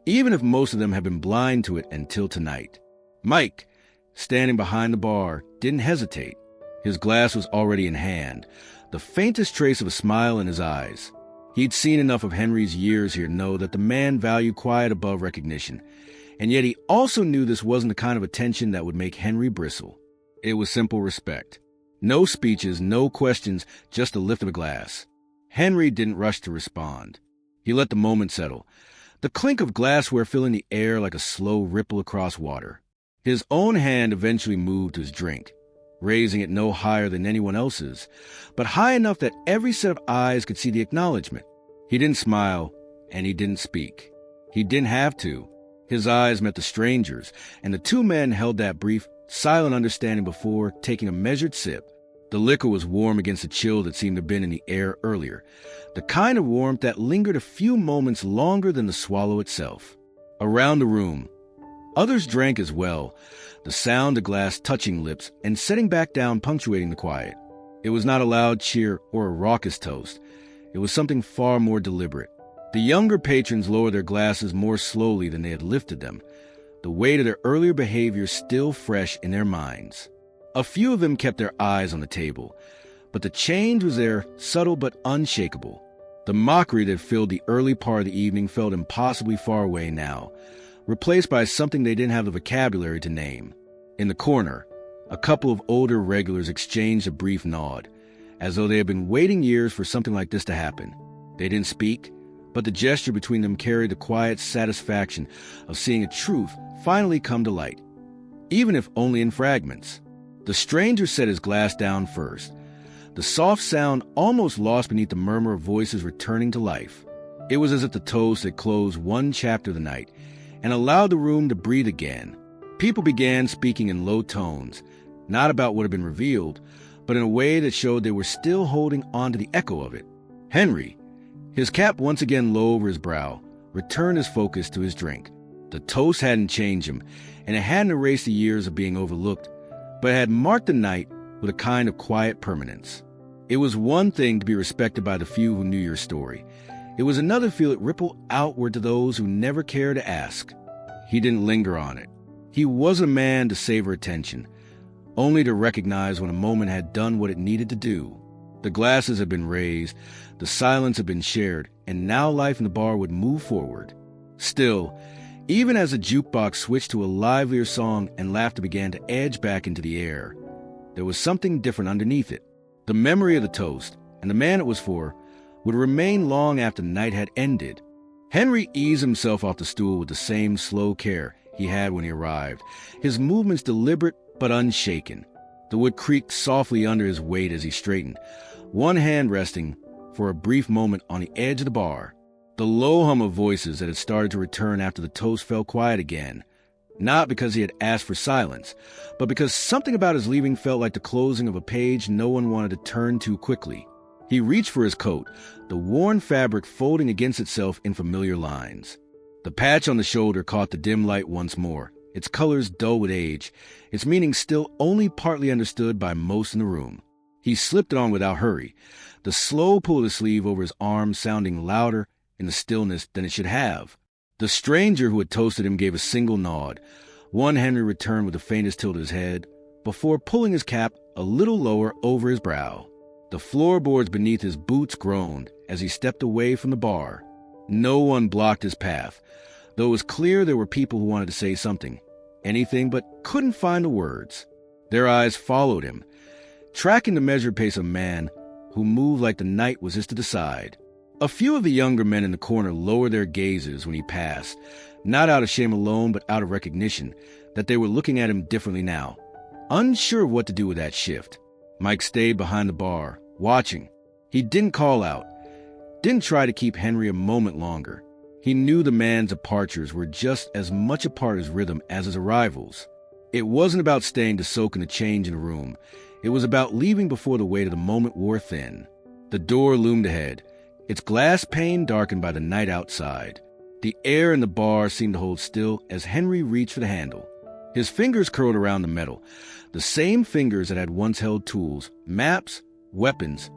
even if most of them had been blind to it until tonight. Mike, standing behind the bar, didn't hesitate. His glass was already in hand, the faintest trace of a smile in his eyes. He'd seen enough of Henry's years here to know that the man valued quiet above recognition, and yet he also knew this wasn't the kind of attention that would make Henry bristle. It was simple respect. No speeches, no questions, just a lift of a glass. Henry didn't rush to respond. He let the moment settle, the clink of glassware filling the air like a slow ripple across water. His own hand eventually moved to his drink, raising it no higher than anyone else's, but high enough that every set of eyes could see the acknowledgement. He didn't smile, and he didn't speak. He didn't have to. His eyes met the stranger's, and the two men held that brief, silent understanding before taking a measured sip. The liquor was warm against the chill that seemed to have been in the air earlier, the kind of warmth that lingered a few moments longer than the swallow itself. Around the room, others drank as well, the sound of glass touching lips and setting back down punctuating the quiet. It was not a loud cheer or a raucous toast. It was something far more deliberate. The younger patrons lowered their glasses more slowly than they had lifted them, the weight of their earlier behavior still fresh in their minds. A few of them kept their eyes on the table, but the change was there, subtle but unshakable. The mockery that filled the early part of the evening felt impossibly far away now, replaced by something they didn't have the vocabulary to name. In the corner, a couple of older regulars exchanged a brief nod, as though they had been waiting years for something like this to happen. They didn't speak, but the gesture between them carried the quiet satisfaction of seeing a truth finally come to light, even if only in fragments. The stranger set his glass down first, the soft sound almost lost beneath the murmur of voices returning to life. It was as if the toast had closed one chapter of the night and allowed the room to breathe again. People began speaking in low tones, not about what had been revealed, but in a way that showed they were still holding on to the echo of it. Henry, his cap once again low over his brow, returned his focus to his drink. The toast hadn't changed him, and it hadn't erased the years of being overlooked, but it had marked the night with a kind of quiet permanence. It was one thing to be respected by the few who knew your story. It was another to feel it ripple outward to those who never cared to ask. He didn't linger on it. He was a man to savor attention, only to recognize when a moment had done what it needed to do. The glasses had been raised, the silence had been shared, and now life in the bar would move forward. Still, even as the jukebox switched to a livelier song and laughter began to edge back into the air, there was something different underneath it. The memory of the toast, and the man it was for, would remain long after the night had ended. Henry eased himself off the stool with the same slow care he had when he arrived, his movements deliberate but unshaken. The wood creaked softly under his weight as he straightened, one hand resting for a brief moment on the edge of the bar. The low hum of voices that had started to return after the toast fell quiet again, not because he had asked for silence, but because something about his leaving felt like the closing of a page no one wanted to turn too quickly. He reached for his coat, the worn fabric folding against itself in familiar lines. The patch on the shoulder caught the dim light once more, its colors dull with age, its meaning still only partly understood by most in the room. He slipped it on without hurry, the slow pull of the sleeve over his arm sounding louder in the stillness than it should have. The stranger who had toasted him gave a single nod. One Henry returned with the faintest tilt of his head, before pulling his cap a little lower over his brow. The floorboards beneath his boots groaned as he stepped away from the bar. No one blocked his path, though it was clear there were people who wanted to say something, anything, but couldn't find the words. Their eyes followed him, tracking the measured pace of a man who moved like the night was his to decide. A few of the younger men in the corner lowered their gazes when he passed, not out of shame alone, but out of recognition that they were looking at him differently now. Unsure of what to do with that shift, Mike stayed behind the bar, watching. He didn't call out, didn't try to keep Henry a moment longer. He knew the man's departures were just as much a part of his rhythm as his arrivals. It wasn't about staying to soak in the change in the room. It was about leaving before the weight of the moment wore thin. The door loomed ahead, its glass pane darkened by the night outside. The air in the bar seemed to hold still as Henry reached for the handle. His fingers curled around the metal, the same fingers that had once held tools, maps, weapons,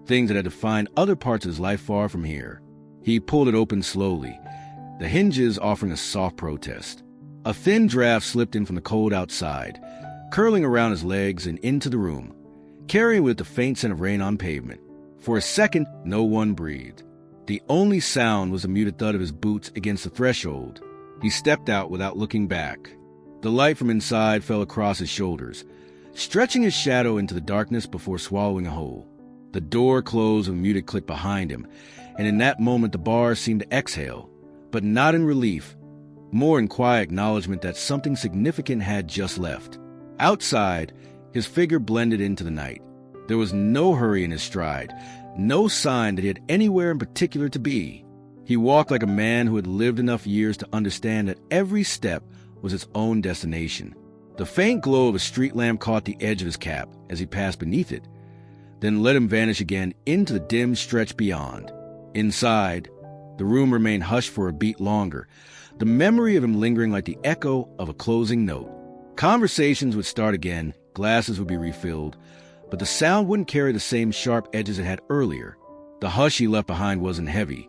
things that had defined other parts of his life far from here. He pulled it open slowly, the hinges offering a soft protest. A thin draft slipped in from the cold outside, curling around his legs and into the room, carrying with it the faint scent of rain on pavement. For a second, no one breathed. The only sound was the muted thud of his boots against the threshold. He stepped out without looking back. The light from inside fell across his shoulders, stretching his shadow into the darkness before swallowing a hole. The door closed with a muted click behind him, and in that moment the bar seemed to exhale, but not in relief, more in quiet acknowledgement that something significant had just left. Outside, his figure blended into the night. There was no hurry in his stride, no sign that he had anywhere in particular to be. He walked like a man who had lived enough years to understand that every step was its own destination. The faint glow of a street lamp caught the edge of his cap as he passed beneath it, then let him vanish again into the dim stretch beyond. Inside, the room remained hushed for a beat longer, the memory of him lingering like the echo of a closing note. Conversations would start again, glasses would be refilled, but the sound wouldn't carry the same sharp edges it had earlier. The hush he left behind wasn't heavy.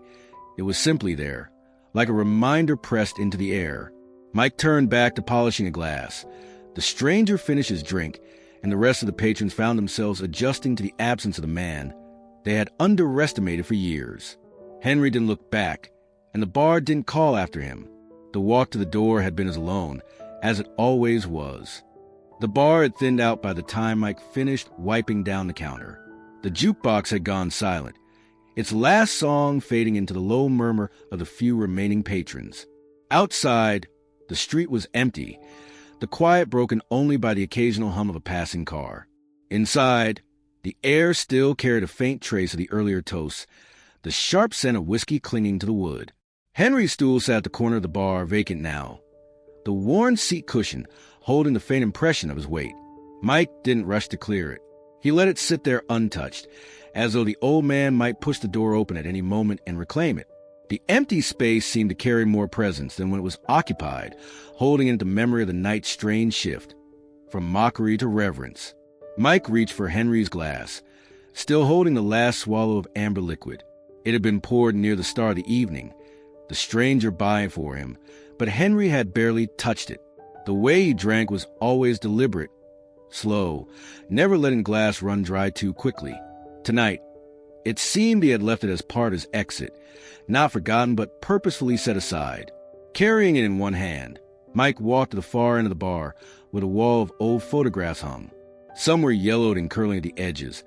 It was simply there, like a reminder pressed into the air. Mike turned back to polishing a glass. The stranger finished his drink, and the rest of the patrons found themselves adjusting to the absence of the man they had underestimated for years. Henry didn't look back, and the bar didn't call after him. The walk to the door had been as alone, as it always was. The bar had thinned out by the time Mike finished wiping down the counter. The jukebox had gone silent, its last song fading into the low murmur of the few remaining patrons. Outside, the street was empty, the quiet broken only by the occasional hum of a passing car. Inside, the air still carried a faint trace of the earlier toasts, the sharp scent of whiskey clinging to the wood. Henry's stool sat at the corner of the bar, vacant now, the worn seat cushion holding the faint impression of his weight. Mike didn't rush to clear it. He let it sit there untouched, as though the old man might push the door open at any moment and reclaim it. The empty space seemed to carry more presence than when it was occupied, holding into memory of the night's strange shift, from mockery to reverence. Mike reached for Henry's glass, still holding the last swallow of amber liquid. It had been poured near the start of the evening, the stranger buying for him, but Henry had barely touched it. The way he drank was always deliberate, slow, never letting glass run dry too quickly. Tonight, it seemed he had left it as part of his exit, not forgotten but purposefully set aside. Carrying it in one hand, Mike walked to the far end of the bar where the wall of old photographs hung. Some were yellowed and curling at the edges,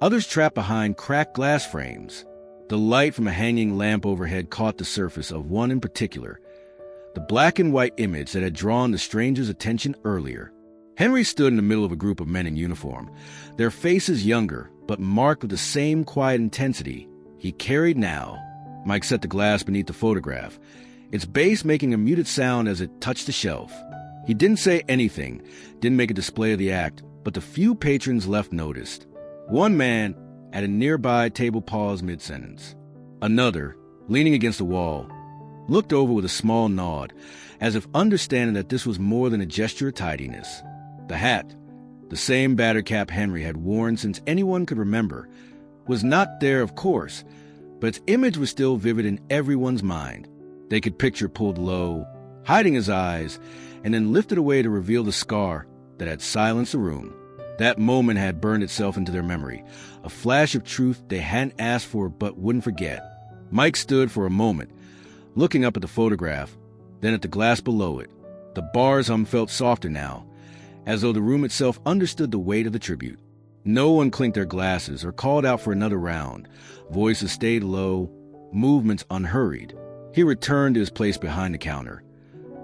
others trapped behind cracked glass frames. The light from a hanging lamp overhead caught the surface of one in particular, the black and white image that had drawn the stranger's attention earlier. Henry stood in the middle of a group of men in uniform, their faces younger, but marked with the same quiet intensity he carried now. Mike set the glass beneath the photograph, its base making a muted sound as it touched the shelf. He didn't say anything, didn't make a display of the act, but the few patrons left noticed. One man at a nearby table paused mid-sentence. Another, leaning against the wall, looked over with a small nod, as if understanding that this was more than a gesture of tidiness. The hat, the same battered cap Henry had worn since anyone could remember, was not there, of course, but its image was still vivid in everyone's mind. They could picture pulled low, hiding his eyes, and then lifted away to reveal the scar that had silenced the room. That moment had burned itself into their memory, a flash of truth they hadn't asked for but wouldn't forget. Mike stood for a moment, looking up at the photograph, then at the glass below it. The bar's hum felt softer now, as though the room itself understood the weight of the tribute. No one clinked their glasses or called out for another round. Voices stayed low, movements unhurried. He returned to his place behind the counter,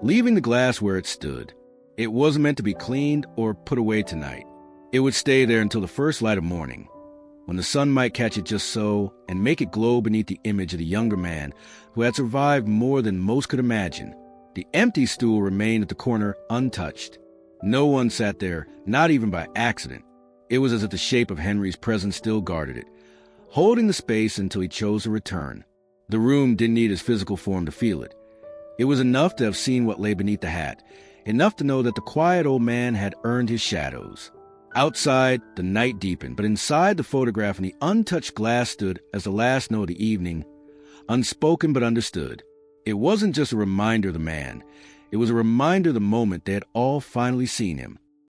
leaving the glass where it stood. It wasn't meant to be cleaned or put away tonight. It would stay there until the first light of morning, when the sun might catch it just so and make it glow beneath the image of the younger man who had survived more than most could imagine. The empty stool remained at the corner untouched. No one sat there, not even by accident. It was as if the shape of Henry's presence still guarded it, holding the space until he chose to return. The room didn't need his physical form to feel it. It was enough to have seen what lay beneath the hat, enough to know that the quiet old man had earned his shadows. Outside, the night deepened, but inside the photograph in the untouched glass stood as the last note of the evening, unspoken but understood. It wasn't just a reminder of the man. It was a reminder of the moment they had all finally seen him.